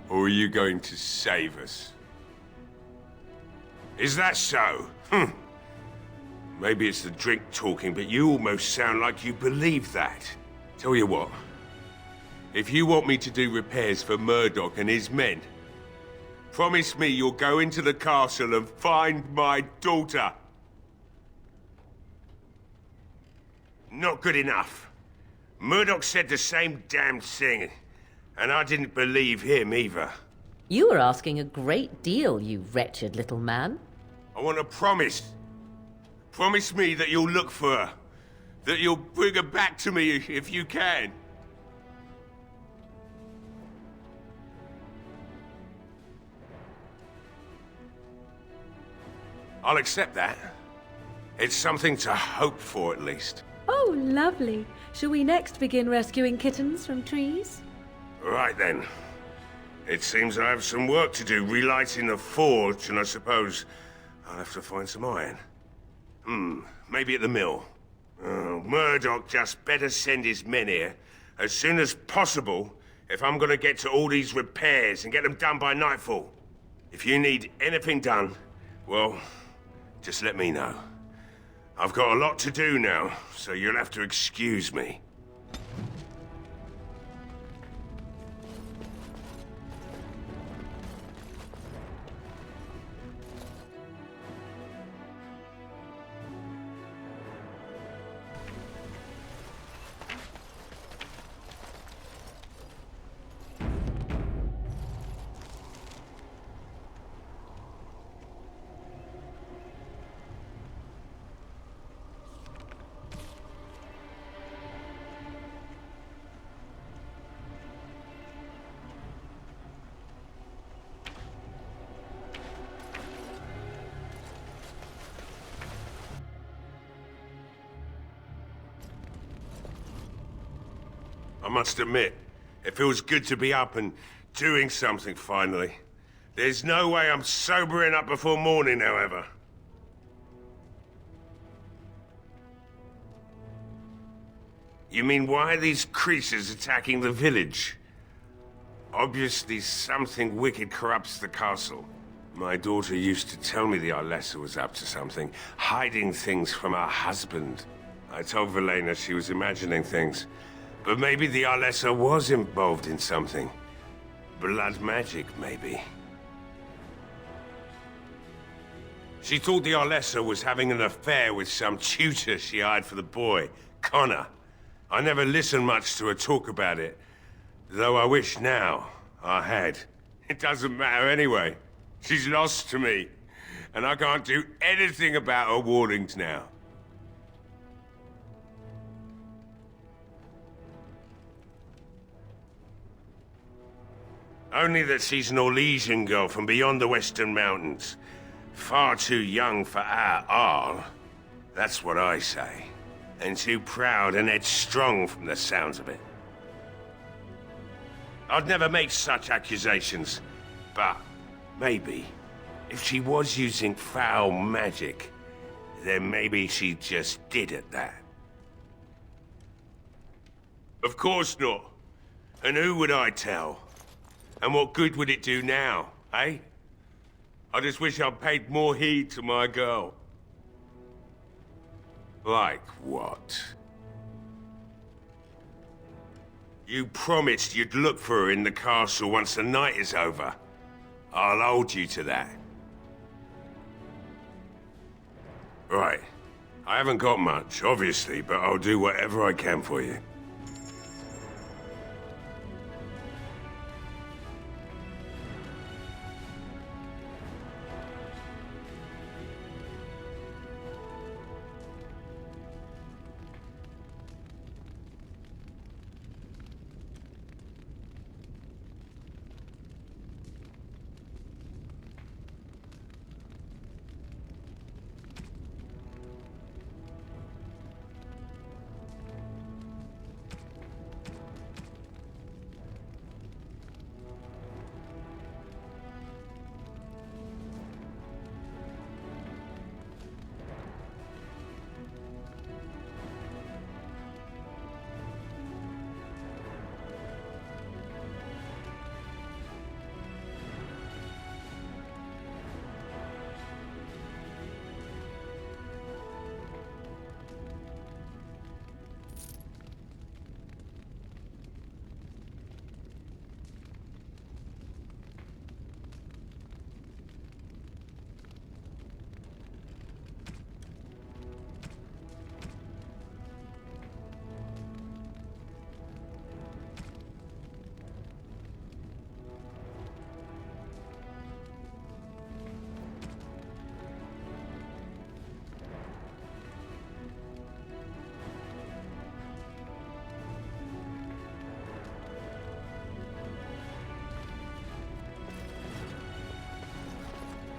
[SPEAKER 10] Or are you going to save us? Is that so? Maybe it's the drink talking, but you almost sound like you believe that. Tell you what, if you want me to do repairs for Murdoch and his men, promise me you'll go into the castle and find my daughter. Not good enough. Murdoch said the same damn thing, and I didn't believe him either.
[SPEAKER 6] You were asking a great deal, you wretched little man.
[SPEAKER 10] I want a promise. Promise me that you'll look for her. That you'll bring her back to me if you can. I'll accept that. It's something to hope for, at least.
[SPEAKER 6] Oh, lovely. Shall we next begin rescuing kittens from trees?
[SPEAKER 10] Right then. It seems I have some work to do relighting the forge, and I suppose I'll have to find some iron. Maybe at the mill. Oh, Murdoch just better send his men here as soon as possible if I'm gonna get to all these repairs and get them done by nightfall. If you need anything done, well, just let me know. I've got a lot to do now, so you'll have to excuse me. I must admit, it feels good to be up and doing something finally. There's no way I'm sobering up before morning, however. You mean, why are these creatures attacking the village? Obviously something wicked corrupts the castle. My daughter used to tell me the Arlessa was up to something, hiding things from her husband. I told Velena she was imagining things. But maybe the Arlessa was involved in something. Blood magic, maybe. She thought the Arlessa was having an affair with some tutor she hired for the boy, Connor. I never listened much to her talk about it, Though I wish now I had. It doesn't matter anyway. She's lost to me, and I can't do anything about her warnings now. Only that she's an Orlesian girl from beyond the Western Mountains. Far too young for our Arl. That's what I say. And too proud and headstrong from the sounds of it. I'd never make such accusations, but maybe, if she was using foul magic, then maybe she just did at that. Of course not. And who would I tell? And what good would it do now, eh? I just wish I'd paid more heed to my girl. Like what? You promised you'd look for her in the castle once the night is over. I'll hold you to that. Right. I haven't got much, obviously, but I'll do whatever I can for you.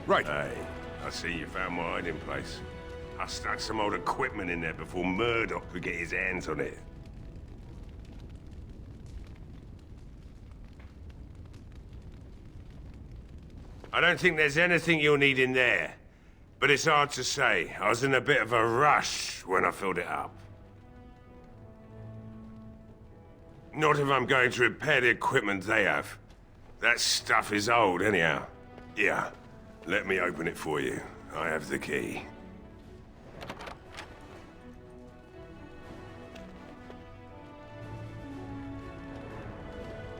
[SPEAKER 17] Right.
[SPEAKER 10] Hey, I see you found my hiding place. I stuck some old equipment in there before Murdoch could get his hands on it. I don't think there's anything you'll need in there, but it's hard to say. I was in a bit of a rush when I filled it up. Not if I'm going to repair the equipment they have. That stuff is old anyhow. Yeah. Let me open it for you. I have the key.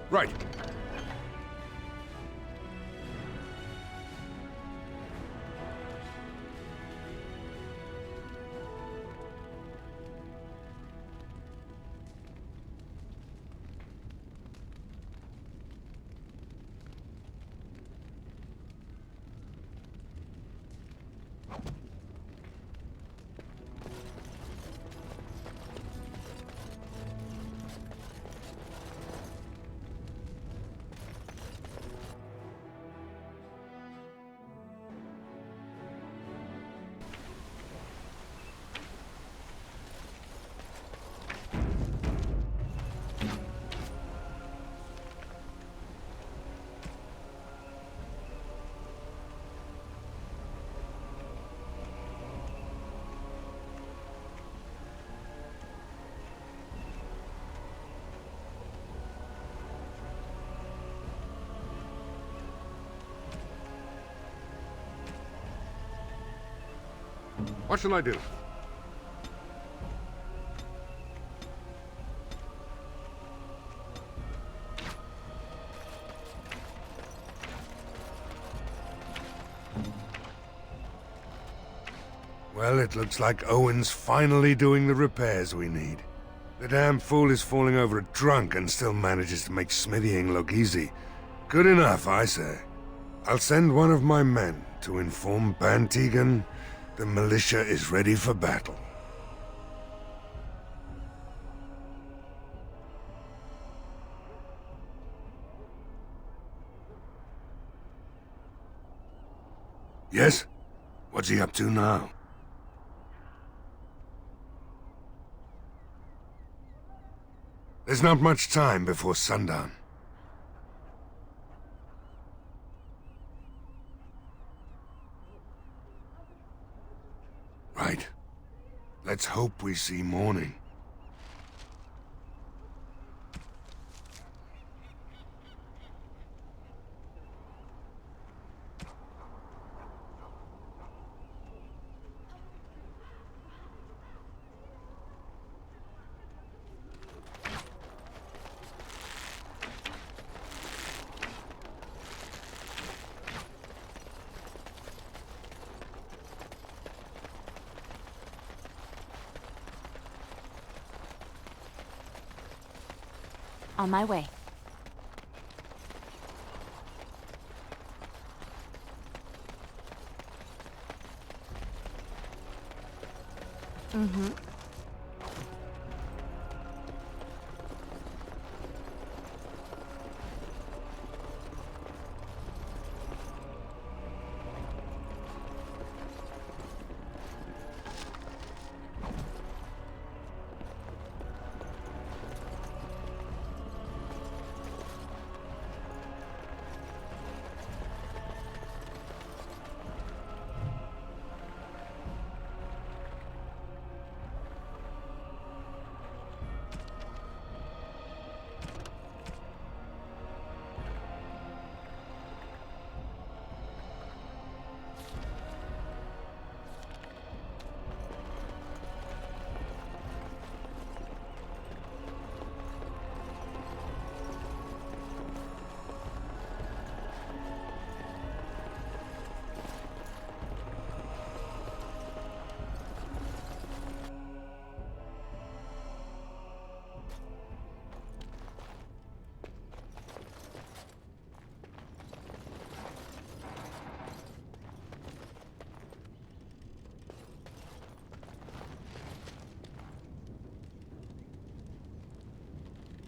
[SPEAKER 17] Right. What shall I do? Well, it looks like Owen's finally doing the repairs we need. The damn fool is falling over a drunk and still manages to make smithying look easy. Good enough, I say. I'll send one of my men to inform Ban Tegan the militia is ready for battle. Yes? What's he up to now? There's not much time before sundown. Right. Let's hope we see morning.
[SPEAKER 5] On my way. Mm-hmm.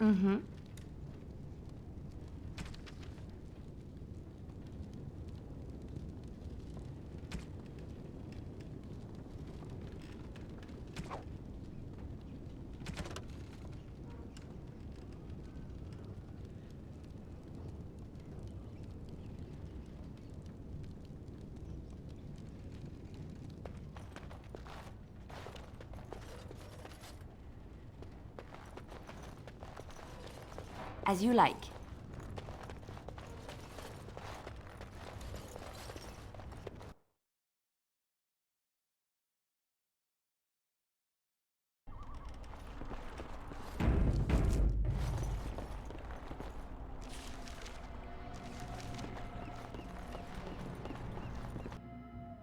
[SPEAKER 5] Mm-hmm. As you like.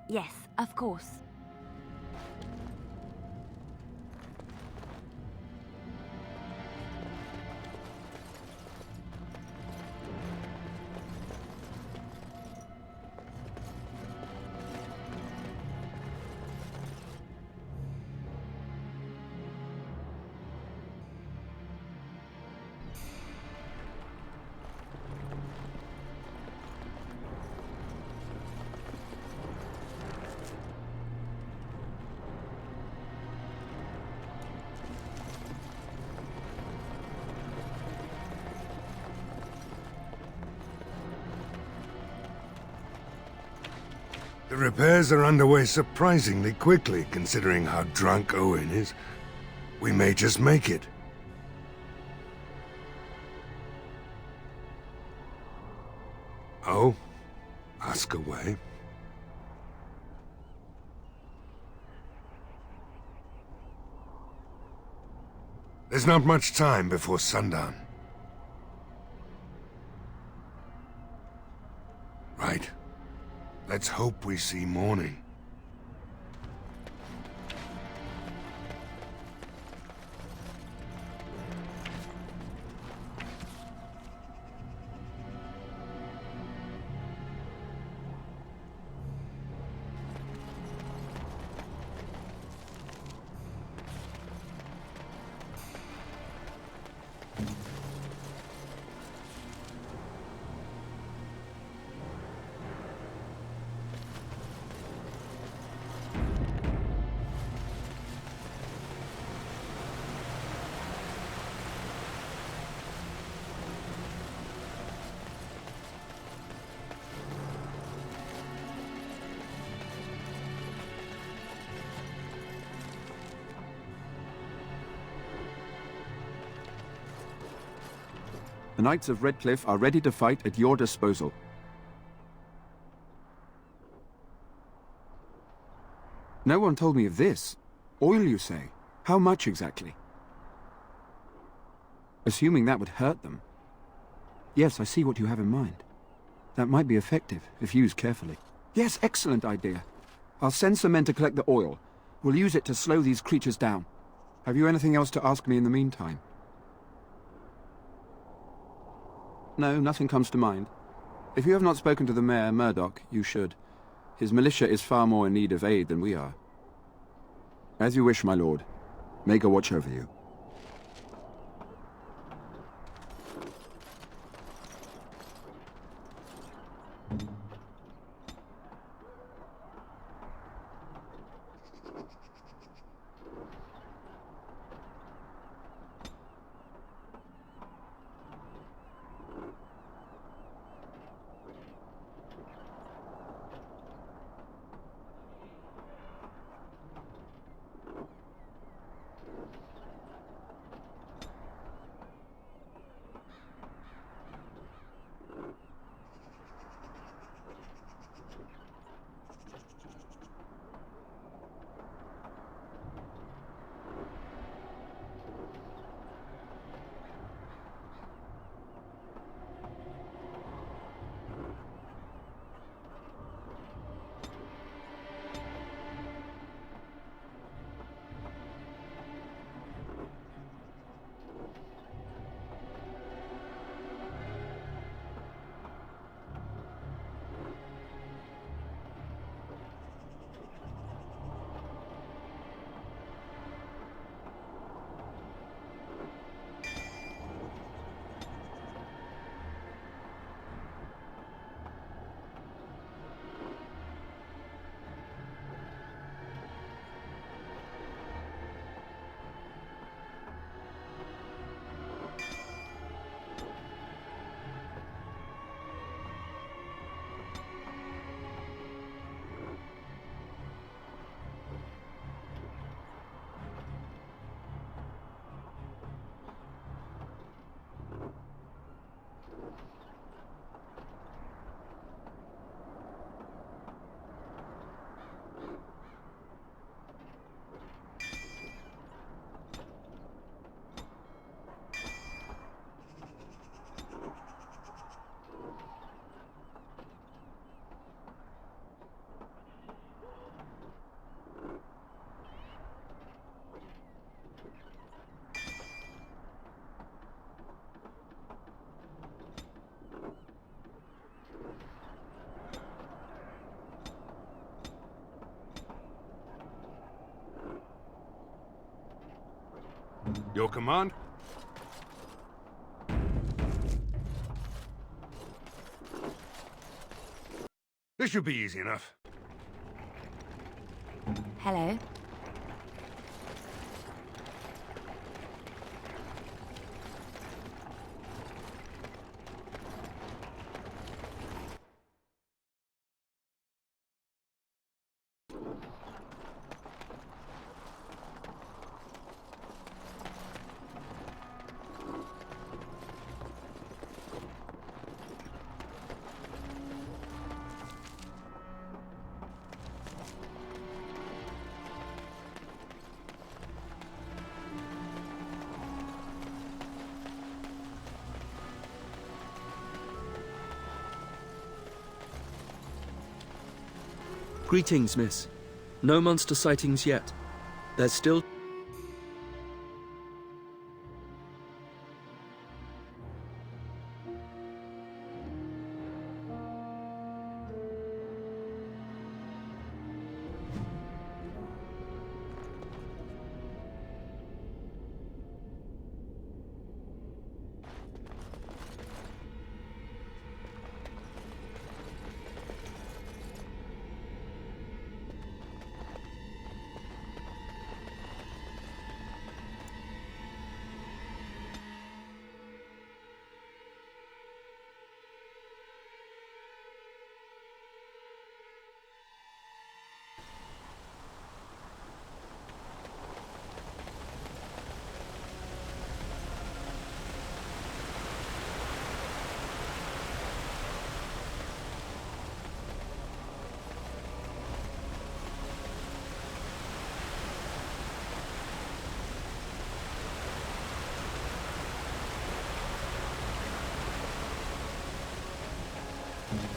[SPEAKER 5] Yes, of course.
[SPEAKER 17] The repairs are underway surprisingly quickly, considering how drunk Owen is. We may just make it. Oh? Ask away. There's not much time before sundown. Right. Let's hope we see morning.
[SPEAKER 2] The Knights of Redcliffe are ready to fight at your disposal. No one told me of this. Oil, you say? How much exactly? Assuming that would hurt them. Yes, I see what you have in mind. That might be effective, if used carefully. Yes, excellent idea. I'll send some men to collect the oil. We'll use it to slow these creatures down. Have you anything else to ask me in the meantime? No, nothing comes to mind. If you have not spoken to the Mayor, Murdoch, you should. His militia is far more in need of aid than we are. As you wish, my lord. May God watch over you.
[SPEAKER 17] Your command? This should be easy enough.
[SPEAKER 5] Hello.
[SPEAKER 1] Greetings, miss. No monster sightings yet. There's still...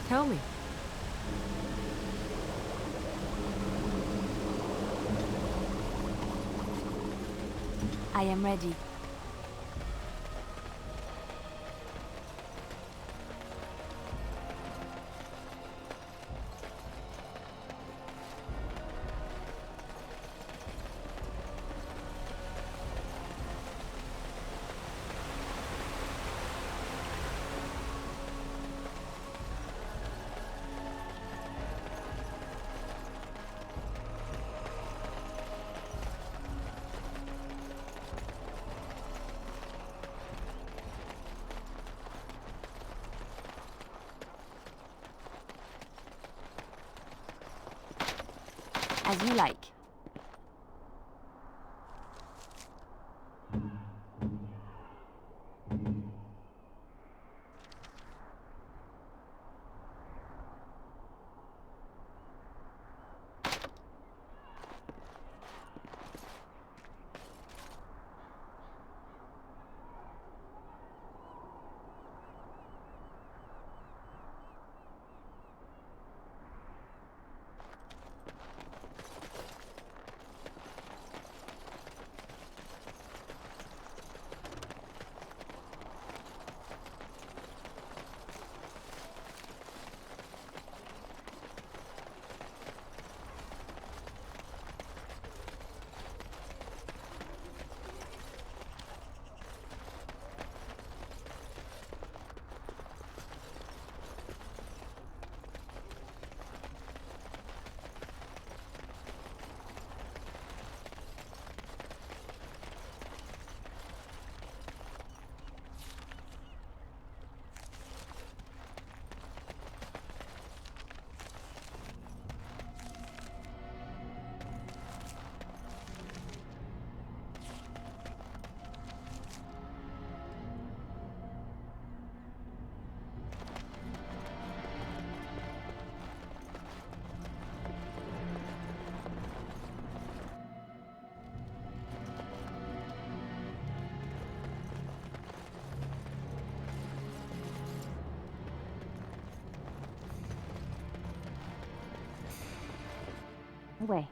[SPEAKER 6] Tell me.
[SPEAKER 5] I am ready. As you like. Away.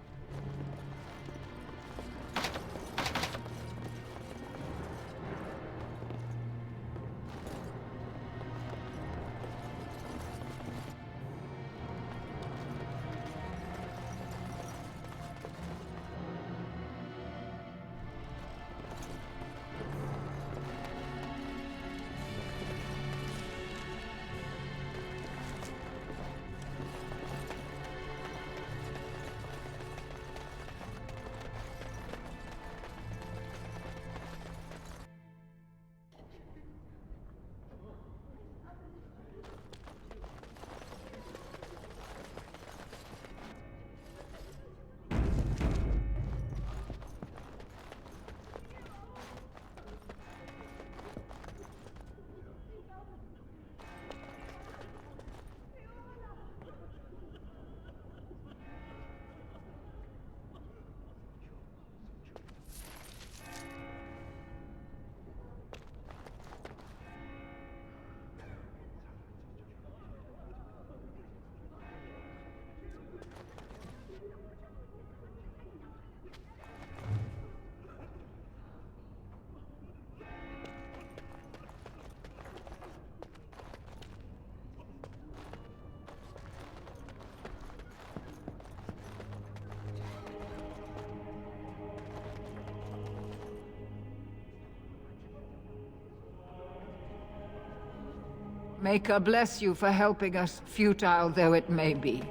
[SPEAKER 19] Maker bless you for helping us, futile though it may be.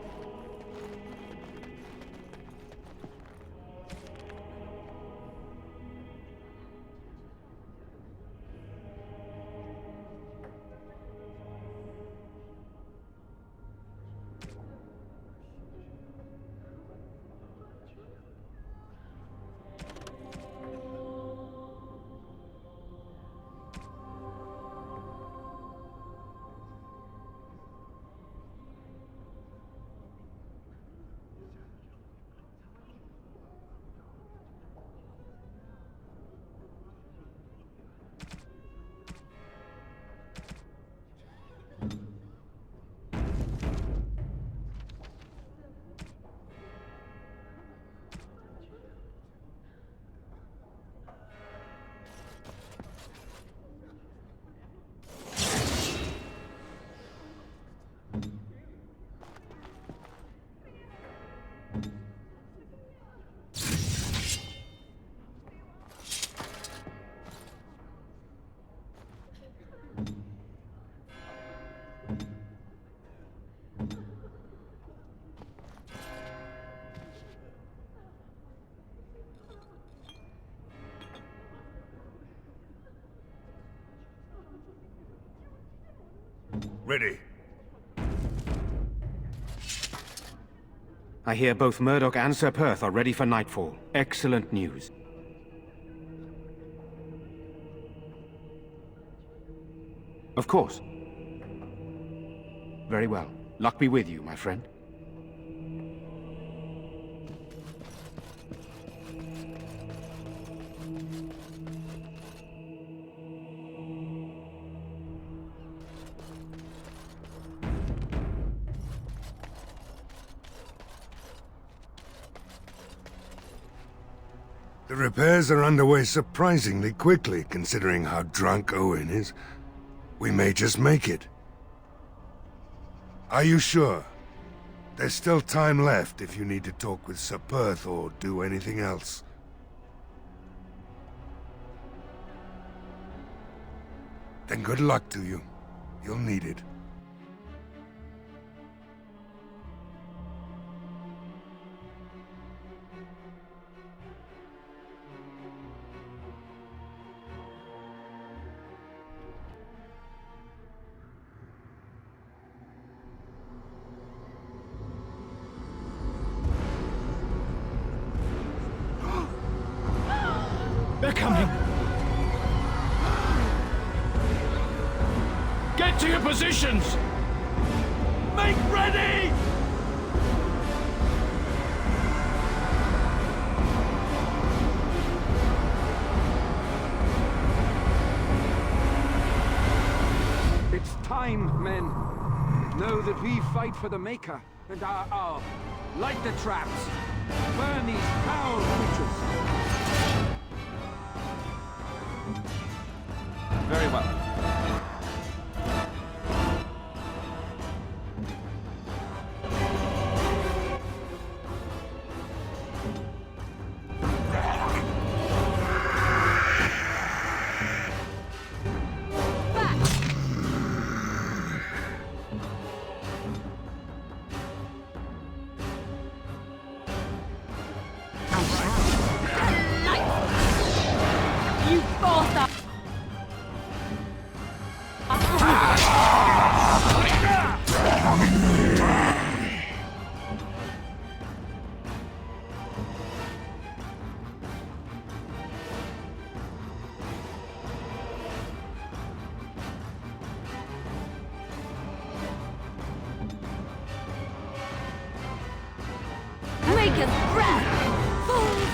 [SPEAKER 17] Ready.
[SPEAKER 20] I hear both Murdoch and Sir Perth are ready for nightfall. Excellent news. Of course. Very well. Luck be with you, my friend.
[SPEAKER 17] The repairs are underway surprisingly quickly, considering how drunk Owen is. We may just make it. Are you sure? There's still time left if you need to talk with Sir Perth or do anything else. Then good luck to you. You'll need it.
[SPEAKER 15] They're coming! Get to your positions! Make ready!
[SPEAKER 2] It's time, men. Know that we fight for the Maker and our. Light the traps. Burn these foul creatures.
[SPEAKER 12] Very well.
[SPEAKER 23] You forced us!
[SPEAKER 5] Make us breath! Fools!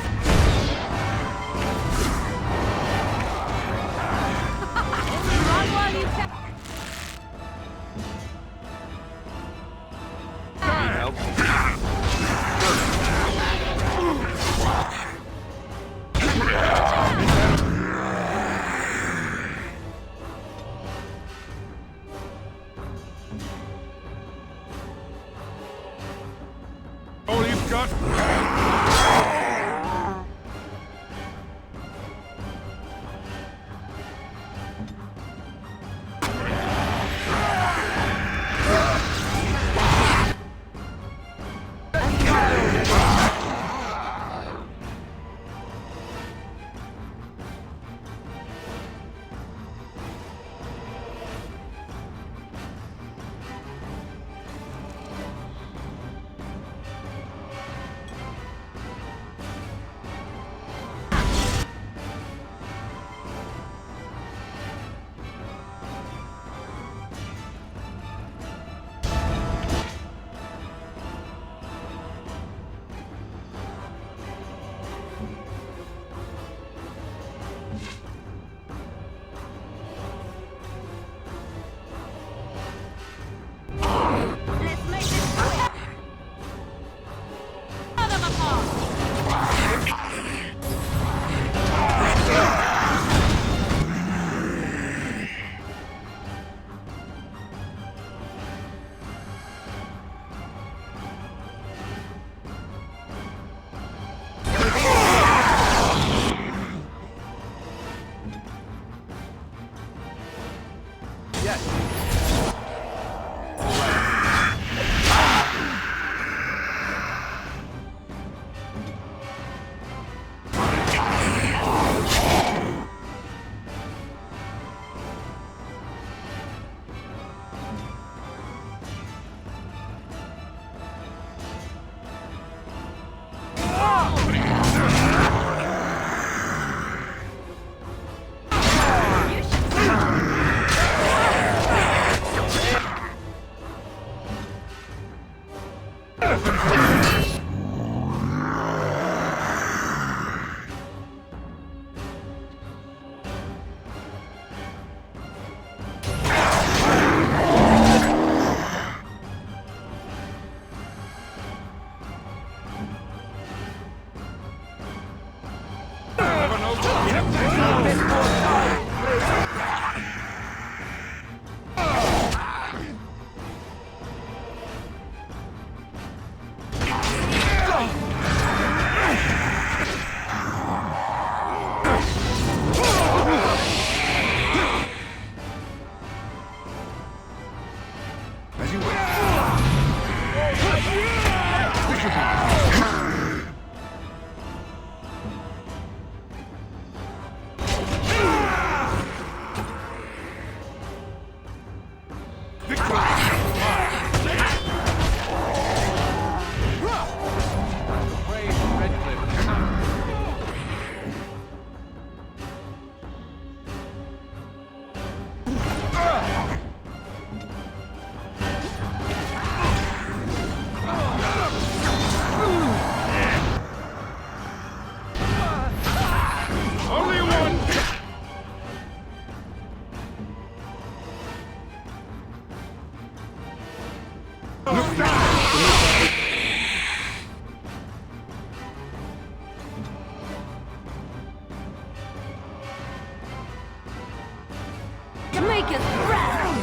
[SPEAKER 5] Run while you can!
[SPEAKER 3] All you've got?
[SPEAKER 5] to make us proud!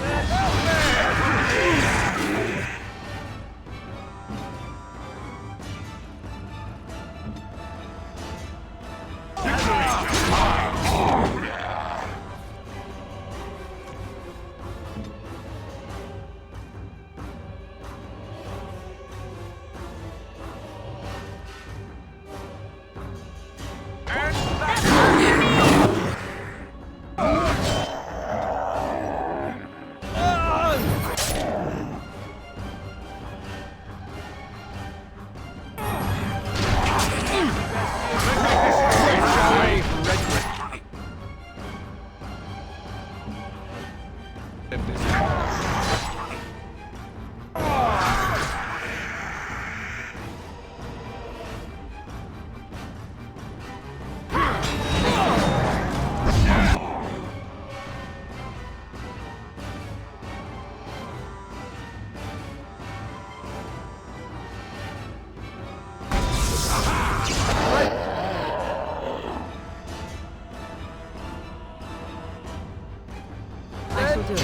[SPEAKER 3] Is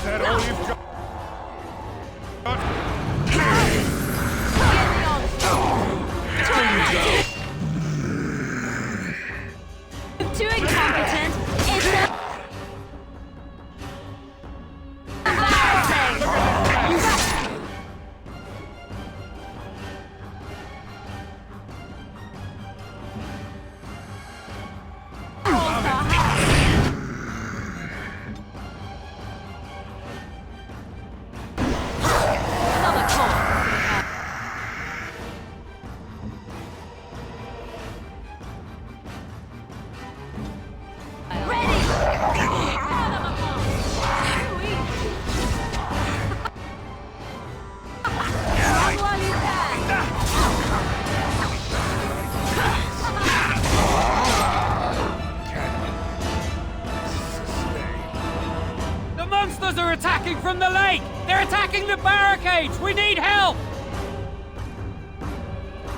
[SPEAKER 3] that all you've got?
[SPEAKER 5] Too incompetent. It's a...
[SPEAKER 4] The monsters are attacking from the lake! They're attacking the barricades! We need help!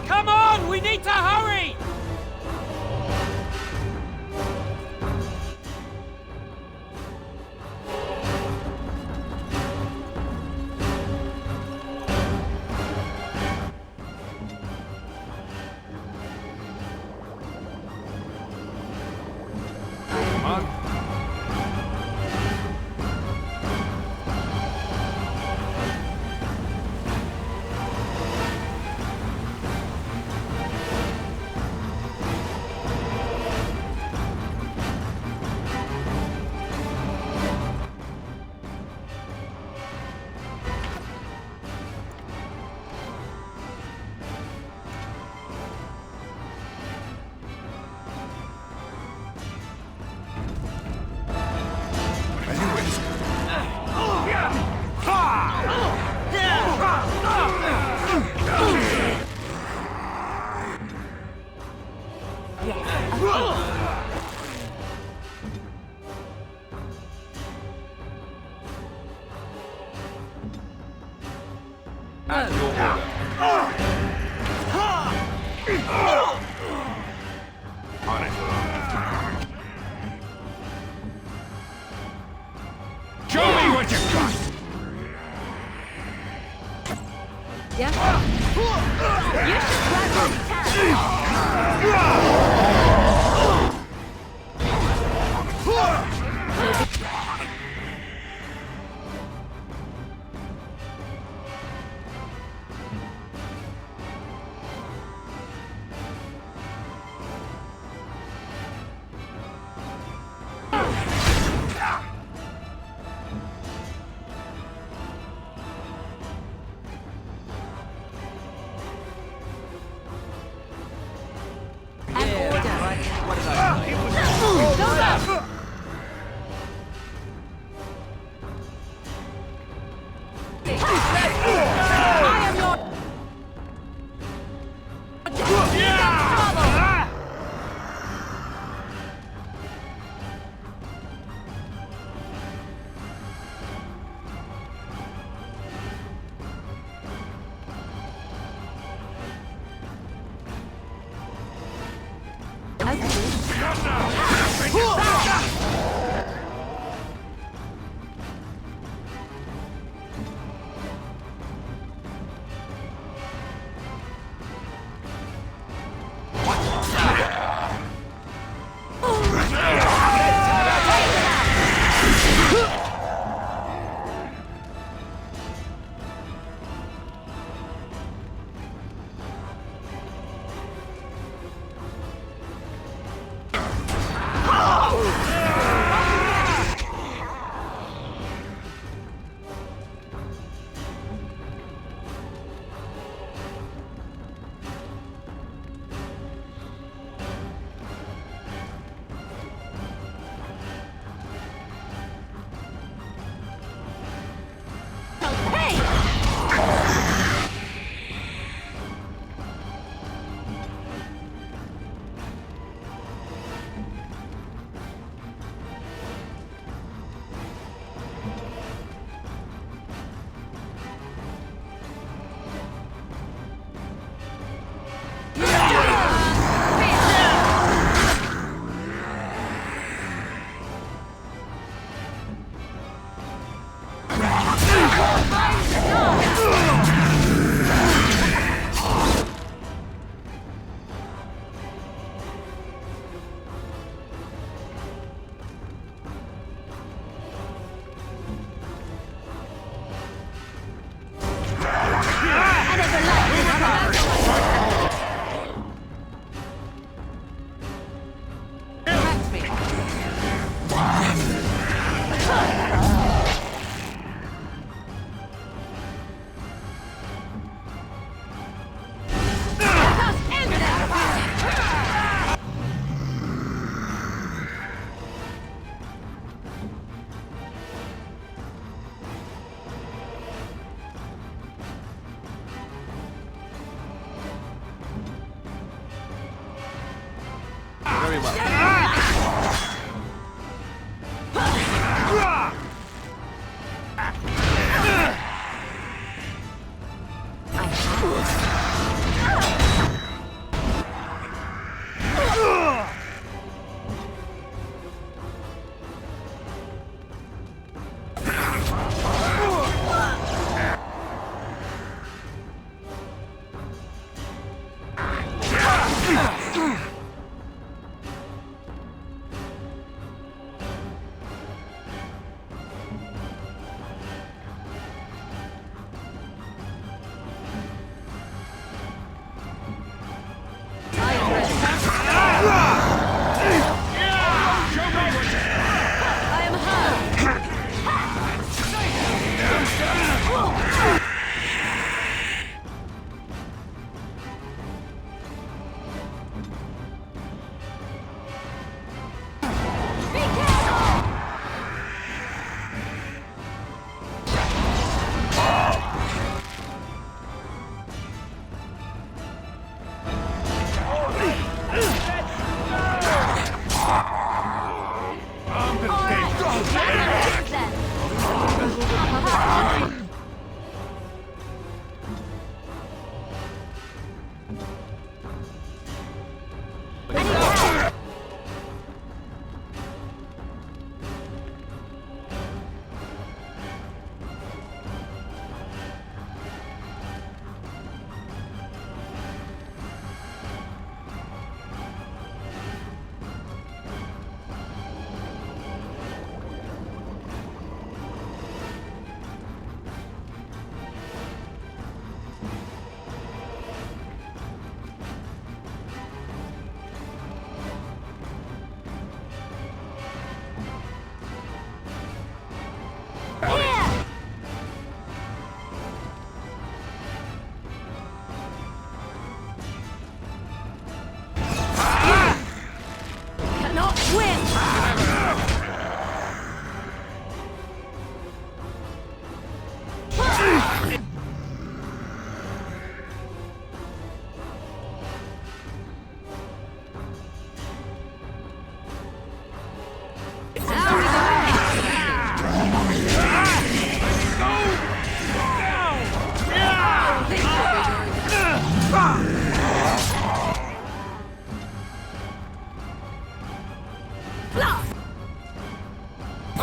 [SPEAKER 4] Come on! We need to hurry!
[SPEAKER 12] At your order. On it.
[SPEAKER 3] Show me what you got!
[SPEAKER 5] Yeah? You should grab what you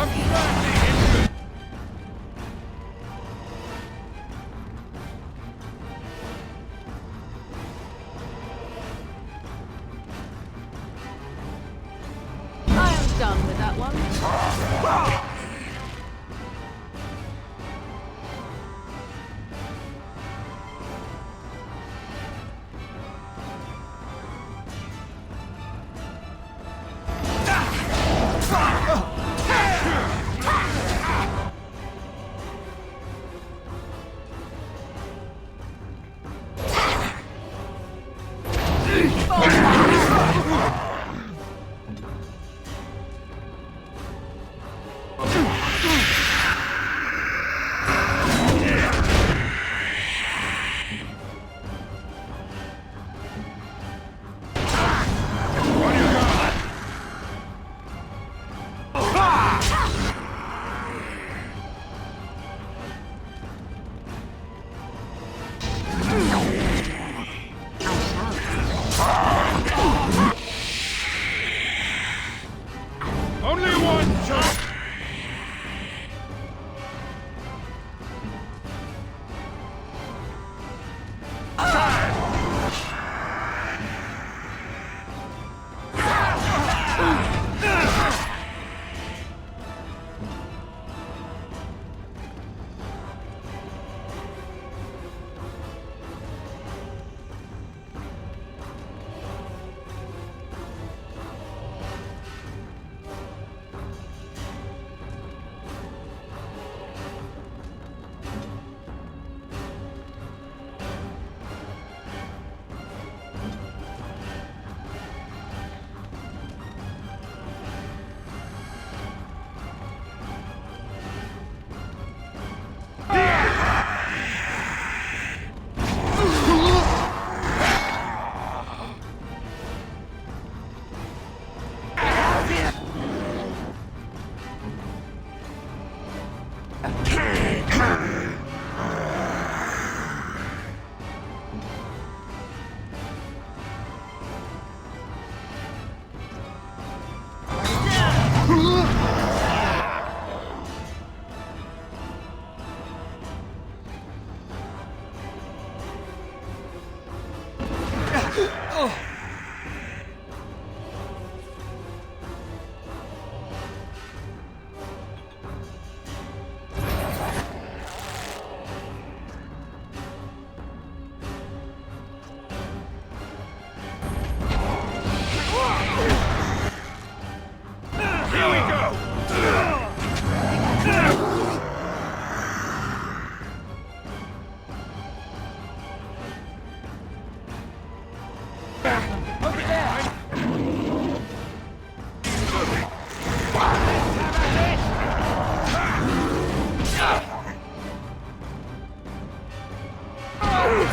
[SPEAKER 23] I am done with that one.
[SPEAKER 3] Only one shot!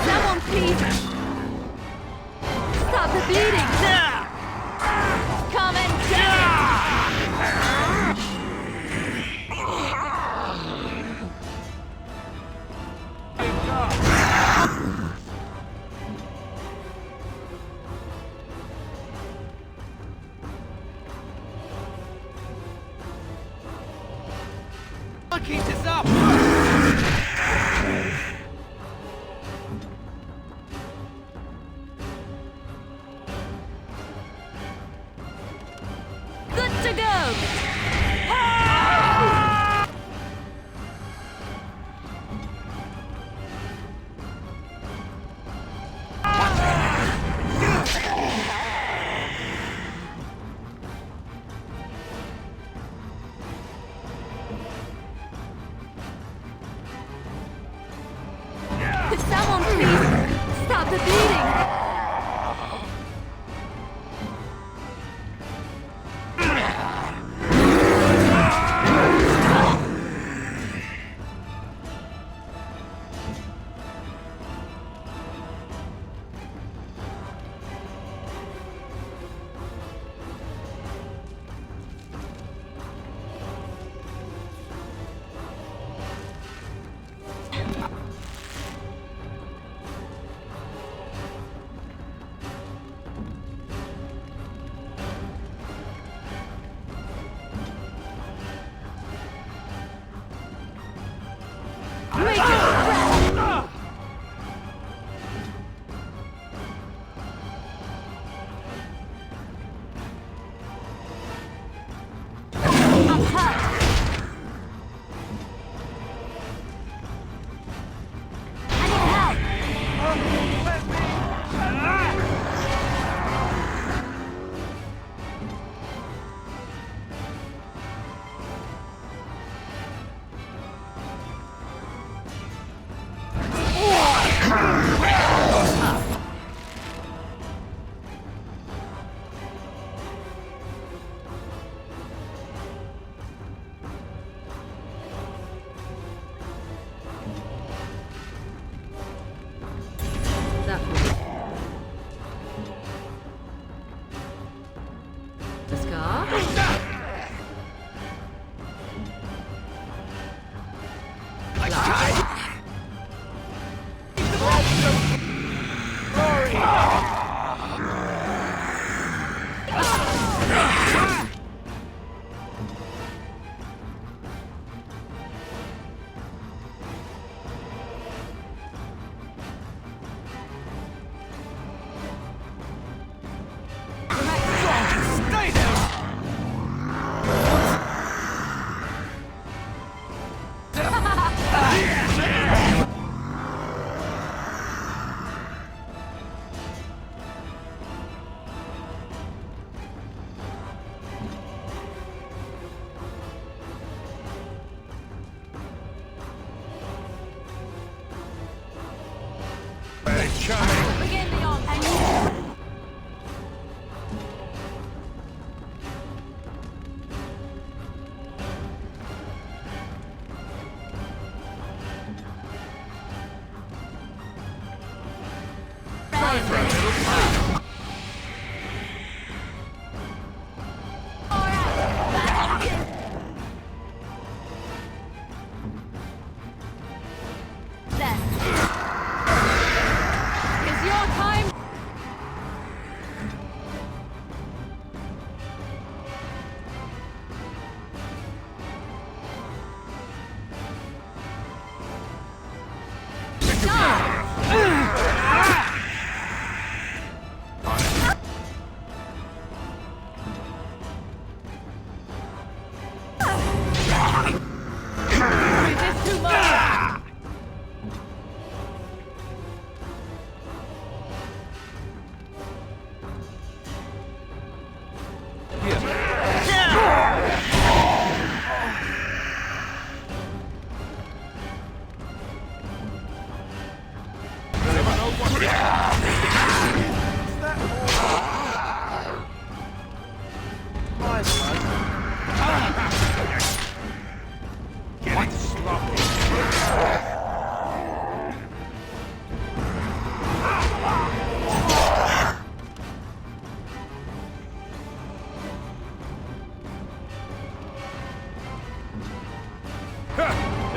[SPEAKER 23] Someone please stop the bleeding! Come and get
[SPEAKER 18] I'll keep this up!
[SPEAKER 23] good to go! Could someone please stop the bleeding?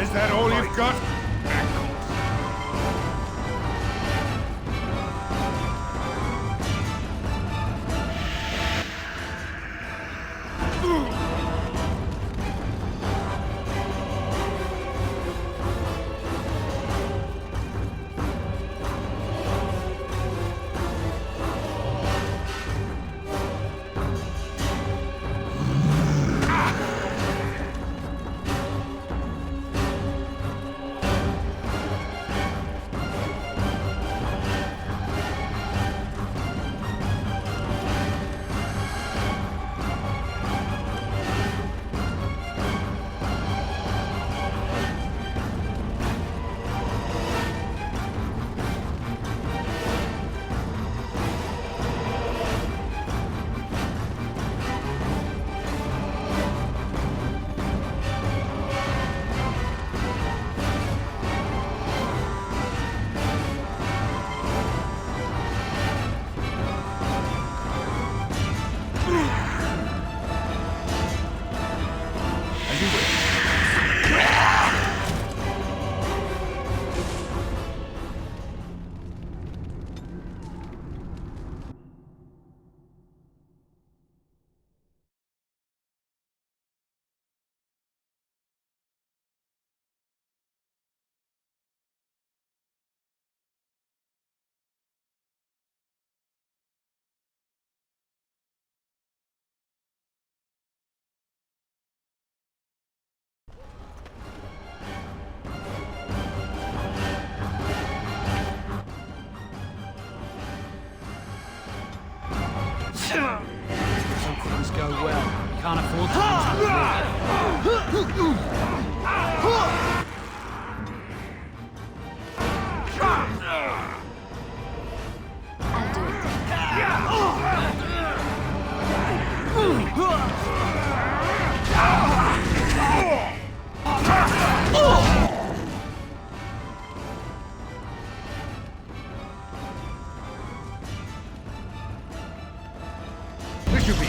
[SPEAKER 3] Is that all you've got?
[SPEAKER 18] Some things go well. You can't afford to lose
[SPEAKER 3] This should be.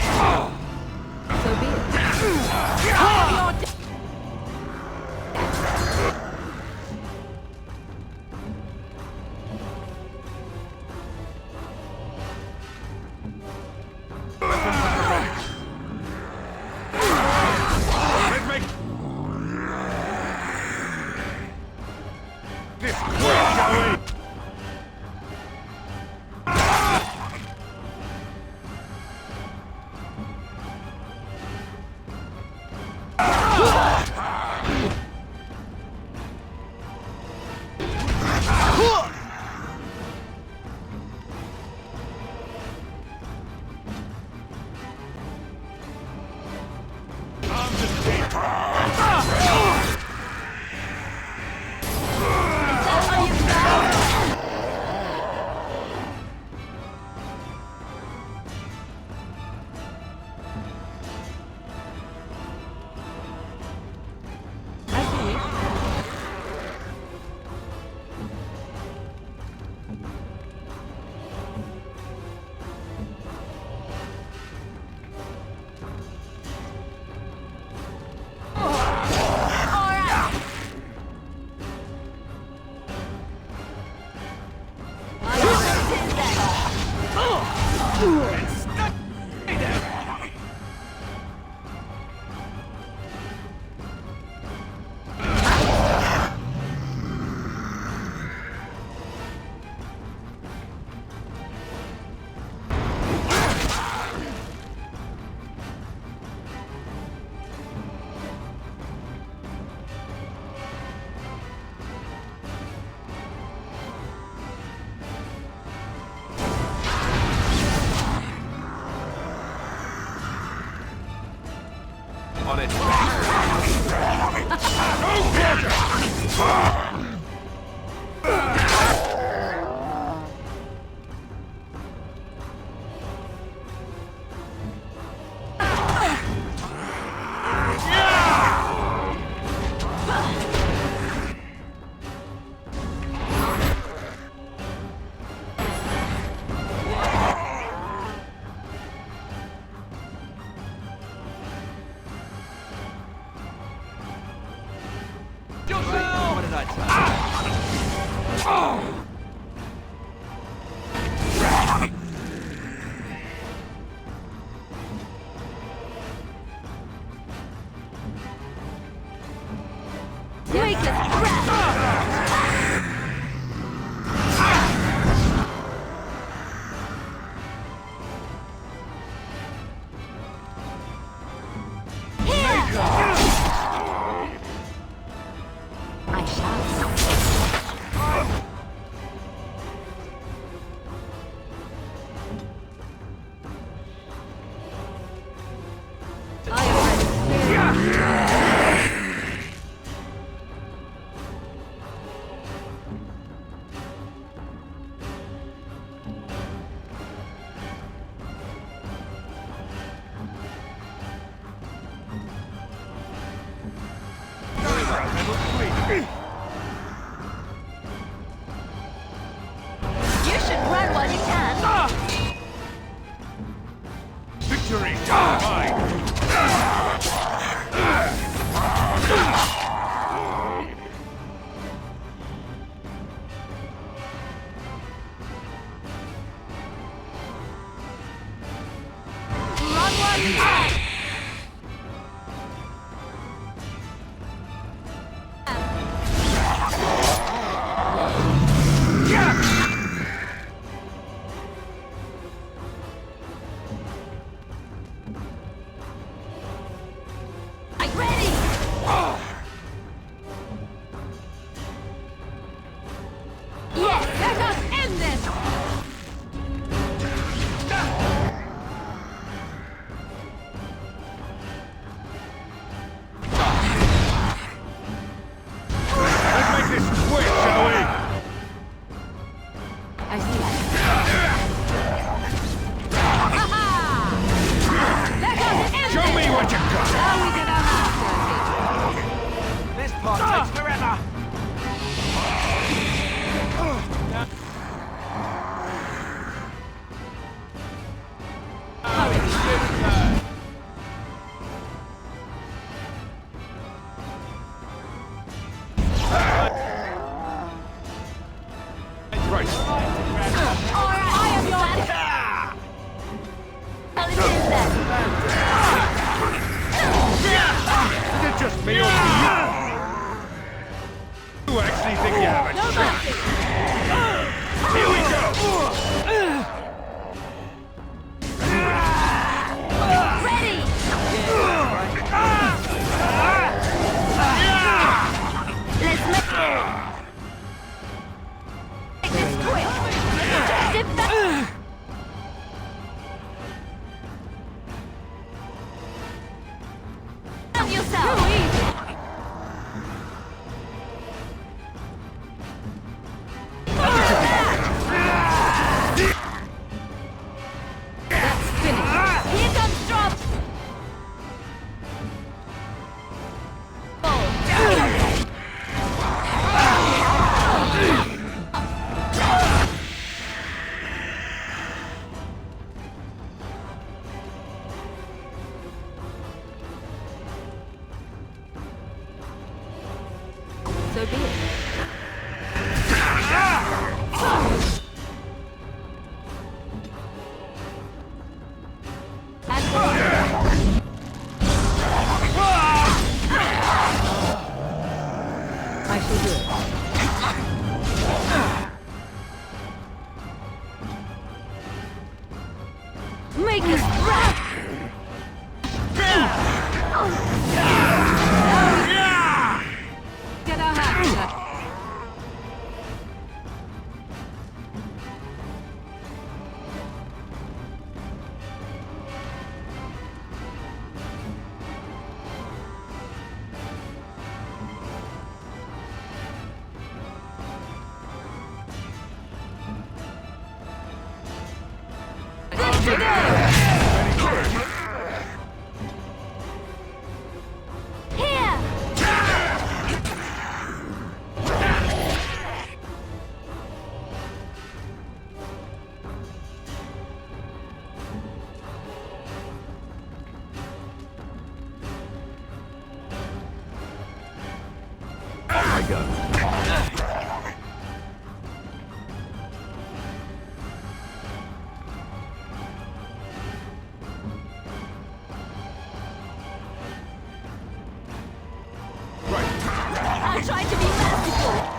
[SPEAKER 6] So be it.
[SPEAKER 12] right side.
[SPEAKER 5] Make us I shall. You should run while you can.
[SPEAKER 3] Victory! Mine!
[SPEAKER 5] Run while you can. I'm ready. Yes, let us end this.
[SPEAKER 3] Let's make this quick, shall we?
[SPEAKER 5] I see. Let us end
[SPEAKER 3] Show me what you got!
[SPEAKER 5] Now we get our hands dirty.
[SPEAKER 12] This part takes forever.
[SPEAKER 3] Right.
[SPEAKER 5] All right, I am your man. Well, it is then.
[SPEAKER 3] Is it just me or you? You actually think you have a
[SPEAKER 5] No mercy.
[SPEAKER 3] Here we go!
[SPEAKER 5] Ready. Let's make this quick. Dip back. Help yourself. That's finished. Here comes Drop. So be it. I shall do it. Make us run! Get our hands up. Good to go! Here!
[SPEAKER 12] Off I go.
[SPEAKER 11] I tried to be merciful.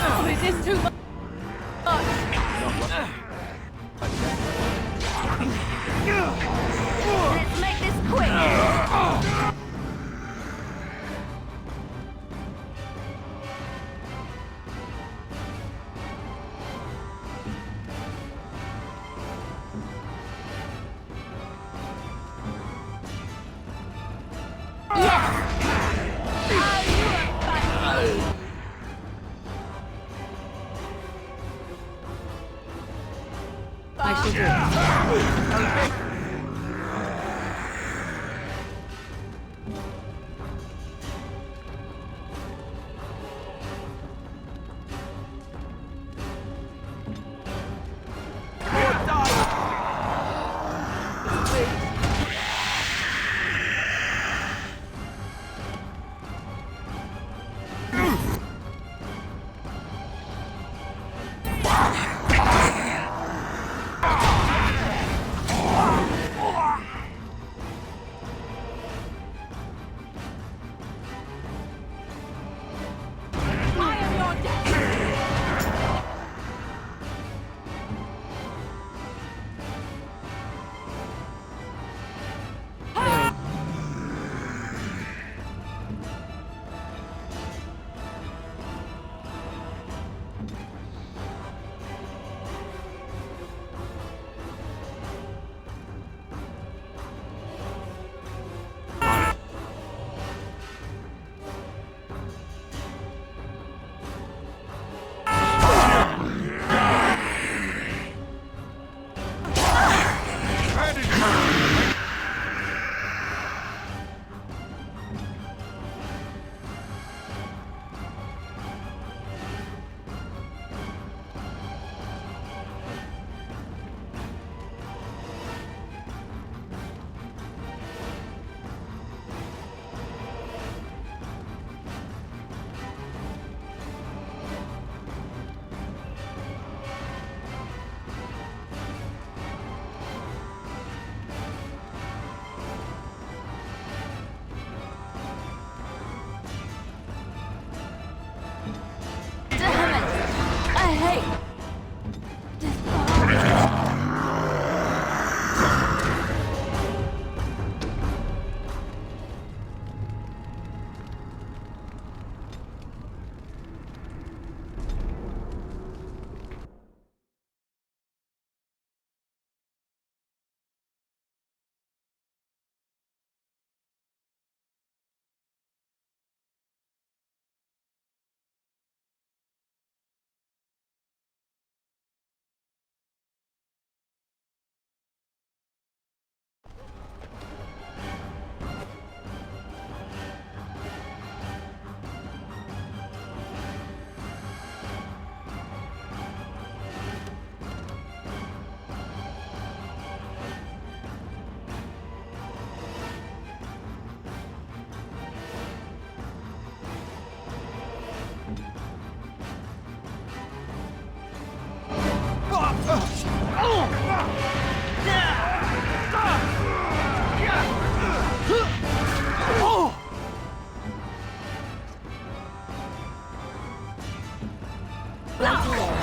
[SPEAKER 11] Oh, it is too much. Let's make this quick. float away.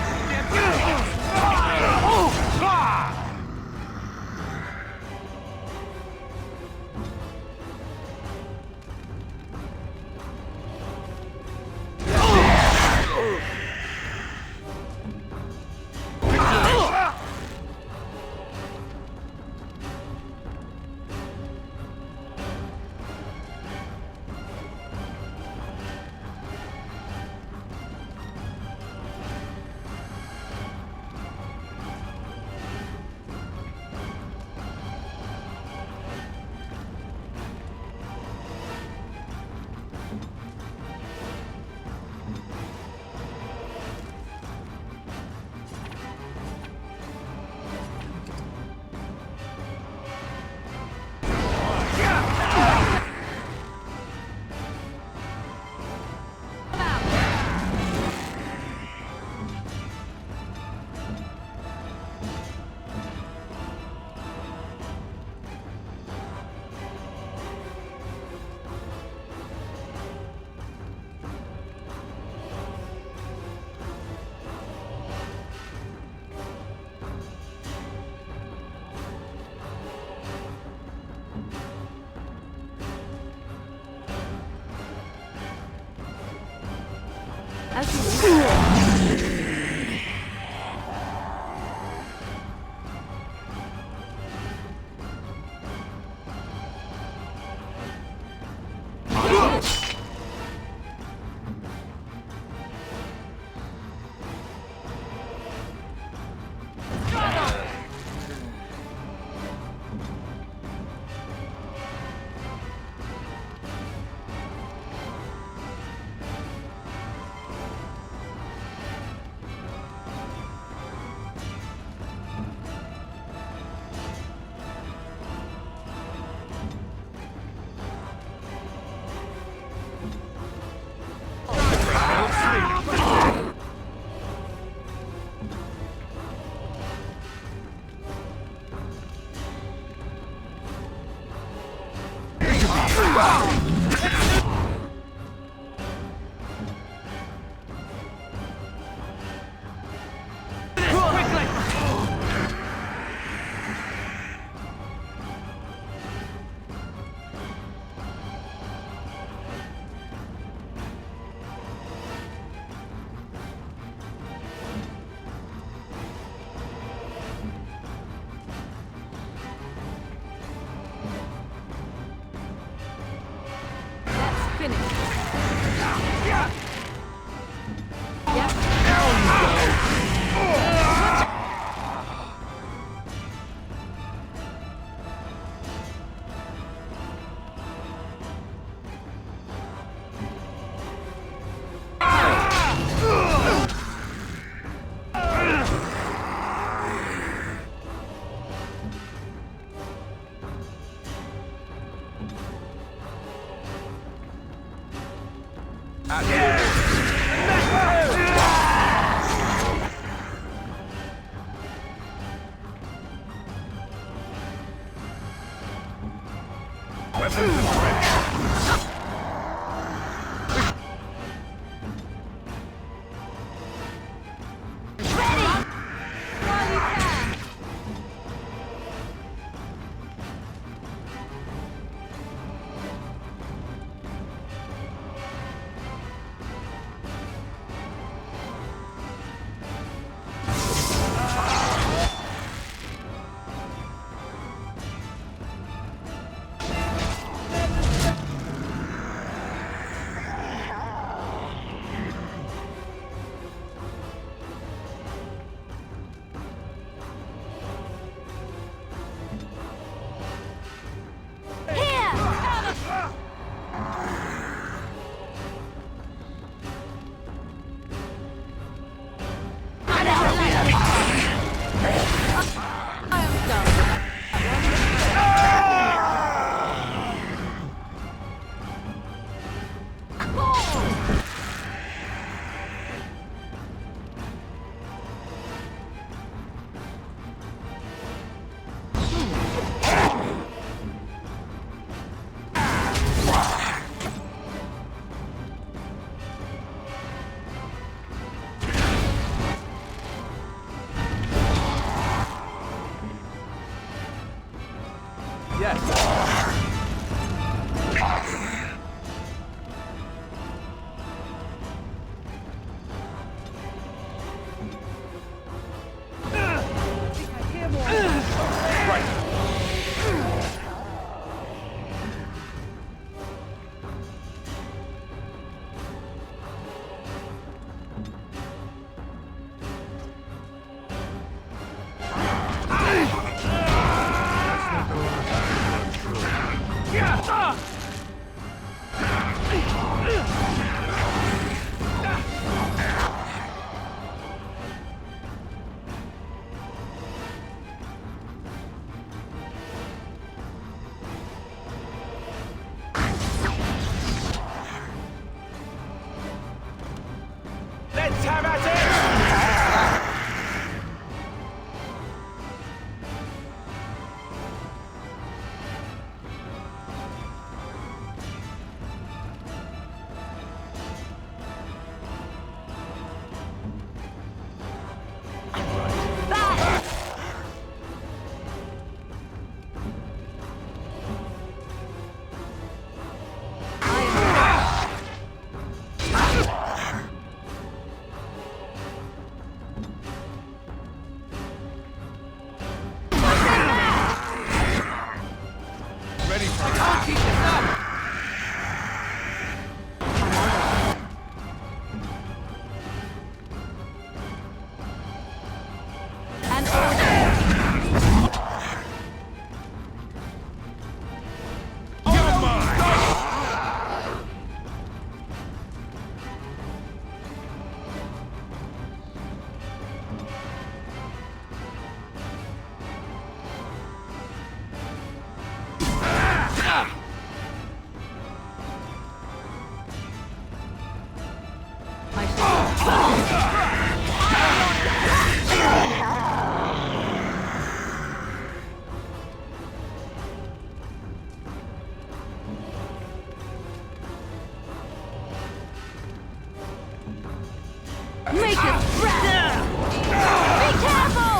[SPEAKER 11] Let's have at it! Make it spread! Be careful!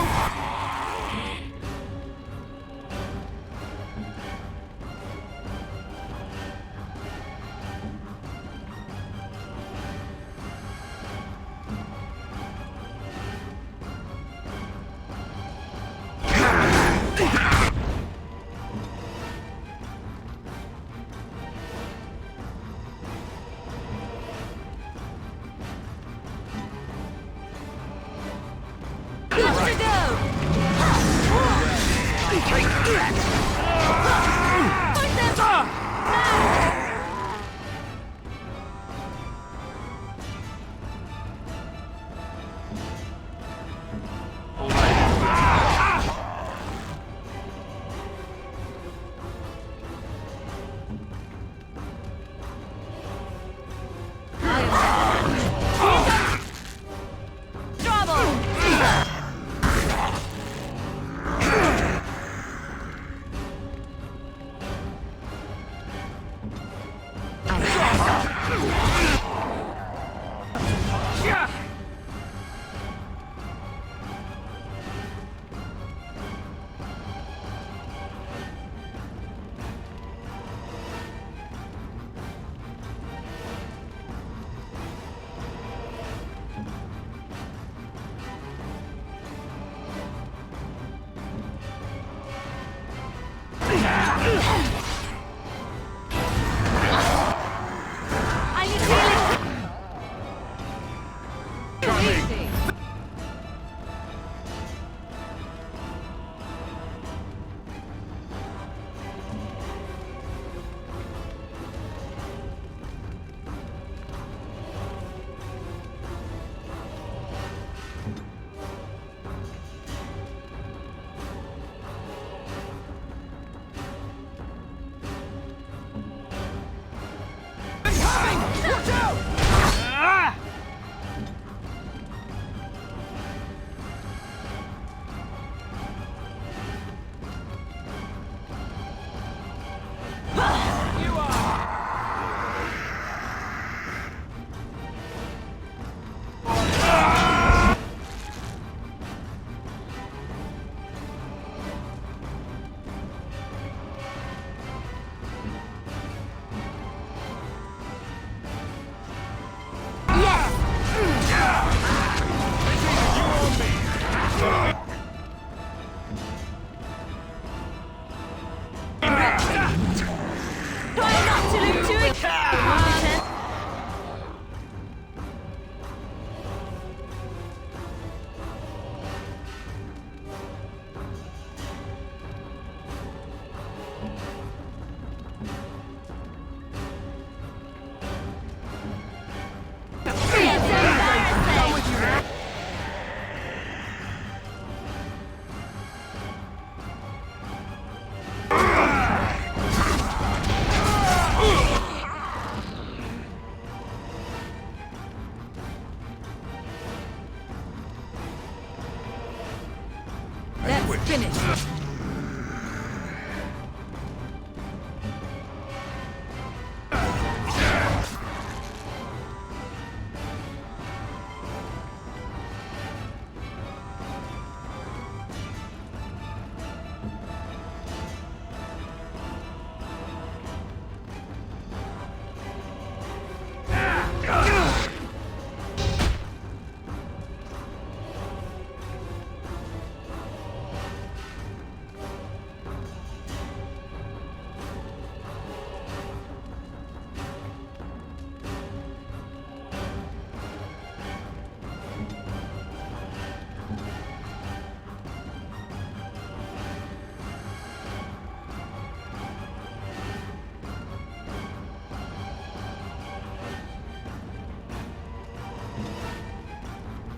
[SPEAKER 15] language!
[SPEAKER 8] Finished.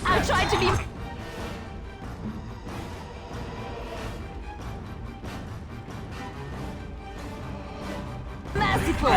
[SPEAKER 11] I tried to be... merciful!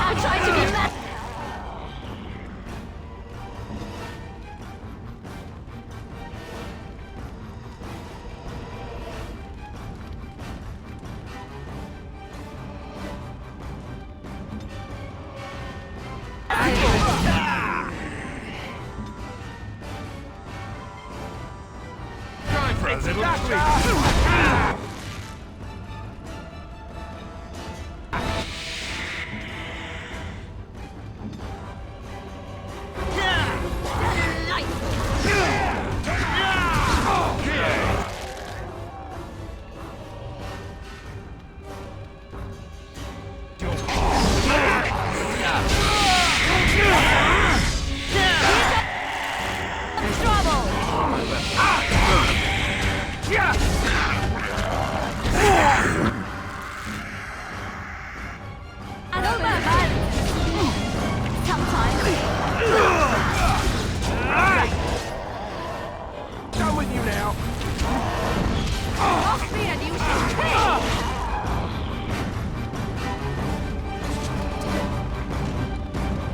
[SPEAKER 11] I tried to be merciful!
[SPEAKER 15] Time for a little treat!
[SPEAKER 11] Done with you now.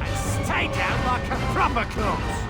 [SPEAKER 9] And stay down like a proper corpse!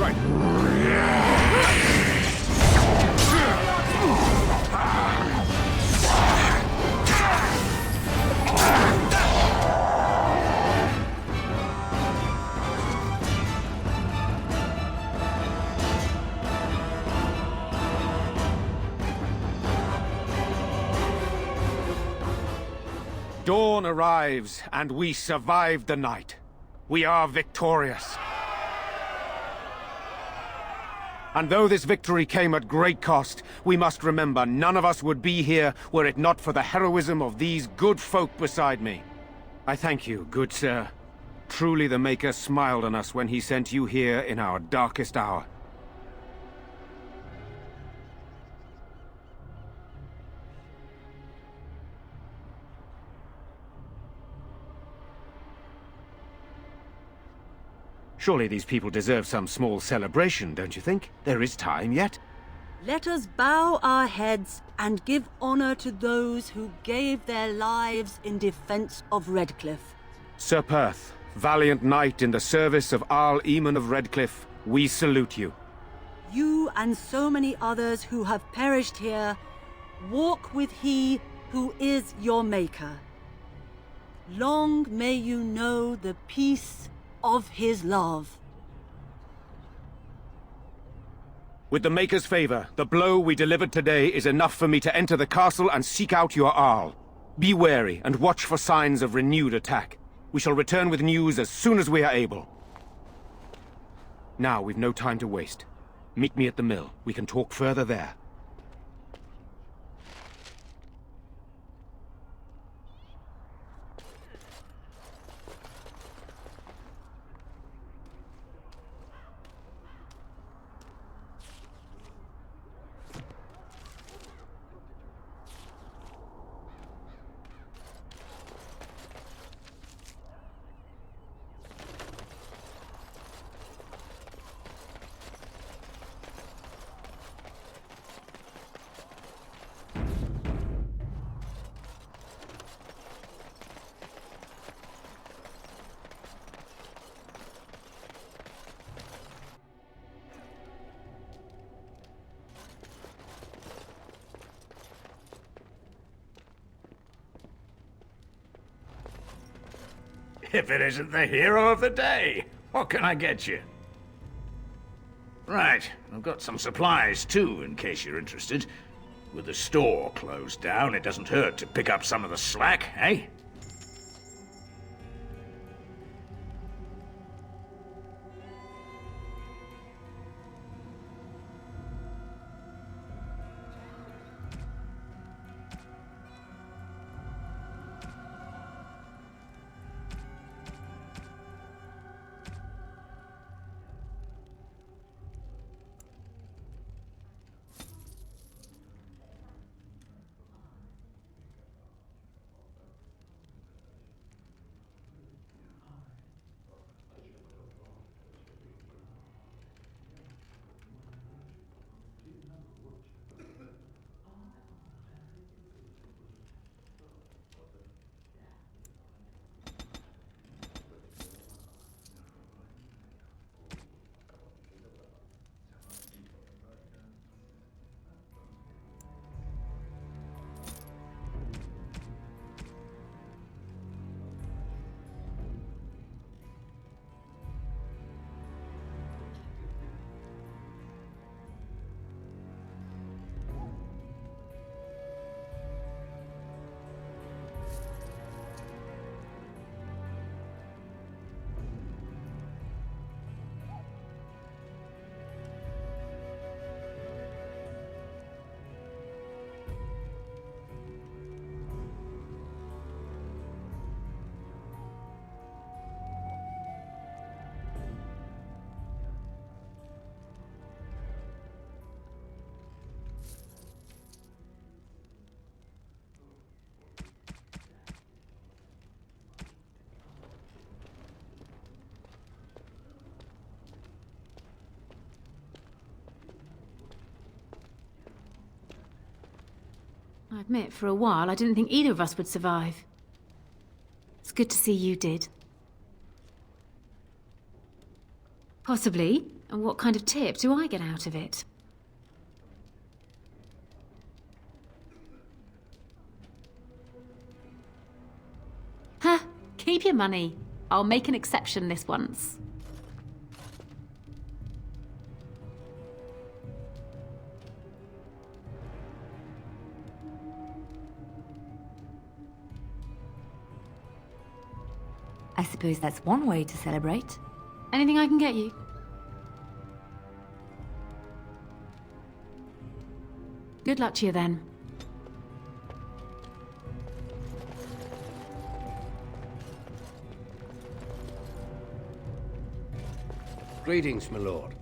[SPEAKER 3] way.
[SPEAKER 20] Dawn arrives, and we survived the night. We are victorious. And though this victory came at great cost, we must remember none of us would be here were it not for the heroism of these good folk beside me. I thank you, good sir. Truly the Maker smiled on us when he sent you here in our darkest hour. Surely these people deserve some small celebration, don't you think? There is time yet.
[SPEAKER 11] Let us bow our heads and give honor to those who gave their lives in defense of Redcliffe.
[SPEAKER 20] Sir Perth, valiant knight in the service of Arl Eamon of Redcliffe, we salute you.
[SPEAKER 11] You and so many others who have perished here, walk with he who is your maker. Long may you know the peace of his love.
[SPEAKER 20] With the Maker's favor, the blow we delivered today is enough for me to enter the castle and seek out your Arl. Be wary and watch for signs of renewed attack. We shall return with news as soon as we are able. Now we've no time to waste. Meet me at the mill. We can talk further there.
[SPEAKER 15] If it isn't the hero of the day, what can I get you? Right, I've got some supplies too, in case you're interested. With the store closed down, it doesn't hurt to pick up some of the slack, eh?
[SPEAKER 7] I admit, for a while, I didn't think either of us would survive. It's good to see you did. Possibly, And what kind of tip do I get out of it? Huh, keep your money. I'll make an exception this once.
[SPEAKER 5] I suppose that's one way to celebrate.
[SPEAKER 7] Anything I can get you? Good luck to you then.
[SPEAKER 9] Greetings, my lord.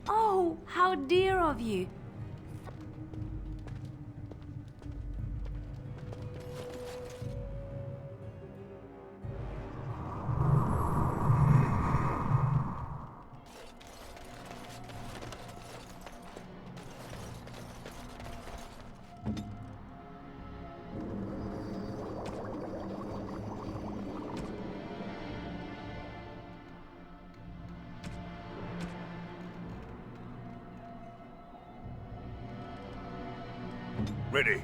[SPEAKER 5] Oh, how dear of you.
[SPEAKER 17] Ready.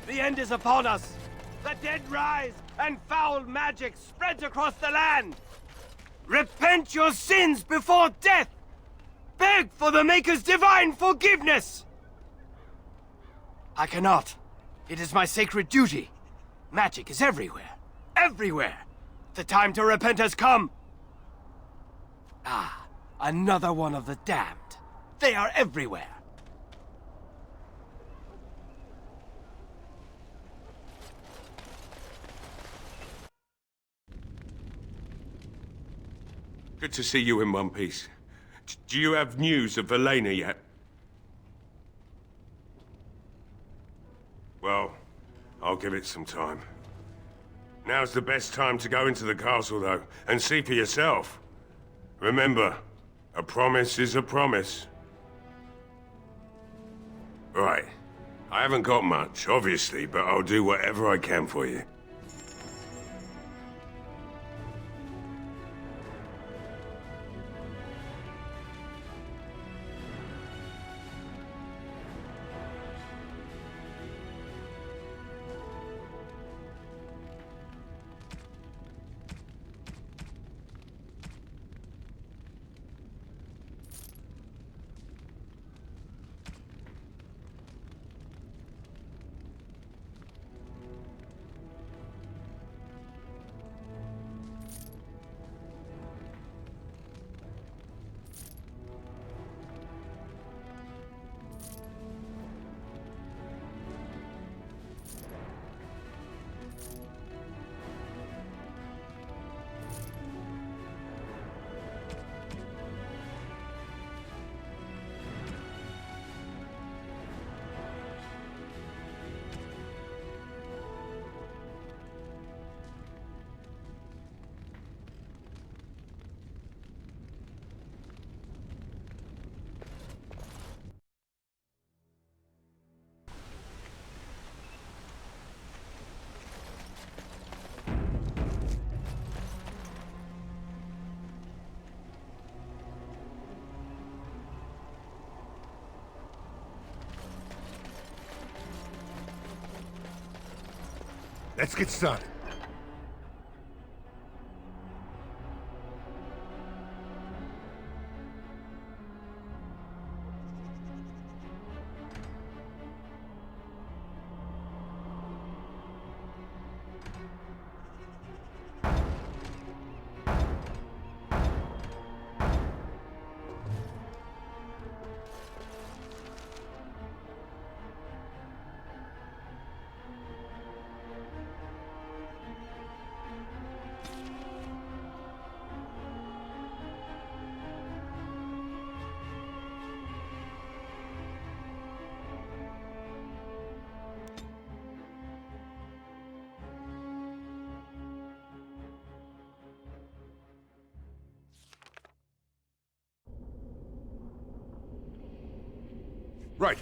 [SPEAKER 14] The end is upon us! The dead rise, and foul magic spreads across the land! Repent your sins before death! Beg for the Maker's divine forgiveness! I cannot. It is my sacred duty. Magic is everywhere. Everywhere! The time to repent has come! Ah, another one of the damned. They are everywhere.
[SPEAKER 10] Good to see you in one piece. Do you have news of Elena yet? Well, I'll give it some time. Now's the best time to go into the castle, though, and see for yourself. Remember, a promise is a promise. Right. I haven't got much, obviously, but I'll do whatever I can for you.
[SPEAKER 17] Let's get started. Right.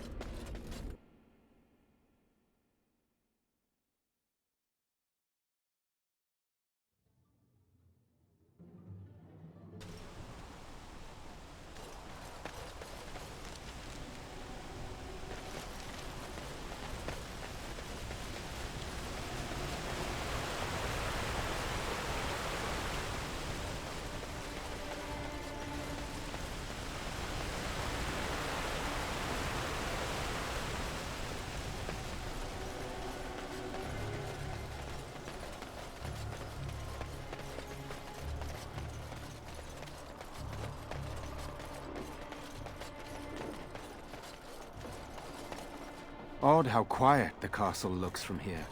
[SPEAKER 20] Odd how quiet the castle looks from here.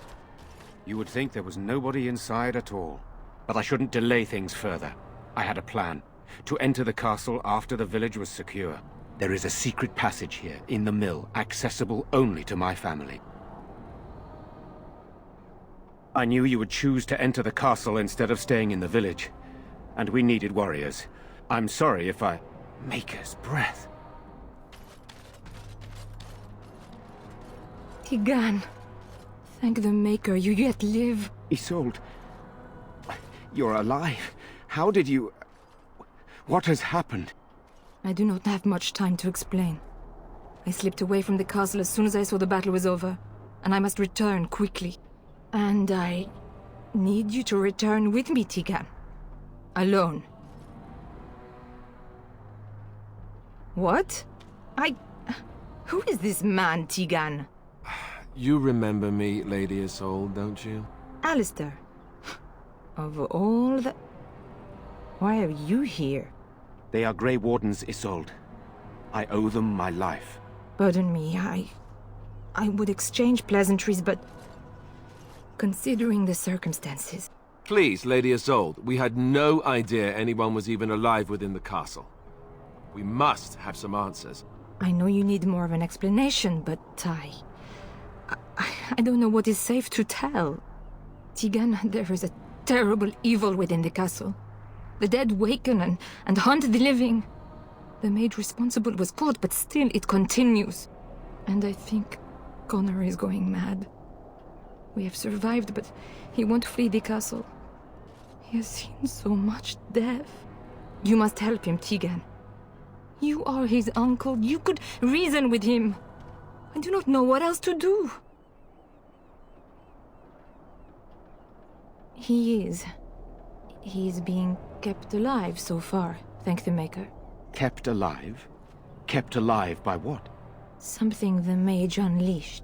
[SPEAKER 20] You would think there was nobody inside at all. But I shouldn't delay things further. I had a plan. To enter the castle after the village was secure. There is a secret passage here, in the mill, accessible only to my family. I knew you would choose to enter the castle instead of staying in the village. And we needed warriors. I'm sorry if I... Maker's breath.
[SPEAKER 5] Tigan. Thank the Maker you yet live.
[SPEAKER 20] Isolde. You're alive. How did you... What has happened?
[SPEAKER 5] I do not have much time to explain. I slipped away from the castle as soon as I saw the battle was over, and I must return quickly. And I need you to return with me, Tigan. Alone. What? Who is this man, Tigan?
[SPEAKER 12] You remember me, Lady Isolde, don't you?
[SPEAKER 5] Alistair. Of all the... Why are you here?
[SPEAKER 20] They are Grey Wardens, Isolde. I owe them my life.
[SPEAKER 5] Pardon me, I would exchange pleasantries, but... Considering the circumstances...
[SPEAKER 12] Please, Lady Isolde, we had no idea anyone was even alive within the castle. We must have some answers.
[SPEAKER 5] I know you need more of an explanation, but I don't know what is safe to tell. Tigan, there is a terrible evil within the castle. The dead waken and hunt the living. The maid responsible was caught, but still it continues. And I think Connor is going mad. We have survived, but he won't flee the castle. He has seen so much death. You must help him, Tigan. You are his uncle. You could reason with him. I do not know what else to do. He is being kept alive so far, thank the Maker.
[SPEAKER 20] Kept alive? Kept alive by what?
[SPEAKER 5] Something the mage unleashed.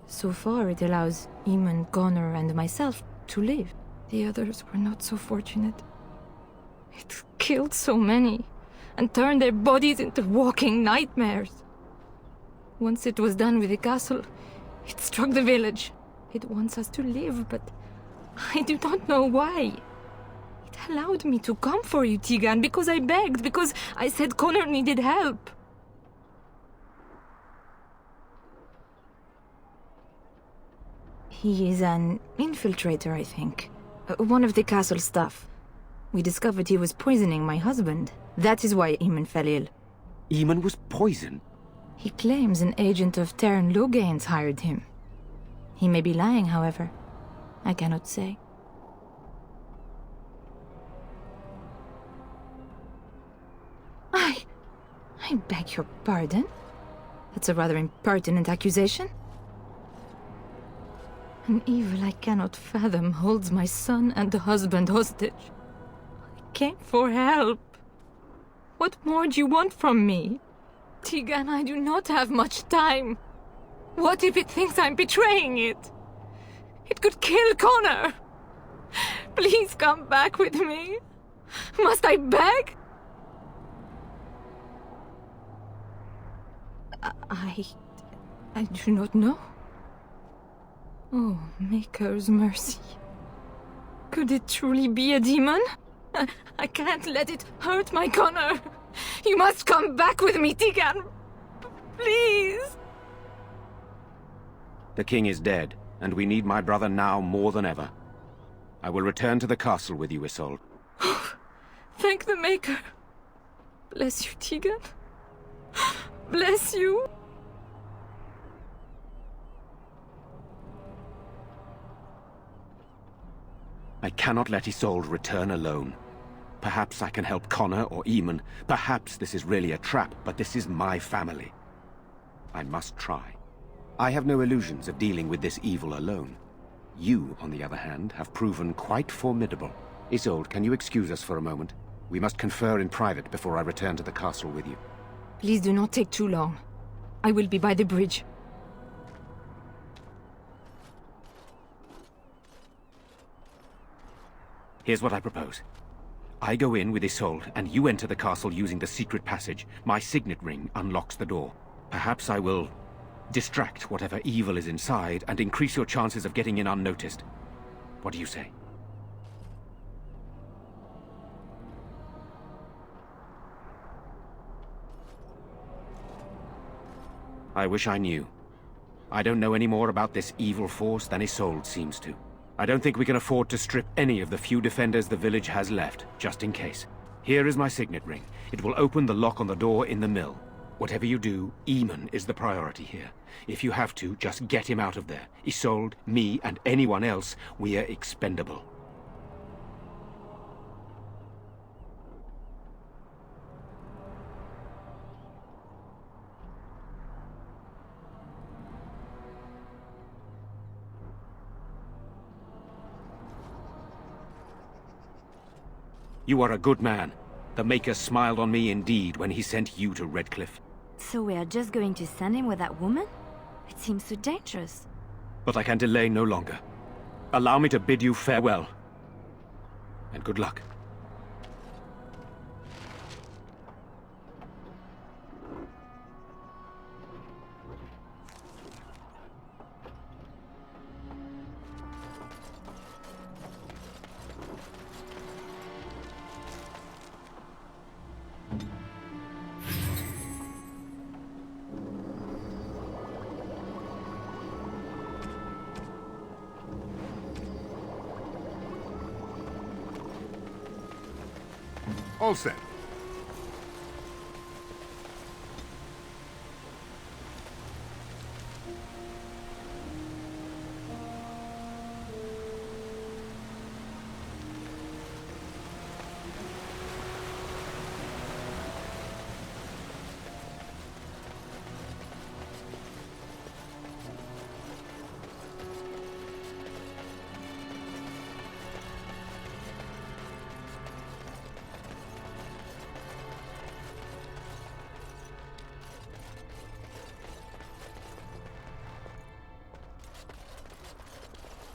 [SPEAKER 5] So far it allows Eamon, Connor, and myself to live. The others were not so fortunate. It killed so many, and turned their bodies into walking nightmares. Once it was done with the castle, it struck the village. It wants us to live, but I do not know why. It allowed me to come for you, Tigan, because I begged, because I said Connor needed help. He is an infiltrator, I think. One of the castle staff. We discovered he was poisoning my husband. That is why Eamon fell ill.
[SPEAKER 20] Eamon was poisoned?
[SPEAKER 5] He claims an agent of Teyrn Logain's hired him. He may be lying, however. I cannot say. I beg your pardon? That's a rather impertinent accusation.
[SPEAKER 16] An evil I cannot fathom holds my son and the husband hostage. I came for help. What more do you want from me? Tegan, I do not have much time. What if it thinks I'm betraying it? It could kill Connor. Please come back with me. Must I beg? I do not know. Oh, Maker's mercy. Could it truly be a demon? I can't let it hurt my Connor. You must come back with me, Tegan. Please.
[SPEAKER 20] The king is dead, and we need my brother now more than ever. I will return to the castle with you, Isolde.
[SPEAKER 16] Thank the Maker. Bless you, Tegan. Bless you.
[SPEAKER 20] I cannot let Isolde return alone. Perhaps I can help Connor or Eamon. Perhaps this is really a trap, but this is my family. I must try. I have no illusions of dealing with this evil alone. You, on the other hand, have proven quite formidable. Isolde, can you excuse us for a moment? We must confer in private before I return to the castle with you.
[SPEAKER 16] Please do not take too long. I will be by the bridge.
[SPEAKER 20] Here's what I propose. I go in with Isolde, and you enter the castle using the secret passage. My signet ring unlocks the door. Perhaps I will distract whatever evil is inside and increase your chances of getting in unnoticed. What do you say? I wish I knew. I don't know any more about this evil force than Isolde seems to. I don't think we can afford to strip any of the few defenders the village has left, just in case. Here is my signet ring. It will open the lock on the door in the mill. Whatever you do, Eamon is the priority here. If you have to, just get him out of there. Isolde, me, and anyone else, we are expendable. You are a good man. The Maker smiled on me indeed when he sent you to Redcliffe.
[SPEAKER 5] So we are just going to send him with that woman? It seems so dangerous.
[SPEAKER 20] But I can delay no longer. Allow me to bid you farewell. And good luck.
[SPEAKER 17] All set.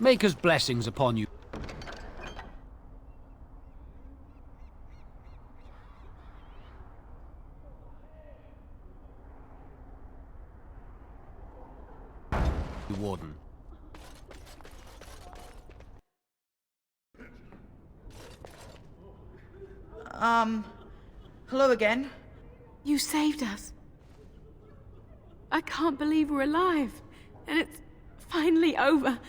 [SPEAKER 4] Maker's blessings upon you. Warden.
[SPEAKER 13] Hello again.
[SPEAKER 23] You saved us. I can't believe we're alive. And it's finally over.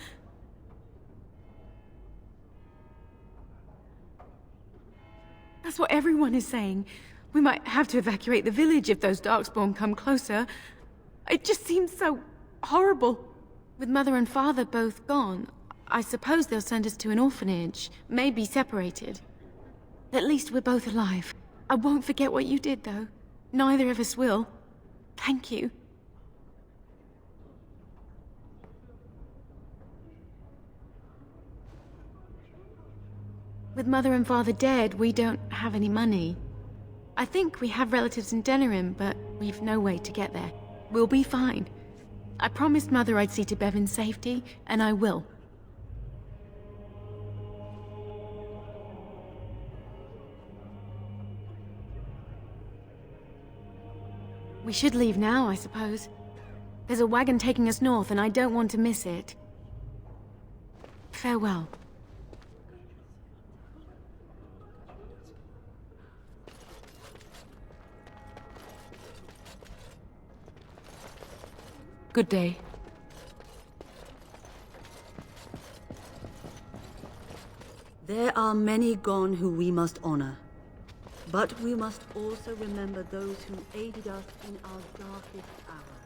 [SPEAKER 23] That's what everyone is saying. We might have to evacuate the village if those Darkspawn come closer. It just seems so horrible. With Mother and Father both gone, I suppose they'll send us to an orphanage, maybe separated. At least we're both alive. I won't forget what you did, though. Neither of us will. Thank you. With Mother and Father dead, we don't have any money. I think we have relatives in Denerim, but we've no way to get there. We'll be fine. I promised Mother I'd see to Bevan's safety, and I will. We should leave now, I suppose. There's a wagon taking us north, and I don't want to miss it. Farewell.
[SPEAKER 8] Good day.
[SPEAKER 11] There are many gone who we must honor. But we must also remember those who aided us in our darkest hour.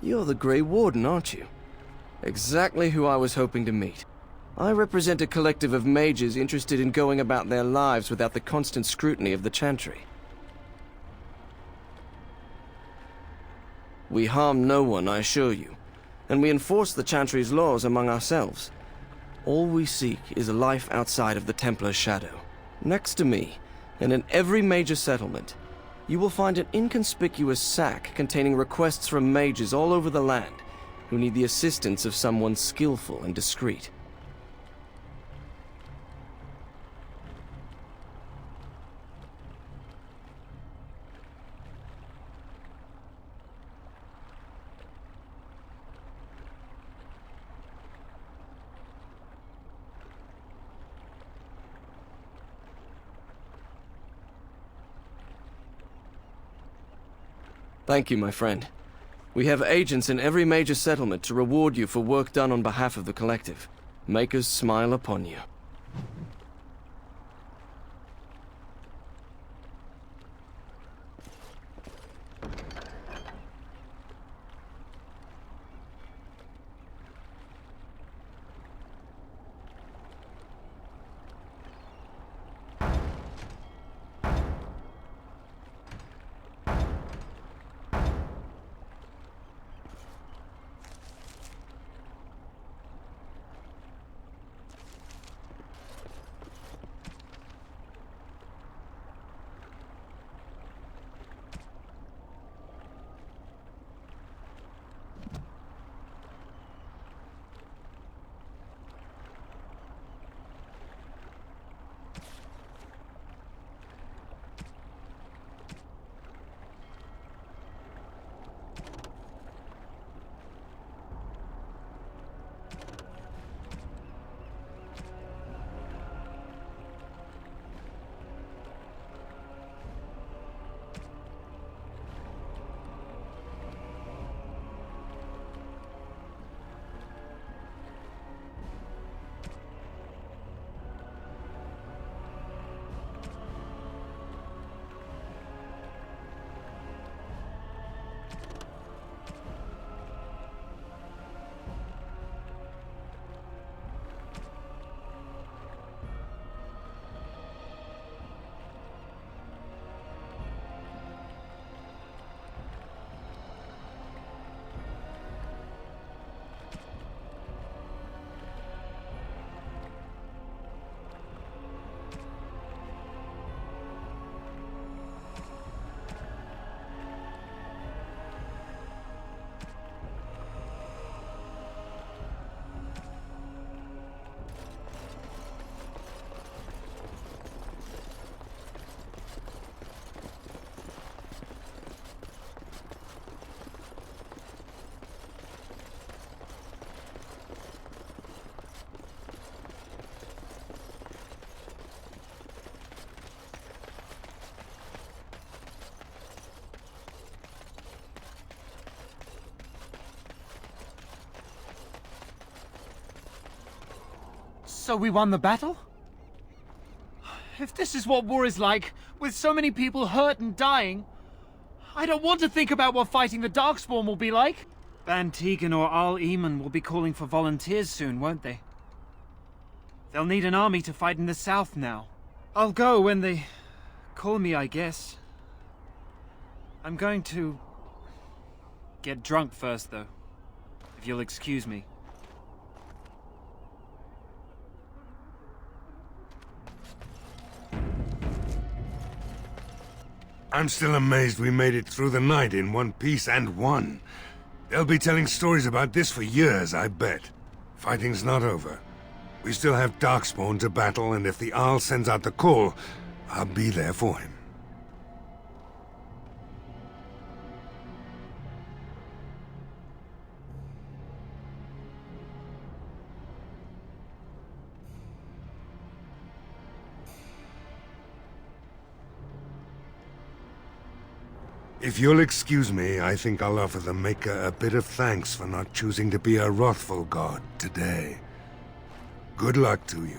[SPEAKER 1] You're the Grey Warden, aren't you? Exactly who I was hoping to meet. I represent a collective of mages interested in going about their lives without the constant scrutiny of the Chantry. We harm no one, I assure you, and we enforce the Chantry's laws among ourselves. All we seek is a life outside of the Templar's shadow. Next to me, and in every major settlement, you will find an inconspicuous sack containing requests from mages all over the land who need the assistance of someone skillful and discreet. Thank you, my friend. We have agents in every major settlement to reward you for work done on behalf of the collective. Make us smile upon you.
[SPEAKER 18] So we won the battle? If this is what war is like, with so many people hurt and dying, I don't want to think about what fighting the Darkspawn will be like. Ban Tegan or Arl Eamon will be calling for volunteers soon, won't they? They'll need an army to fight in the south now. I'll go when they call me, I guess. I'm going to get drunk first, though, if you'll excuse me.
[SPEAKER 17] I'm still amazed we made it through the night in one piece and won. They'll be telling stories about this for years, I bet. Fighting's not over. We still have Darkspawn to battle, and if the Arl sends out the call, I'll be there for him. If you'll excuse me, I think I'll offer the Maker a bit of thanks for not choosing to be a wrathful god today. Good luck to you.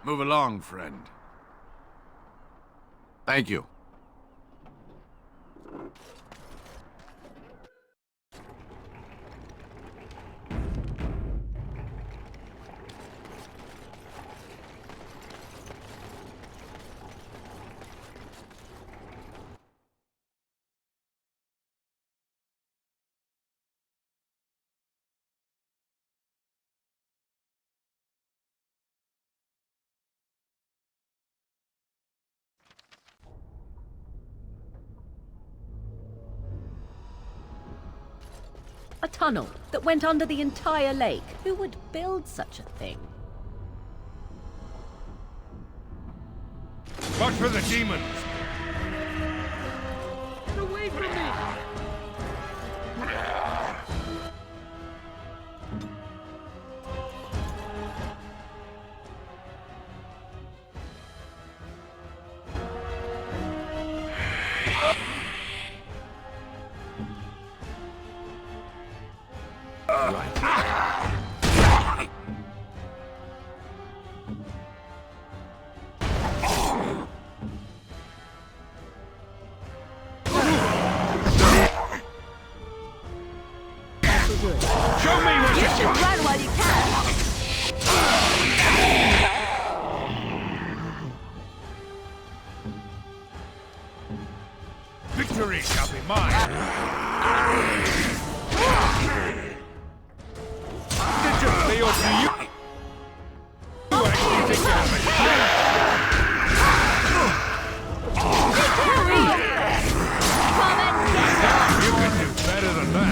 [SPEAKER 19] Move along, friend. Thank you.
[SPEAKER 6] A tunnel that went under the entire lake. Who would build such a thing?
[SPEAKER 17] Watch for the demons!
[SPEAKER 9] Get away from me!
[SPEAKER 19] Victory shall be mine! Did you play or do you? You actually think you have a You can do better than that.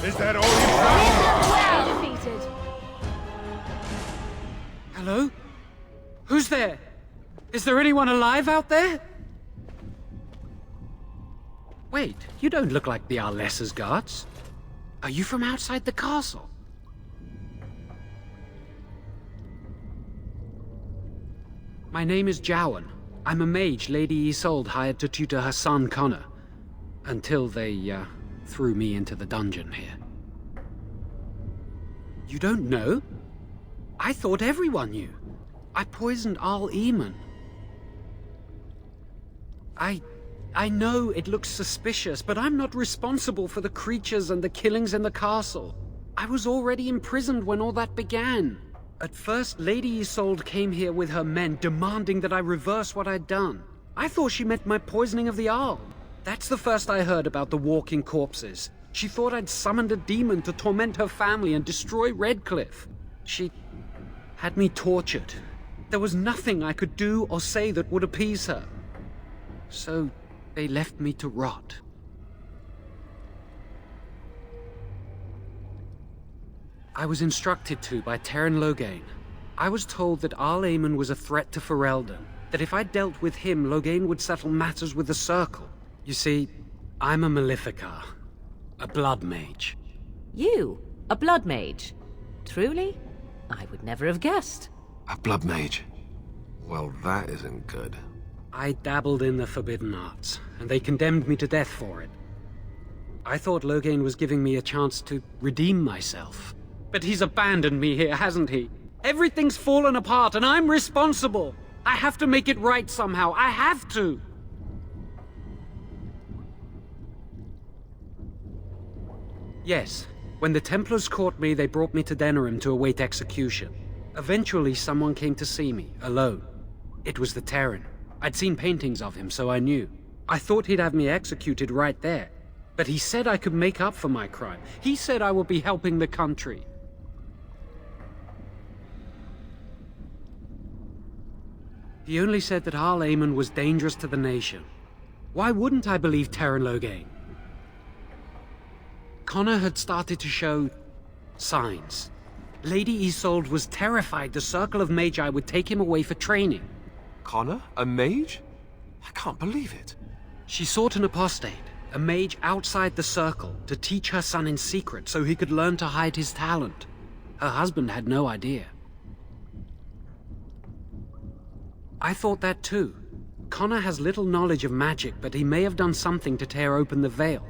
[SPEAKER 19] Is that all you've got?
[SPEAKER 4] Defeated. Hello? Who's there? Is there anyone alive out there? Wait, you don't look like the Arlessa's guards. Are you from outside the castle? My name is Jowan. I'm a mage Lady Isolde hired to tutor her son Connor. Until they, threw me into the dungeon here. You don't know? I thought everyone knew. I poisoned Arl Eamon. I know it looks suspicious, but I'm not responsible for the creatures and the killings in the castle. I was already imprisoned when all that began. At first, Lady Isolde came here with her men, demanding that I reverse what I'd done. I thought she meant my poisoning of the Arl. That's the first I heard about the walking corpses. She thought I'd summoned a demon to torment her family and destroy Redcliffe. She had me tortured. There was nothing I could do or say that would appease her. So they left me to rot. I was instructed to by Teyrn Loghain. I was told that Arl Eamon was a threat to Ferelden, that if I dealt with him, Loghain would settle matters with the Circle. You see, I'm a Maleficar, a blood mage.
[SPEAKER 6] You? A blood mage? Truly? I would never have guessed.
[SPEAKER 12] A blood mage? Well, that isn't good.
[SPEAKER 4] I dabbled in the forbidden arts, and they condemned me to death for it. I thought Loghain was giving me a chance to redeem myself. But he's abandoned me here, hasn't he? Everything's fallen apart, and I'm responsible! I have to make it right somehow. I have to! Yes. When the Templars caught me, they brought me to Denerim to await execution. Eventually, someone came to see me, alone. It was the Terran. I'd seen paintings of him, so I knew. I thought he'd have me executed right there. But he said I could make up for my crime. He said I would be helping the country. He only said that Arl Eamon was dangerous to the nation. Why wouldn't I believe Teyrn Loghain? Connor had started to show signs. Lady Isolde was terrified the Circle of Magi would take him away for training.
[SPEAKER 12] Connor? A mage? I can't believe it.
[SPEAKER 4] She sought an apostate, a mage outside the Circle, to teach her son in secret so he could learn to hide his talent. Her husband had no idea. I thought that too. Connor has little knowledge of magic, but he may have done something to tear open the veil.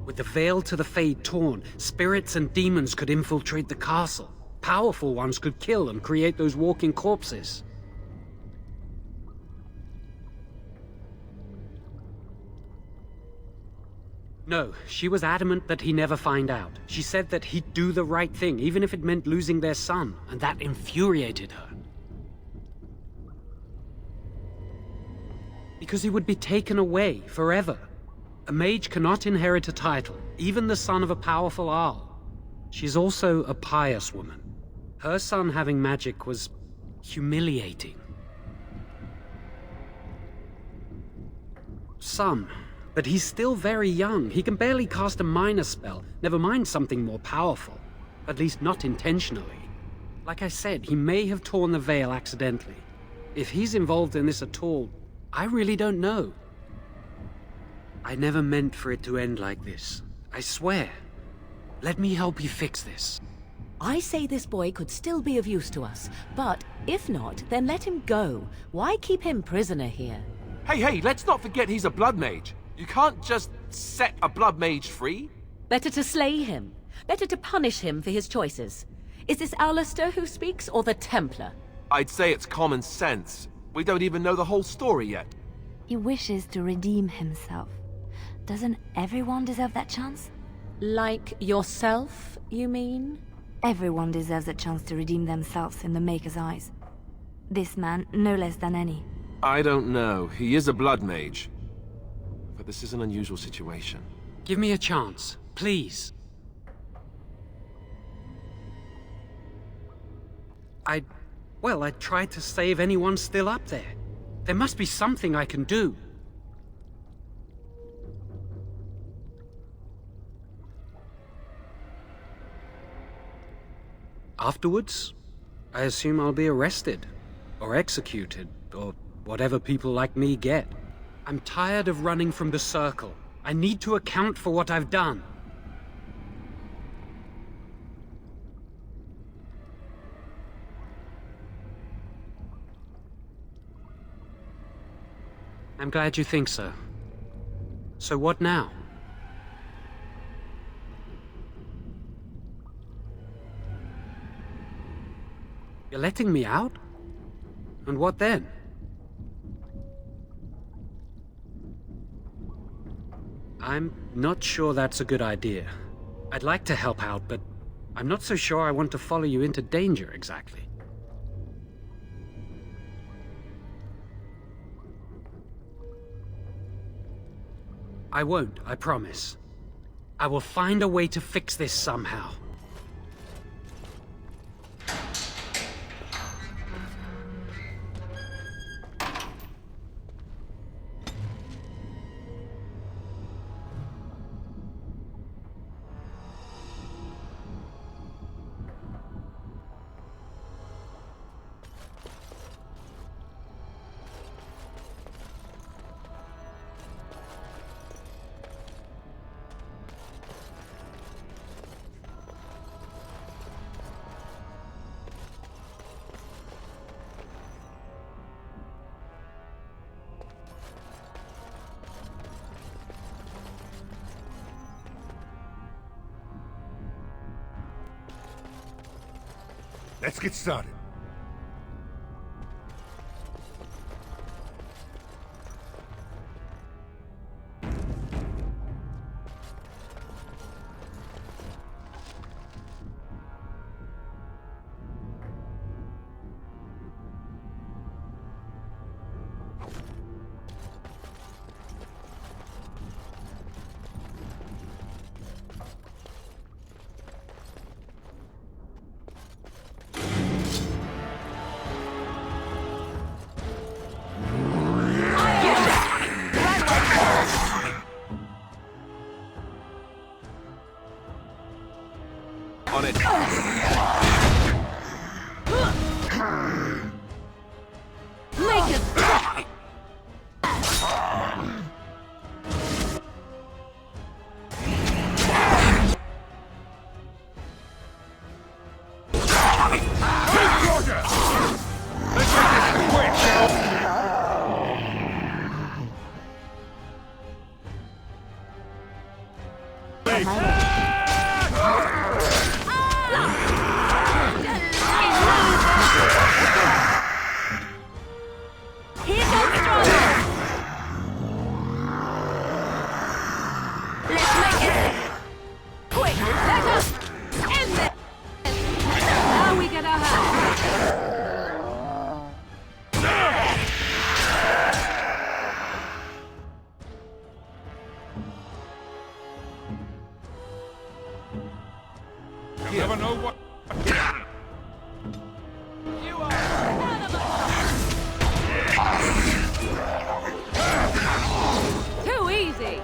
[SPEAKER 4] With the veil to the Fade torn, spirits and demons could infiltrate the castle. Powerful ones could kill and create those walking corpses. No, she was adamant that he never find out. She said that he'd do the right thing, even if it meant losing their son, and that infuriated her. Because he would be taken away forever. A mage cannot inherit a title, even the son of a powerful Arl. She's also a pious woman. Her son having magic was humiliating. Some, but he's still very young. He can barely cast a minor spell, never mind something more powerful. At least not intentionally. Like I said, he may have torn the veil accidentally. If he's involved in this at all, I really don't know. I never meant for it to end like this. I swear. Let me help you fix this.
[SPEAKER 6] I say this boy could still be of use to us, but if not, then let him go. Why keep him prisoner here?
[SPEAKER 12] Hey, let's not forget he's a blood mage. You can't just set a blood mage free.
[SPEAKER 6] Better to slay him. Better to punish him for his choices. Is this Alistair who speaks, or the Templar?
[SPEAKER 12] I'd say it's common sense. We don't even know the whole story yet.
[SPEAKER 5] He wishes to redeem himself. Doesn't everyone deserve that chance?
[SPEAKER 6] Like yourself, you mean?
[SPEAKER 5] Everyone deserves a chance to redeem themselves in the Maker's eyes. This man, no less than any.
[SPEAKER 12] I don't know. He is a blood mage. But this is an unusual situation.
[SPEAKER 4] Give me a chance, please. I tried to save anyone still up there. There must be something I can do. Afterwards, I assume I'll be arrested, or executed, or whatever people like me get. I'm tired of running from the Circle. I need to account for what I've done. I'm glad you think so. So what now? You're letting me out? And what then? I'm not sure that's a good idea. I'd like to help out, but I'm not so sure I want to follow you into danger exactly. I won't, I promise. I will find a way to fix this somehow.
[SPEAKER 17] Let's get started.
[SPEAKER 12] On it.
[SPEAKER 5] Make it stop!
[SPEAKER 19] You'll never know what...
[SPEAKER 5] Too easy!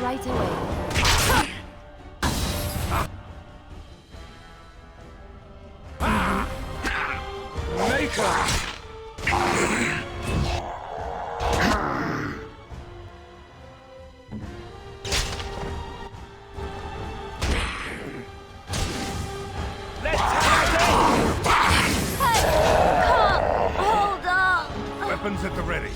[SPEAKER 5] Right away. Hold on!
[SPEAKER 17] Weapons at the ready.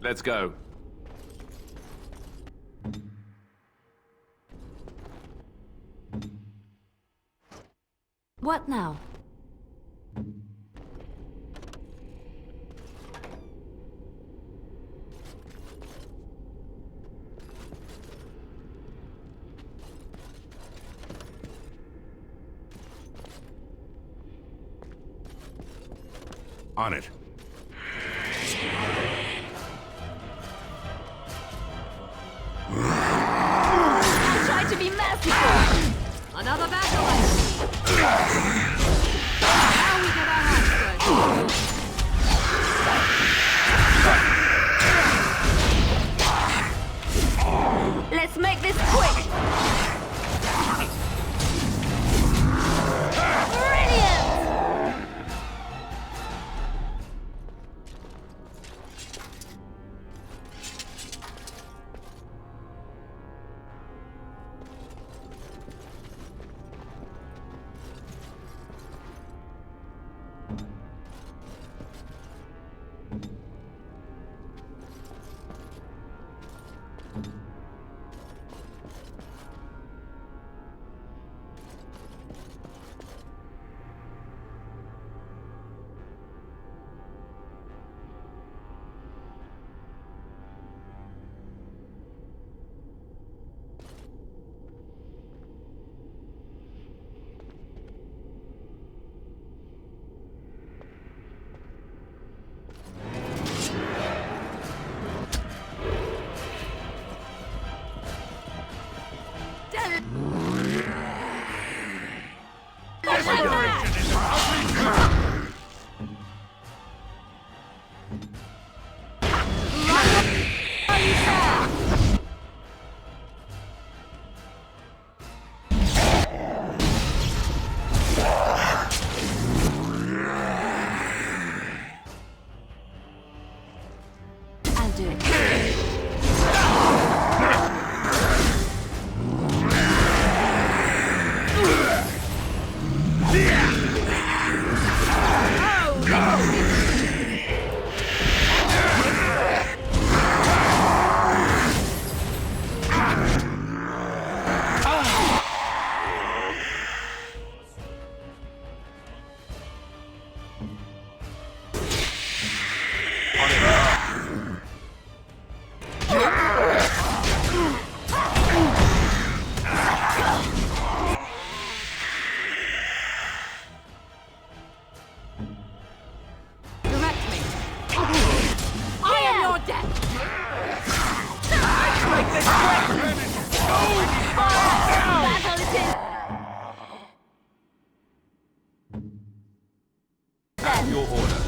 [SPEAKER 12] Let's go.
[SPEAKER 5] What now?
[SPEAKER 17] On it.
[SPEAKER 5] Try to be merciful! Another battle! Now we get our hands dirty. Let's make this quick! Brilliant!
[SPEAKER 12] Your order.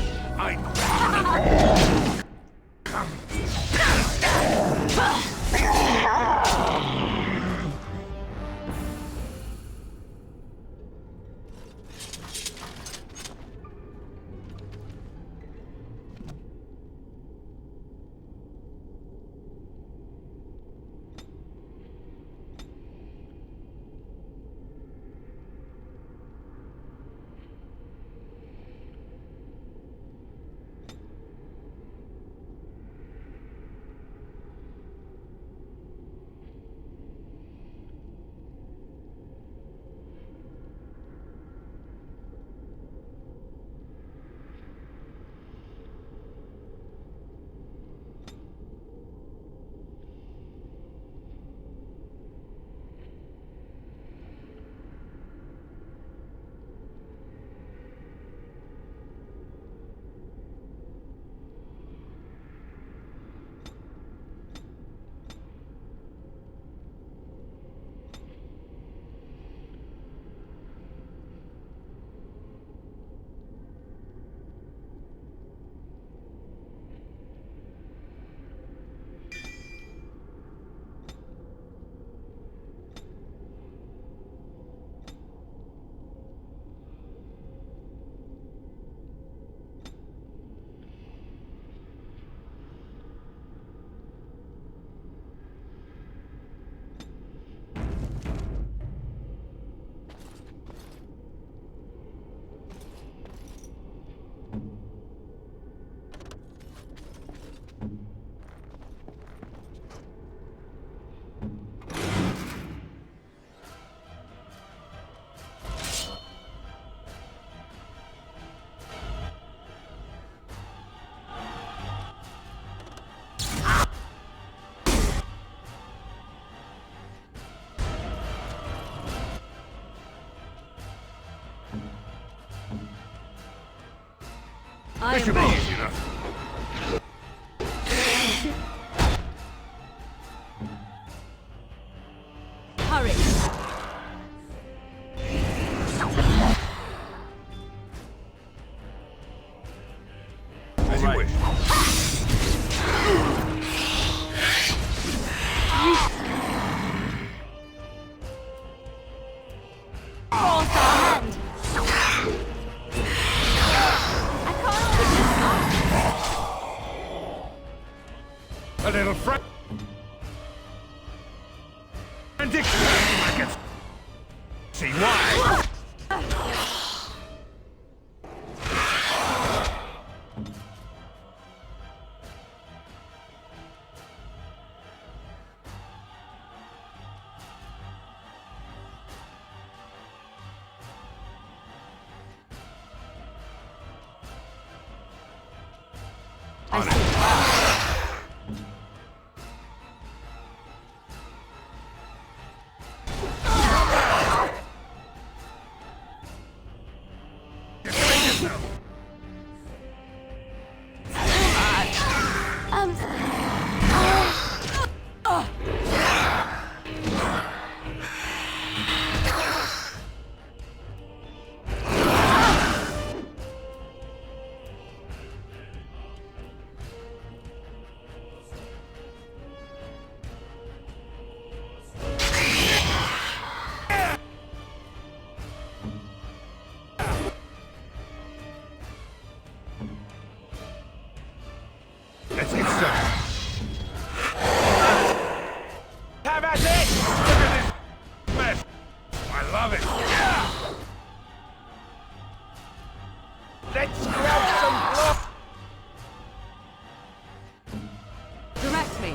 [SPEAKER 6] I
[SPEAKER 17] That
[SPEAKER 6] am
[SPEAKER 17] should be
[SPEAKER 6] bold.
[SPEAKER 17] easy enough.
[SPEAKER 6] Hurry.
[SPEAKER 17] As you wish.
[SPEAKER 5] Force our hand.
[SPEAKER 17] A little frantic. I can see why. Let's get started.
[SPEAKER 14] Have at it!
[SPEAKER 17] Look at this mess. I love it.
[SPEAKER 14] Let's grab some blood!
[SPEAKER 6] Direct me.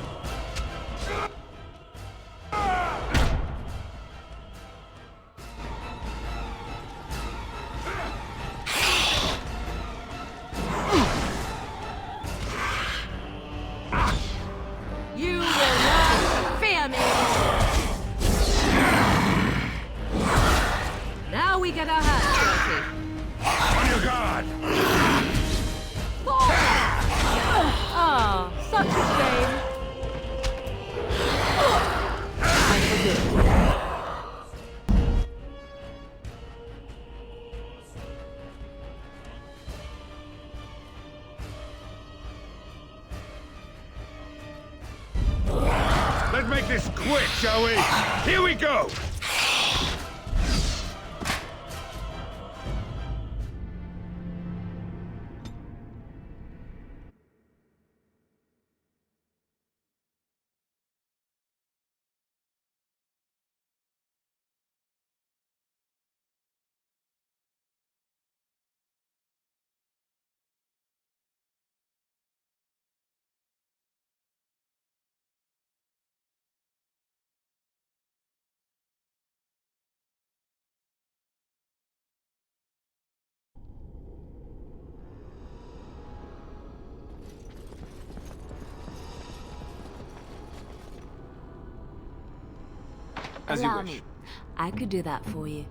[SPEAKER 6] You will not fear me. Now we get our hands dirty.
[SPEAKER 17] On your guard.
[SPEAKER 6] Ah, such a shame. I forgive.
[SPEAKER 17] Let's make this quick, shall we? Here we go.
[SPEAKER 20] As you
[SPEAKER 5] Allow
[SPEAKER 20] wish.
[SPEAKER 5] me. I could do that for you.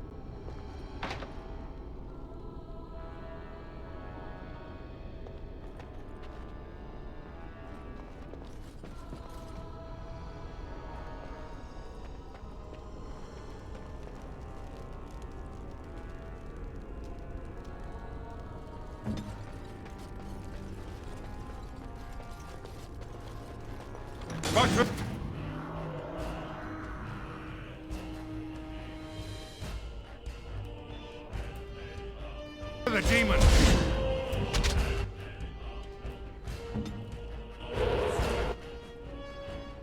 [SPEAKER 17] The demon.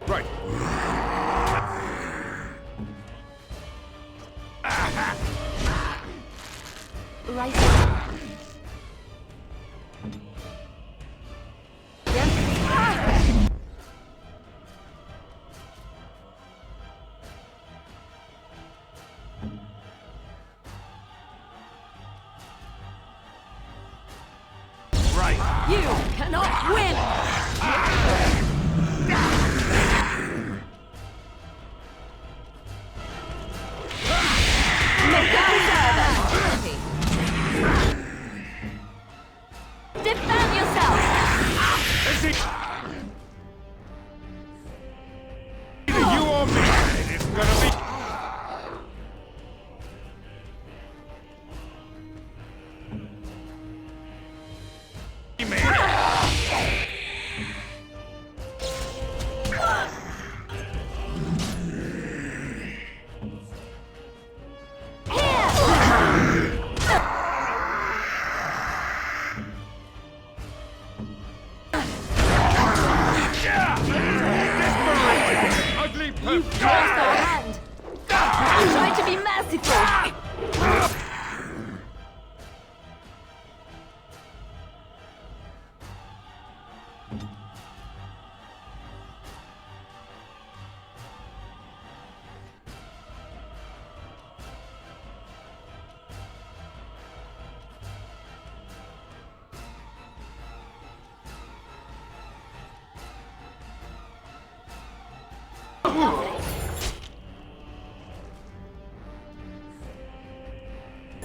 [SPEAKER 17] Right.
[SPEAKER 5] Right.
[SPEAKER 6] You cannot win!
[SPEAKER 5] Defend!
[SPEAKER 19] Either you or me, and it's gonna be...
[SPEAKER 5] You forced our hand! I tried to be merciful!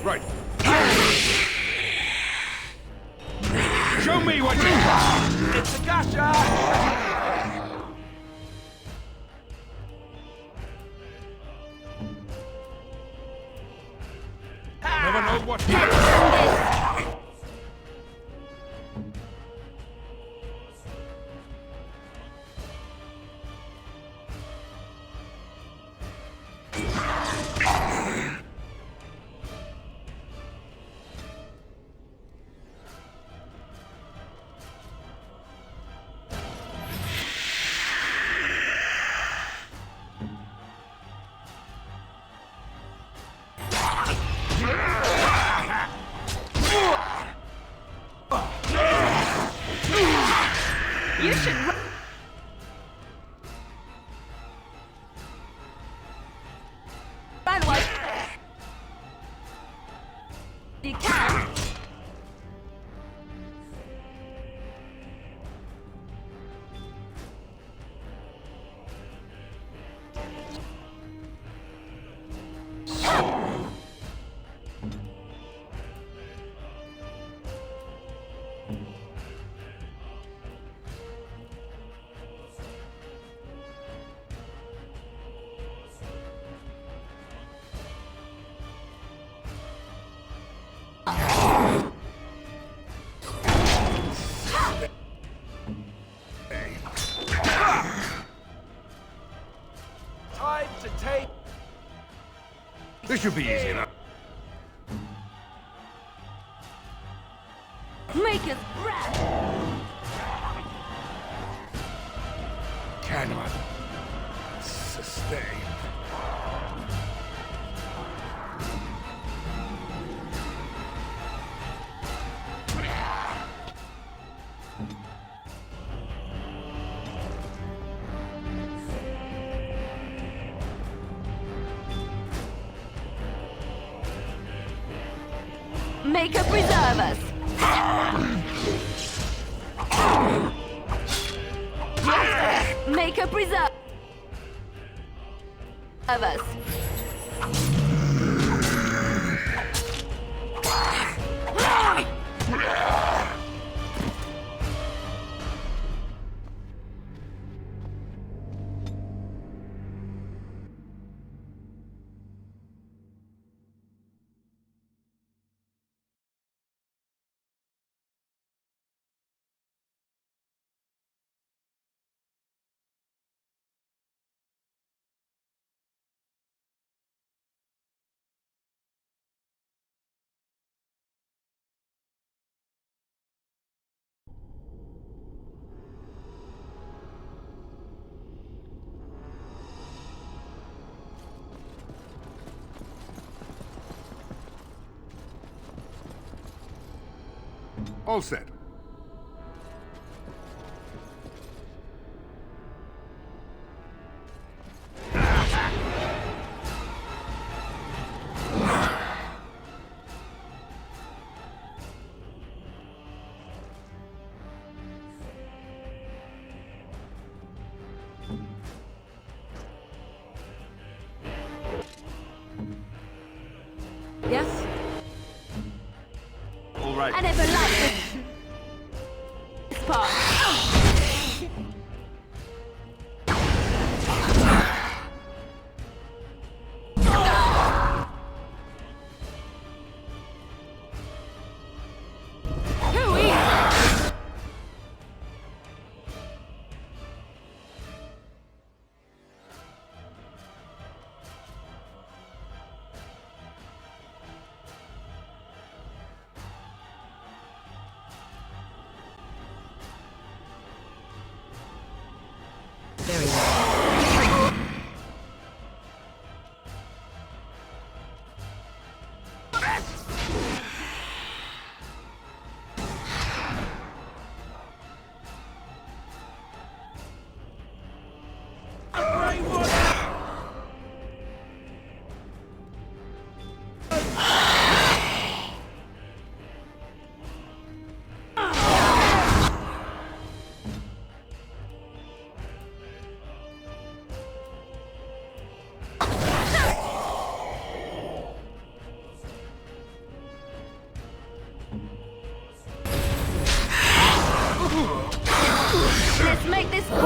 [SPEAKER 19] Right. Show me what you got!
[SPEAKER 14] It's a gotcha!
[SPEAKER 19] Never know what...
[SPEAKER 5] You should run. Run while you can.
[SPEAKER 14] Time to take...
[SPEAKER 19] This should be easy enough.
[SPEAKER 5] Make us breath.
[SPEAKER 19] Cannot sustain.
[SPEAKER 5] Make her preserve us. Make her preserve us.
[SPEAKER 19] All set.
[SPEAKER 5] Yes?
[SPEAKER 12] All right.
[SPEAKER 5] I never liked this part.
[SPEAKER 6] Very well.
[SPEAKER 5] Let's make this quick!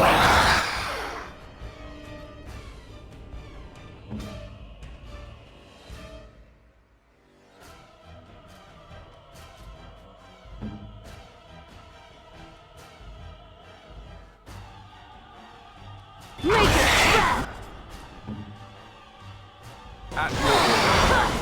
[SPEAKER 5] Make it fast!
[SPEAKER 12] At your order.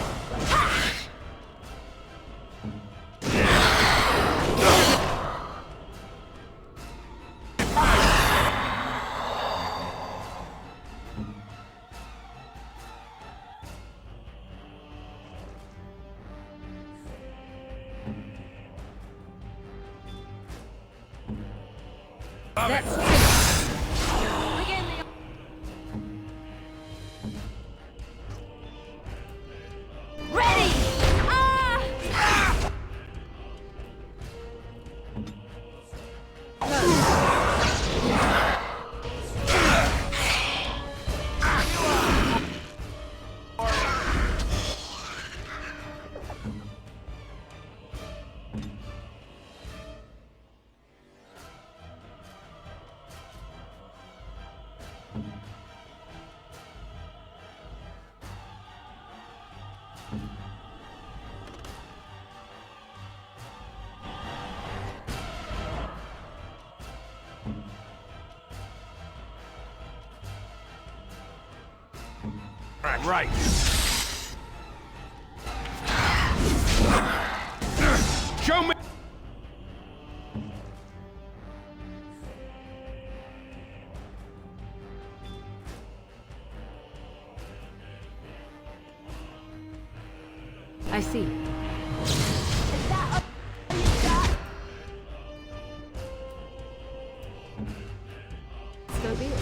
[SPEAKER 5] Let's begin the... Ready! Ah!
[SPEAKER 12] Right.
[SPEAKER 3] Show me!
[SPEAKER 6] I see. So be it.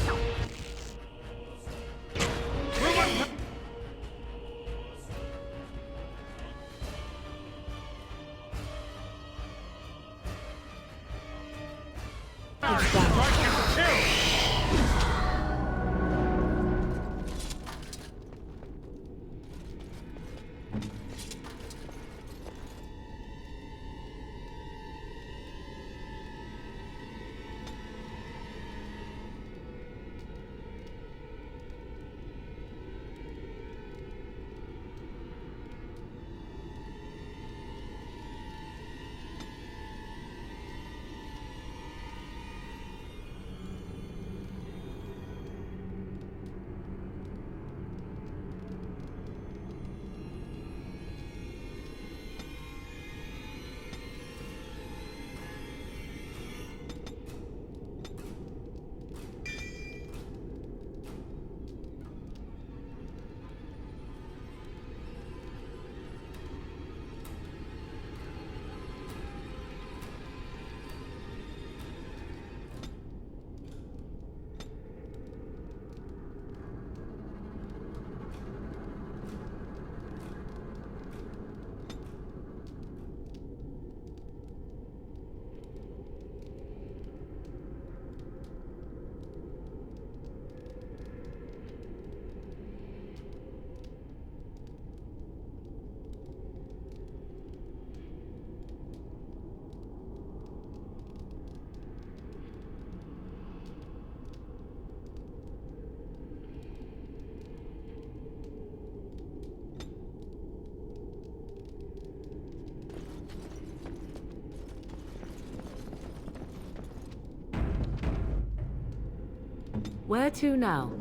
[SPEAKER 6] Where to now?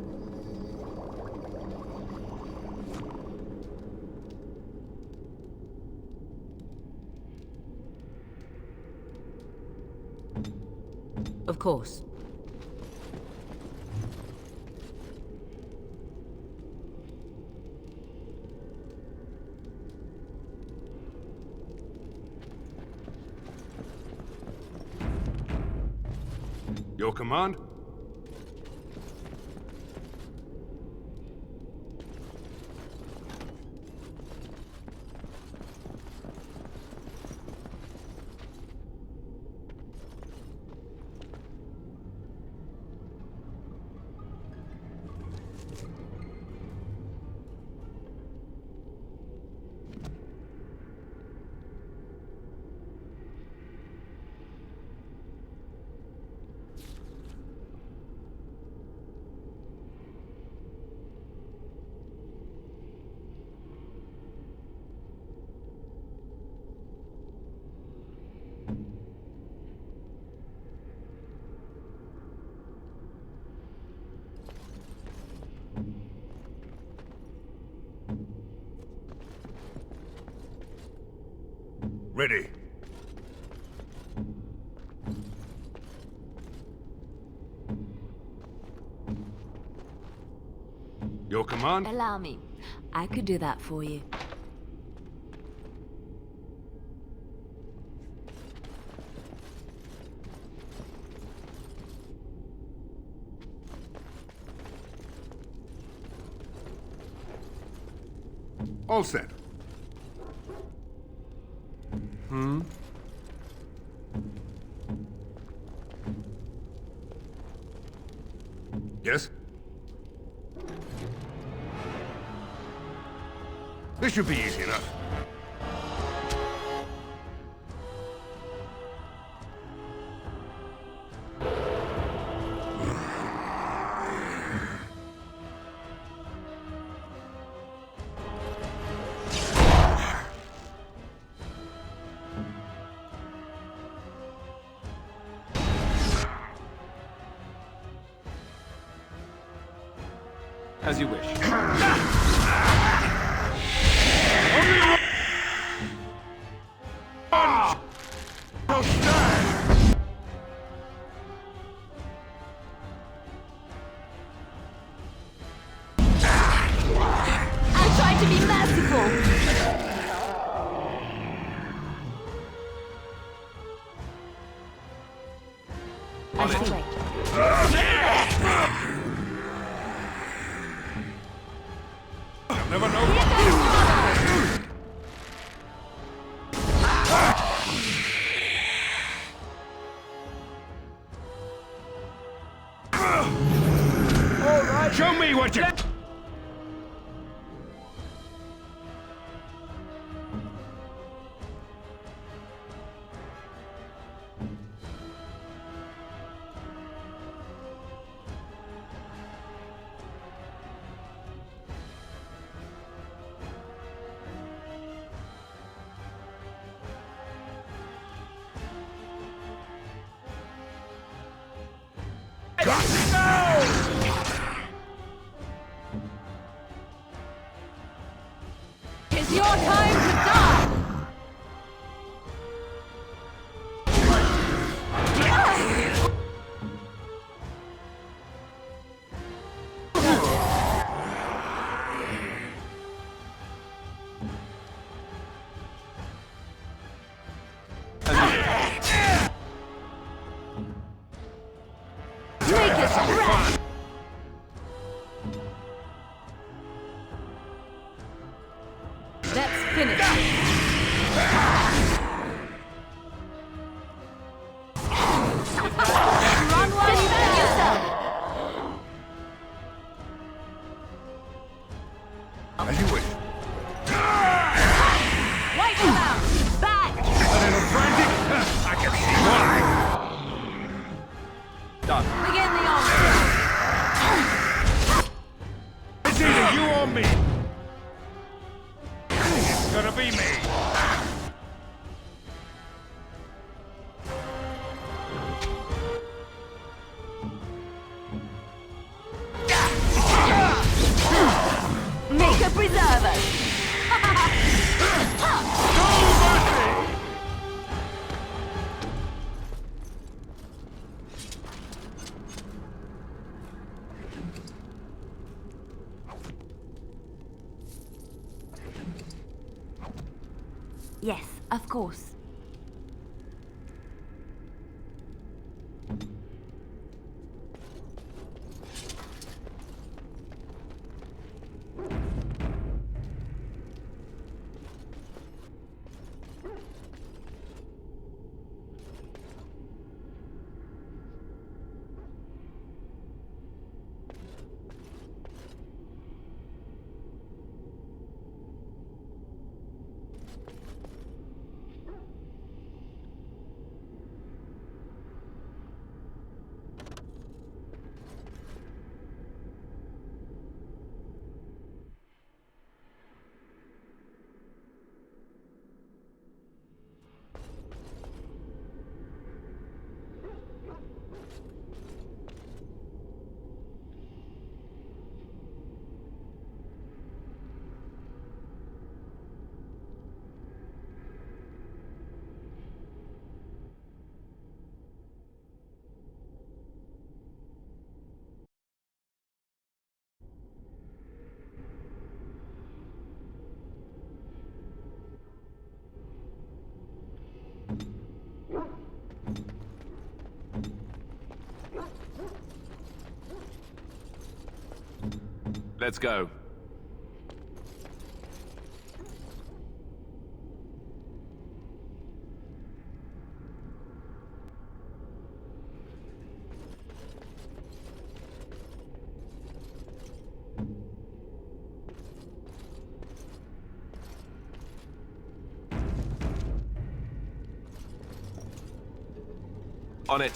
[SPEAKER 6] Of course.
[SPEAKER 17] Your command? Ready. Your command?
[SPEAKER 5] Allow me. I could do that for you.
[SPEAKER 17] All set. Yes? This should be easy enough.
[SPEAKER 20] As you wish.
[SPEAKER 5] I'll try to be merciful.
[SPEAKER 20] On it.
[SPEAKER 17] Never know.
[SPEAKER 14] All right.
[SPEAKER 17] Show me what you...
[SPEAKER 5] It's your time to die! Take his breath! That's finished. Run while you defend yourself.
[SPEAKER 17] As you wish.
[SPEAKER 5] Wipe him out. Back.
[SPEAKER 17] A little frantic? I can see why.
[SPEAKER 20] Done.
[SPEAKER 5] Begin the onslaught.
[SPEAKER 17] It's either you or me. It's gonna be me.
[SPEAKER 5] Make a preserver. Yes, of course.
[SPEAKER 12] Let's go. On it.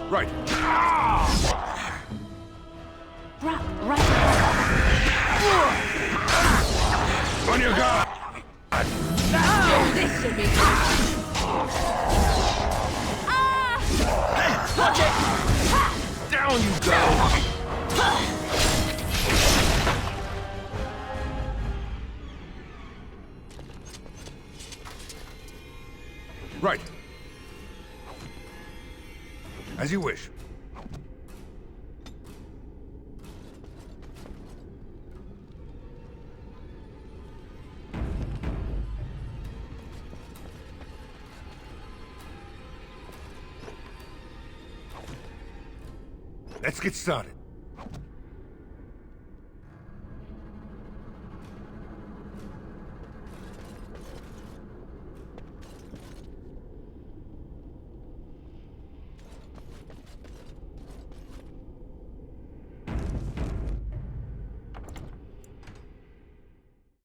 [SPEAKER 17] Right.
[SPEAKER 5] Right.
[SPEAKER 17] On your guard!
[SPEAKER 6] This should be
[SPEAKER 12] Watch it! Down you go!
[SPEAKER 17] Right. As you wish. Let's get started.